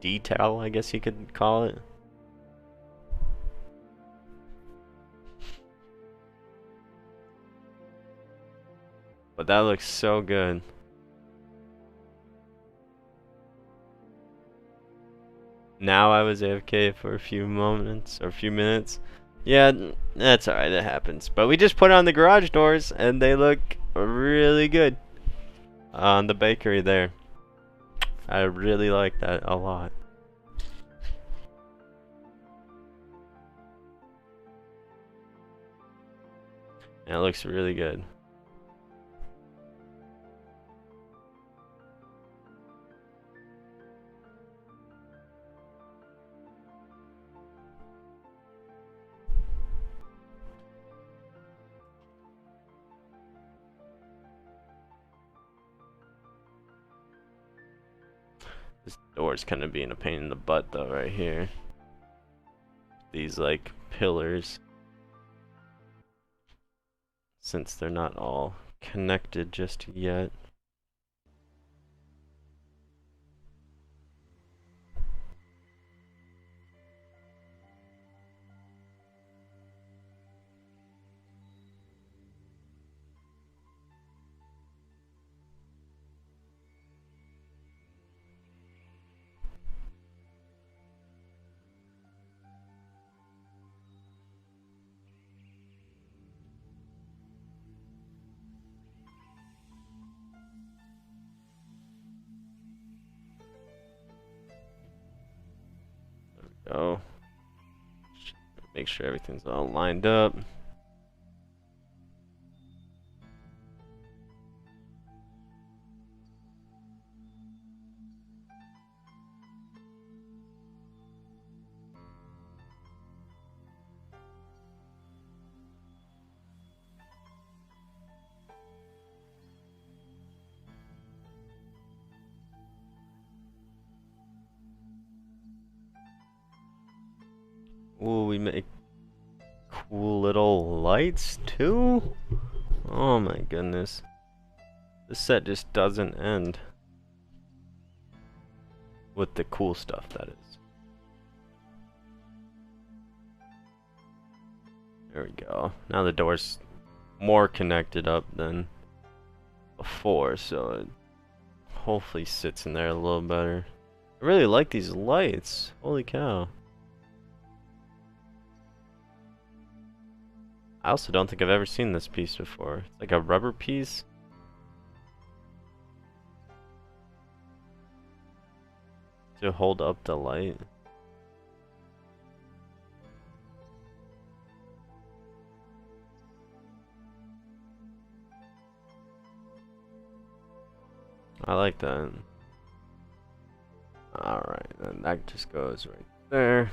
detail, I guess you could call it. But that looks so good. Now I was AFK for a few moments or a few minutes. Yeah, that's alright, it happens. But we just put on the garage doors and they look really good on the bakery there. I really like that a lot. And it looks really good. This door's kind of being a pain in the butt though right here. These like pillars. Since they're not all connected just yet. Go. Make sure everything's all lined up. Ooh, we make cool little lights too? Oh my goodness. This set just doesn't end. With the cool stuff, that is. There we go. Now the door's more connected up than before, so it hopefully sits in there a little better. I really like these lights. Holy cow. I also don't think I've ever seen this piece before. It's like a rubber piece. To hold up the light. I like that. Alright, then that just goes right there.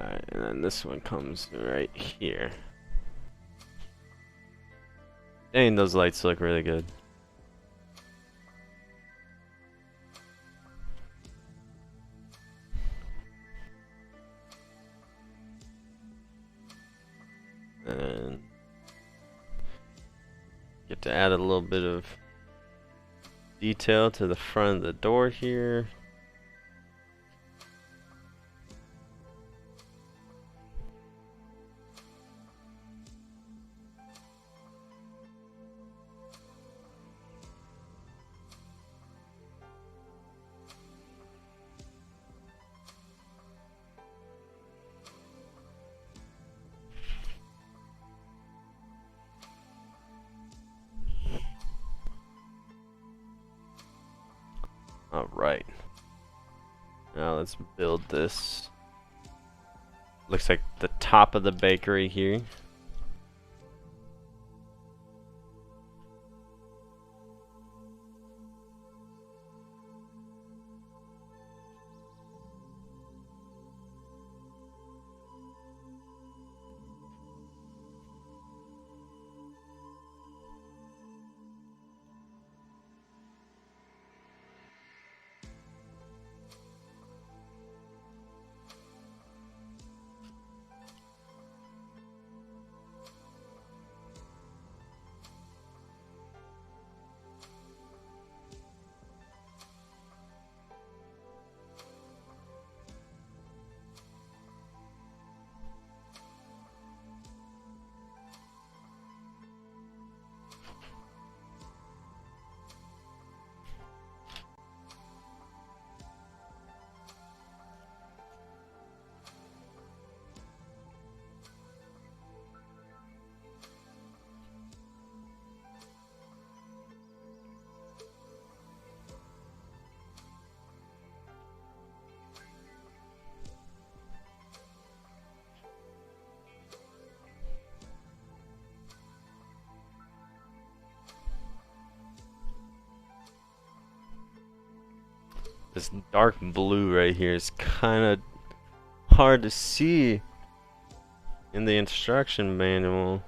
Alright, and then then this one comes right here. Dang, those lights look really good. And get to add a little bit of detail to the front of the door here. Alright. Now let's build this. Looks like the top of the bakery here. This dark blue right here is kind of hard to see in the instruction manual.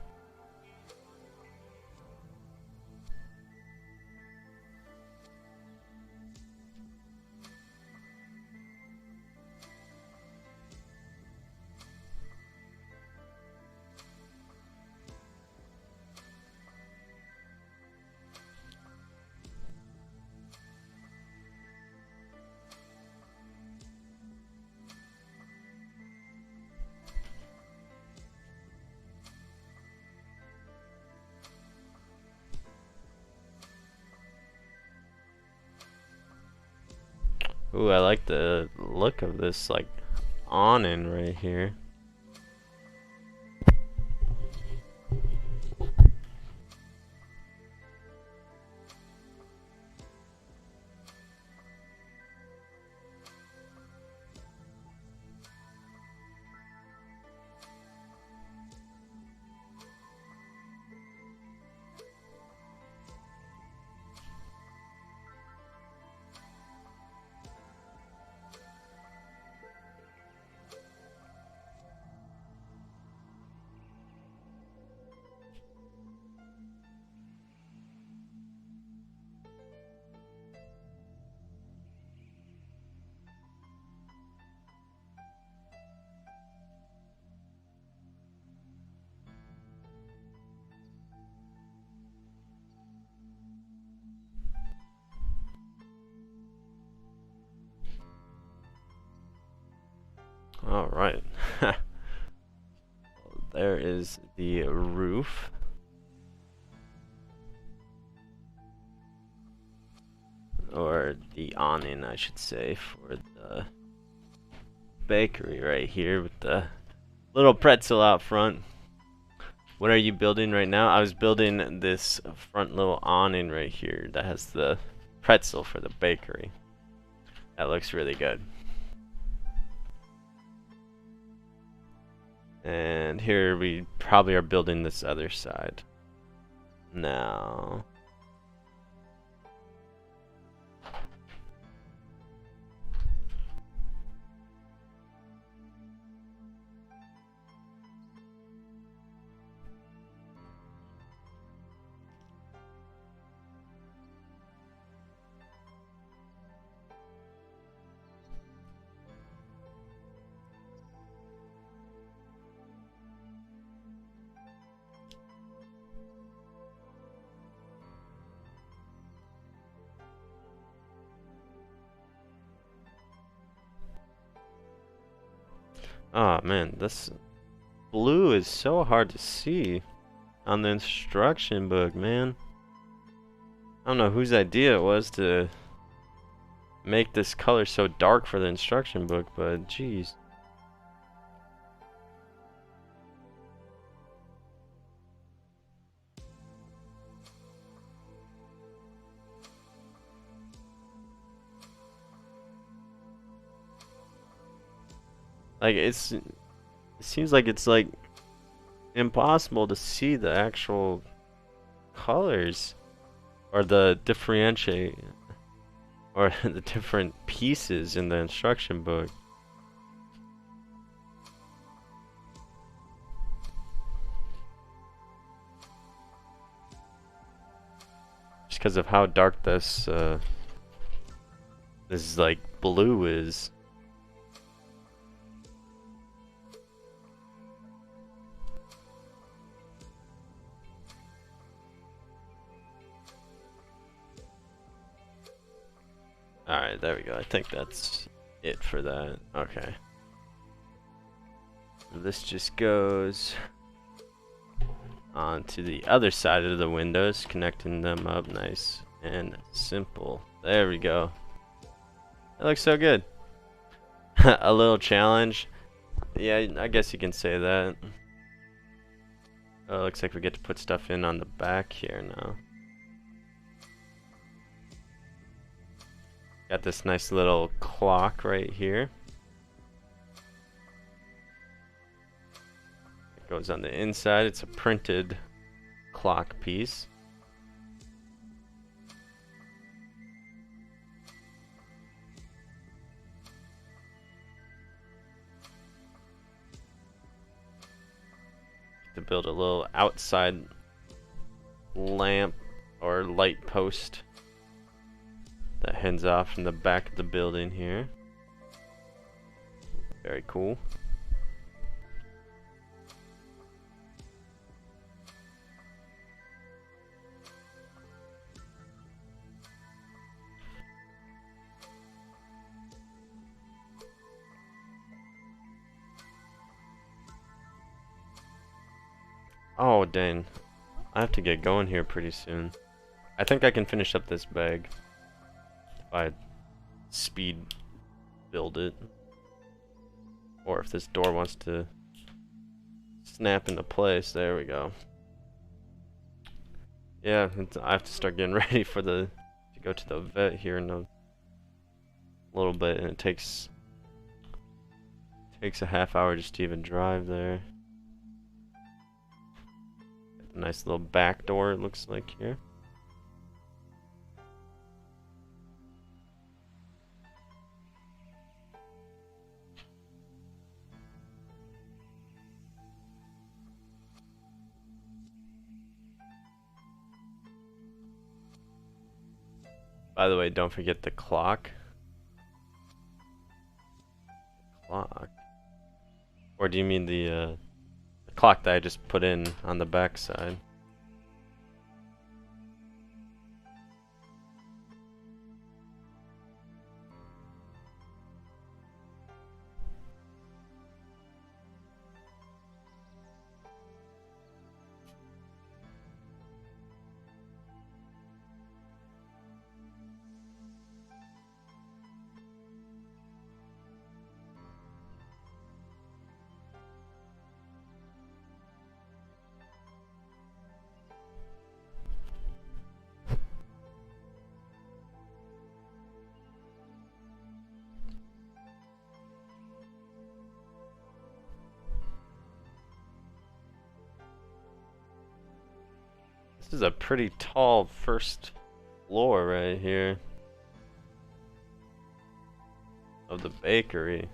Ooh, I like the look of this, like, awning right here. Alright. There is the roof. Or the awning, I should say, for the bakery right here with the little pretzel out front. What are you building right now? I was building this front little awning right here that has the pretzel for the bakery. That looks really good. And here we probably are building this other side. Now, Oh man, this blue is so hard to see on the instruction book, man. I don't know whose idea it was to make this color so dark for the instruction book, but geez. Like it seems like it's like impossible to see the actual colors or the differentiate or the different pieces in the instruction book. Just because of how dark this this like blue is. Alright, there we go. I think that's it for that. Okay. This just goes onto the other side of the windows, connecting them up nice and simple. There we go. It looks so good. A little challenge. Yeah, I guess you can say that. Oh, looks like we get to put stuff in on the back here now. Got this nice little clock right here. It goes on the inside. It's a printed clock piece. To build a little outside lamp or light post that hangs off from the back of the building here. Very cool. Oh dang, I have to get going here pretty soon. I think I can finish up this bag if I speed build it, or if this door wants to snap into place. There we go. Yeah, I have to start getting ready for to go to the vet here in a little bit, and it takes a half hour just to even drive there. Nice little back door, it looks like here. By the way, don't forget the clock. Or do you mean the clock that I just put in on the back side? This is a pretty tall first floor right here of the bakery.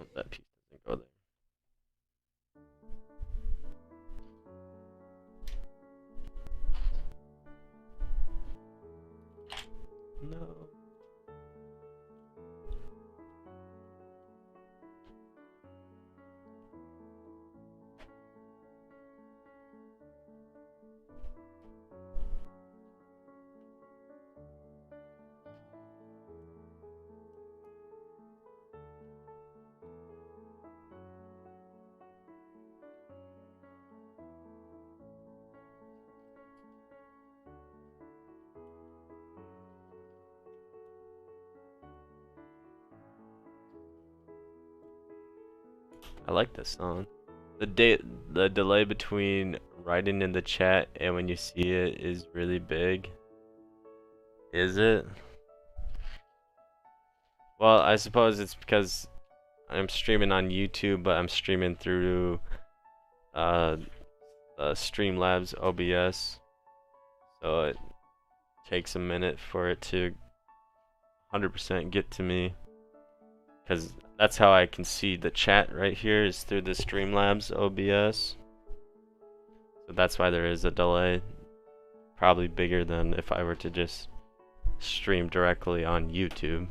Oh, that piece doesn't go there. No. I like this song. The delay between writing in the chat and when you see it is really big. Is it? Well, I suppose it's because I'm streaming on YouTube, but I'm streaming through Streamlabs OBS, so it takes a minute for it to 100% get to me, because that's how I can see the chat right here is through the Streamlabs OBS. So that's why there is a delay, probably bigger than if I were to just stream directly on YouTube.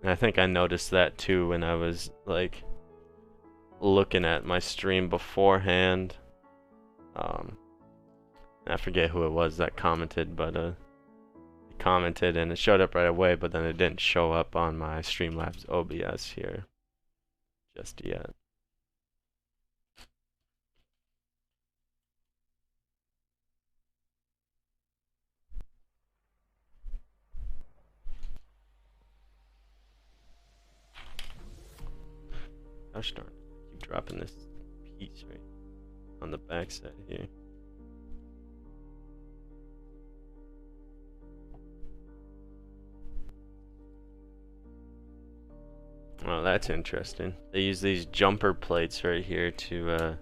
And I think I noticed that too when I was like looking at my stream beforehand. I forget who it was that commented, but it commented and it showed up right away, but then it didn't show up on my Streamlabs OBS here just yet. Gosh darn it, I keep dropping this piece right on the back side here. Oh, that's interesting. They use these jumper plates right here to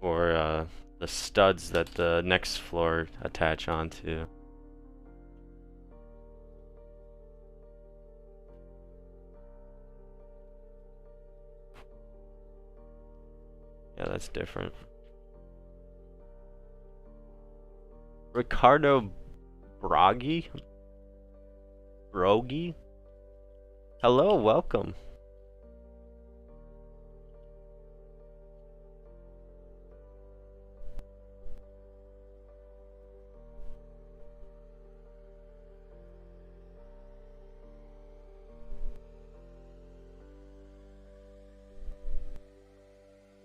for the studs that the next floor attach onto. Yeah, that's different. Ricardo Broggi? Brogi? Hello, welcome.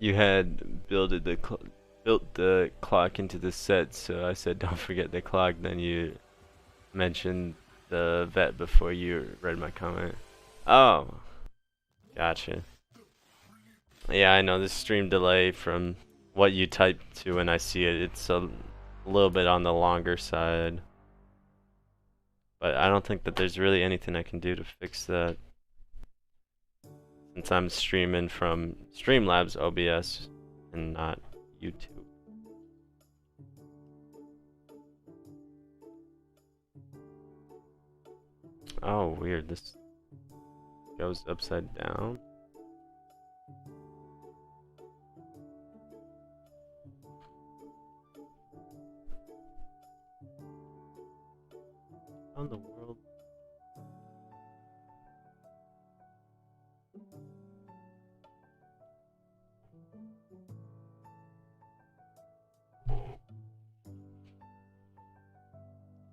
You had built the clock into the set, so I said don't forget the clock. Then you mentioned the vet before you read my comment. Oh, gotcha. Yeah, I know this stream delay from what you type to when I see it. It's a little bit on the longer side, but I don't think that there's really anything I can do to fix that, since I'm streaming from Streamlabs OBS and not YouTube. Oh, weird. This goes upside down. How in the world?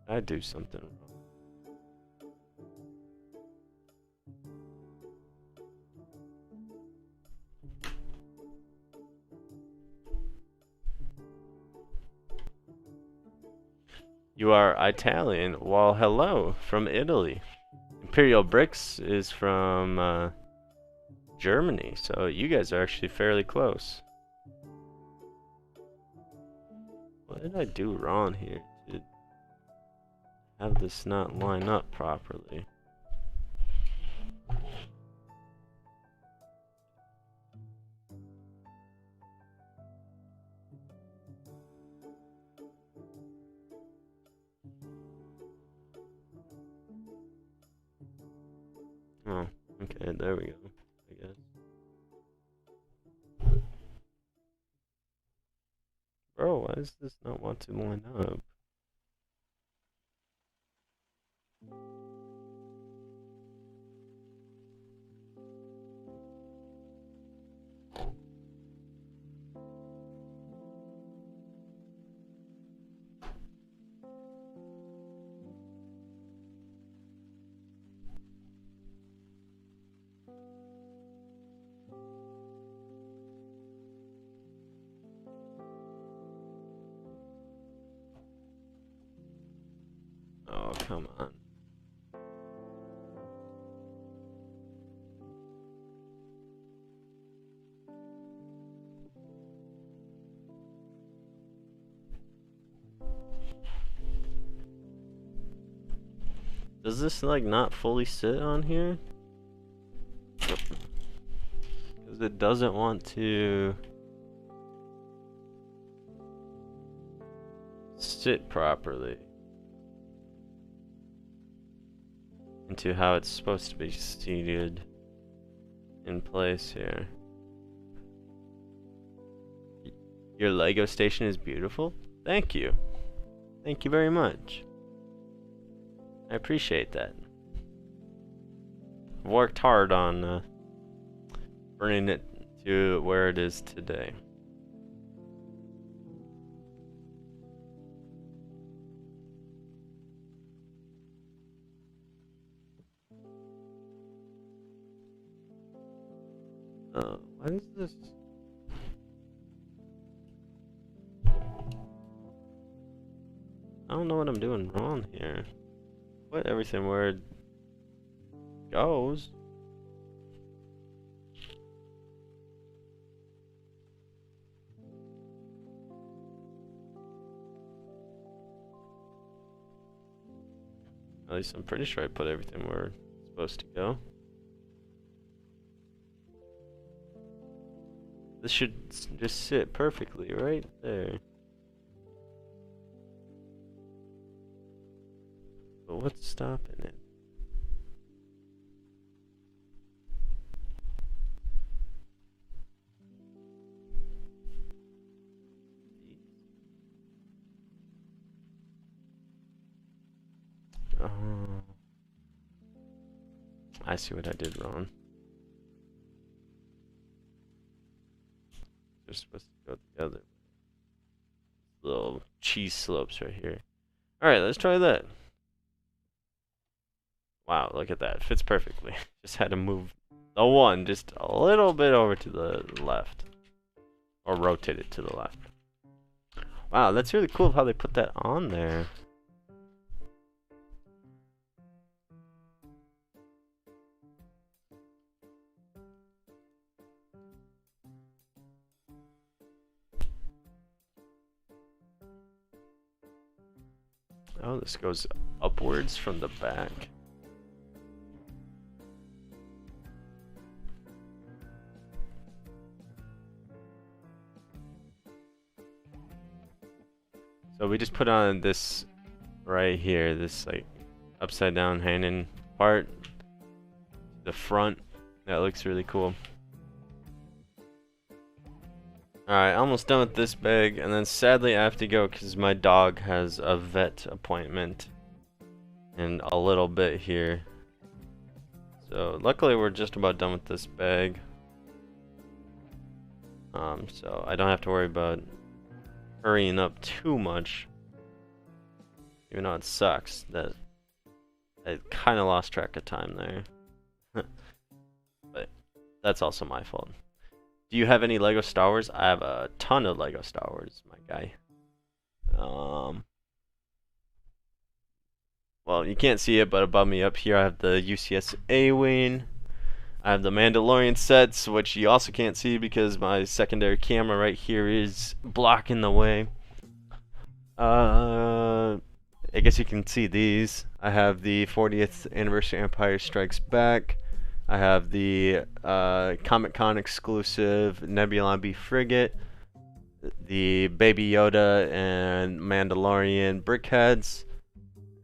I do something wrong. You are Italian. Well, hello from Italy. Imperial Bricks is from Germany, so you guys are actually fairly close. What did I do wrong here to have this not line up properly? Oh, okay, there we go, I guess. Bro, why does this not want to line up? Oh, come on. Does this like not fully sit on here? Because it doesn't want to sit properly into how it's supposed to be seated in place here. Your Lego station is beautiful. Thank you. Thank you very much. I appreciate that. I've worked hard on bringing it to where it is today. What is this? I don't know what I'm doing wrong here. Put everything where it goes. At least I'm pretty sure I put everything where it's supposed to go. This should just sit perfectly right there. But what's stopping it? Oh, I see what I did wrong. They're supposed to go the other way. Little cheese slopes right here. Alright, let's try that. Wow, look at that. It fits perfectly. Just had to move the one just a little bit over to the left. Or rotate it to the left. Wow, that's really cool how they put that on there. Oh, this goes upwards from the back. So we just put on this right here, this like upside down hanging part, the front. That looks really cool. Alright, almost done with this bag, and then sadly I have to go because my dog has a vet appointment in a little bit here. So luckily we're just about done with this bag. So I don't have to worry about hurrying up too much. Even though it sucks that I kind of lost track of time there. But that's also my fault. Do you have any Lego Star Wars? I have a ton of Lego Star Wars, my guy. Well, you can't see it, but above me up here I have the UCS A-Wing. I have the Mandalorian sets, which you also can't see because my secondary camera right here is blocking the way. I guess you can see these. I have the 40th Anniversary Empire Strikes Back. I have the Comic-Con exclusive Nebula B frigate, the Baby Yoda and Mandalorian brickheads,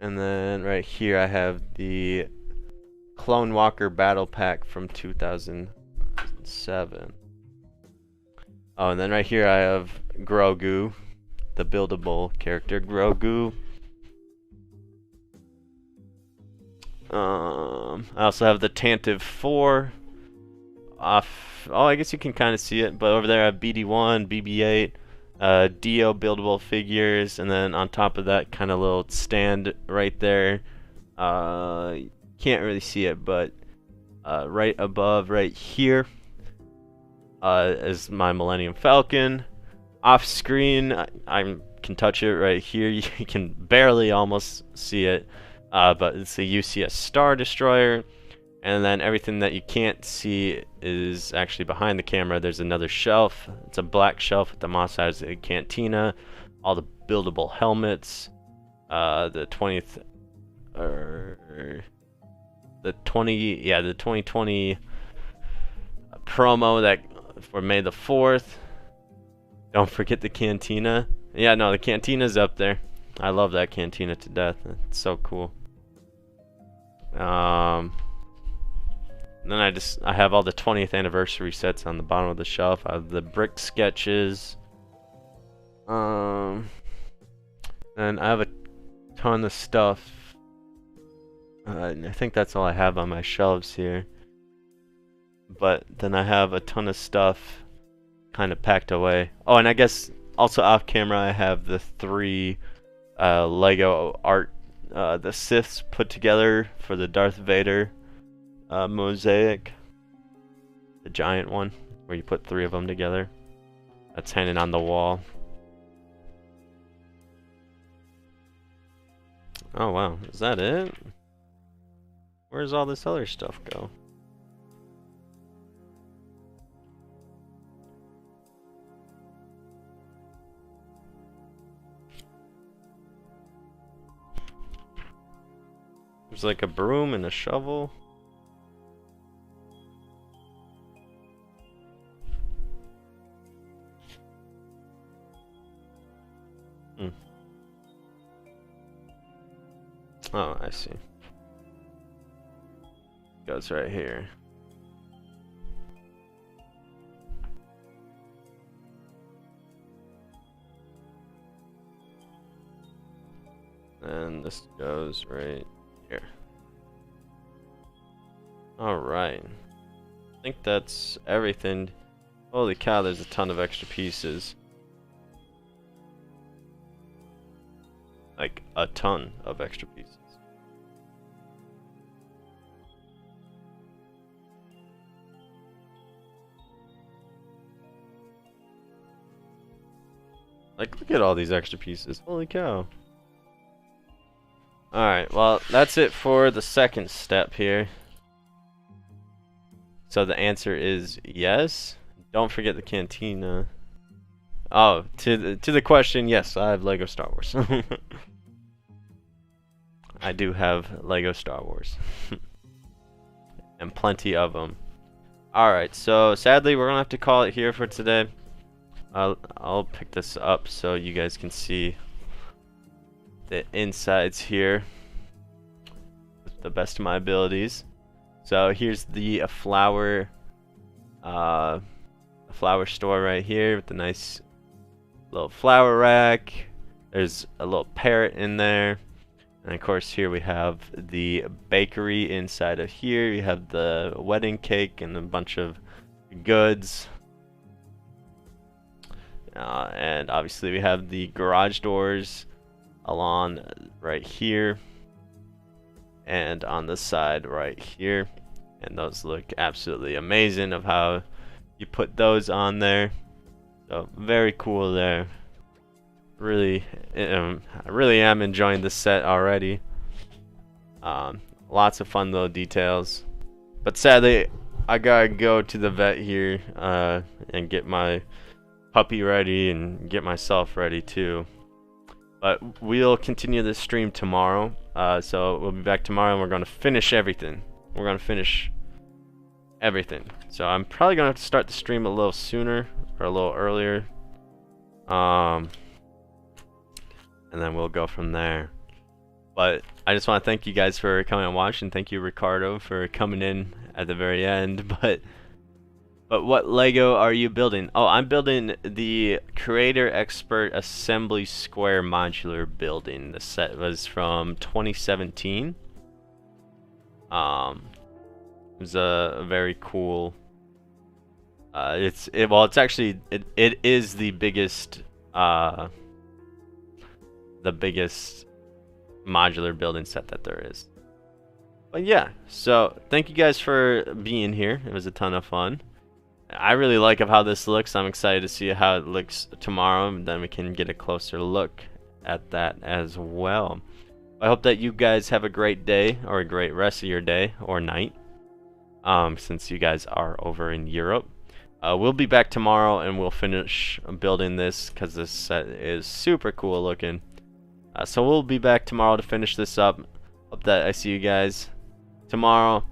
and then right here I have the Clone Walker Battle Pack from 2007. Oh, and then right here I have Grogu, the buildable character Grogu. I also have the Tantive 4 off. Oh, I guess you can kind of see it, but over there I have BD1, BB8, Dio buildable figures, and then on top of that, kind of little stand right there. Can't really see it, but right above, right here, is my Millennium Falcon. Off screen, I'm can touch it right here. You can barely almost see it, but it's the UCS Star Destroyer. And then everything that you can't see is actually behind the camera. There's another shelf. It's a black shelf with the Mosaic cantina, all the buildable helmets, the 2020 promo that for May the 4th. Don't forget the cantina. Yeah, no, the cantina's up there. I love that cantina to death. It's so cool. Then I have all the 20th anniversary sets on the bottom of the shelf. I have the brick sketches. And I have a ton of stuff. I think that's all I have on my shelves here. But then I have a ton of stuff kind of packed away. Oh, and I guess also off camera I have the 3 Lego art, the Siths put together for the Darth Vader Mosaic, the giant one where you put 3 of them together. That's hanging on the wall. Oh wow, is that it? Where's all this other stuff go? There's like a broom and a shovel. Oh, I see. Goes right here. And this goes right here. Alright. I think that's everything. Holy cow, there's a ton of extra pieces. Like a ton of extra pieces. Like, look at all these extra pieces. Holy cow. Alright, well, that's it for the second step here. So the answer is yes. Don't forget the cantina. Oh, to the question, yes, I have Lego Star Wars. I do have Lego Star Wars. And plenty of them. Alright, so sadly we're going to have to call it here for today. I'll pick this up so you guys can see the insides here with the best of my abilities. So here's the flower store right here with the nice little flower rack. There's a little parrot in there, and of course here we have the bakery inside of here. You have the wedding cake and a bunch of goods. And obviously we have the garage doors along right here and on the side right here, and those look absolutely amazing of how you put those on there. So very cool there. I really am enjoying this set already. Lots of fun little details, but sadly I gotta go to the vet here and get my puppy ready and get myself ready too. But we'll continue this stream tomorrow. So we'll be back tomorrow and we're going to finish everything. We're going to finish everything. So I'm probably going to have to start the stream a little sooner or a little earlier. And then we'll go from there. But I just want to thank you guys for coming and watching. Thank you, Ricardo, for coming in at the very end. But what Lego are you building? Oh, I'm building the Creator Expert Assembly Square Modular Building. The set was from 2017. It was a very cool. It is the biggest modular building set that there is. But yeah, so thank you guys for being here. It was a ton of fun. I really like how this looks. I'm excited to see how it looks tomorrow, and then we can get a closer look at that as well. I hope that you guys have a great day, or a great rest of your day or night, since you guys are over in Europe. We'll be back tomorrow, and we'll finish building this because this set is super cool looking. So we'll be back tomorrow to finish this up. Hope that I see you guys tomorrow.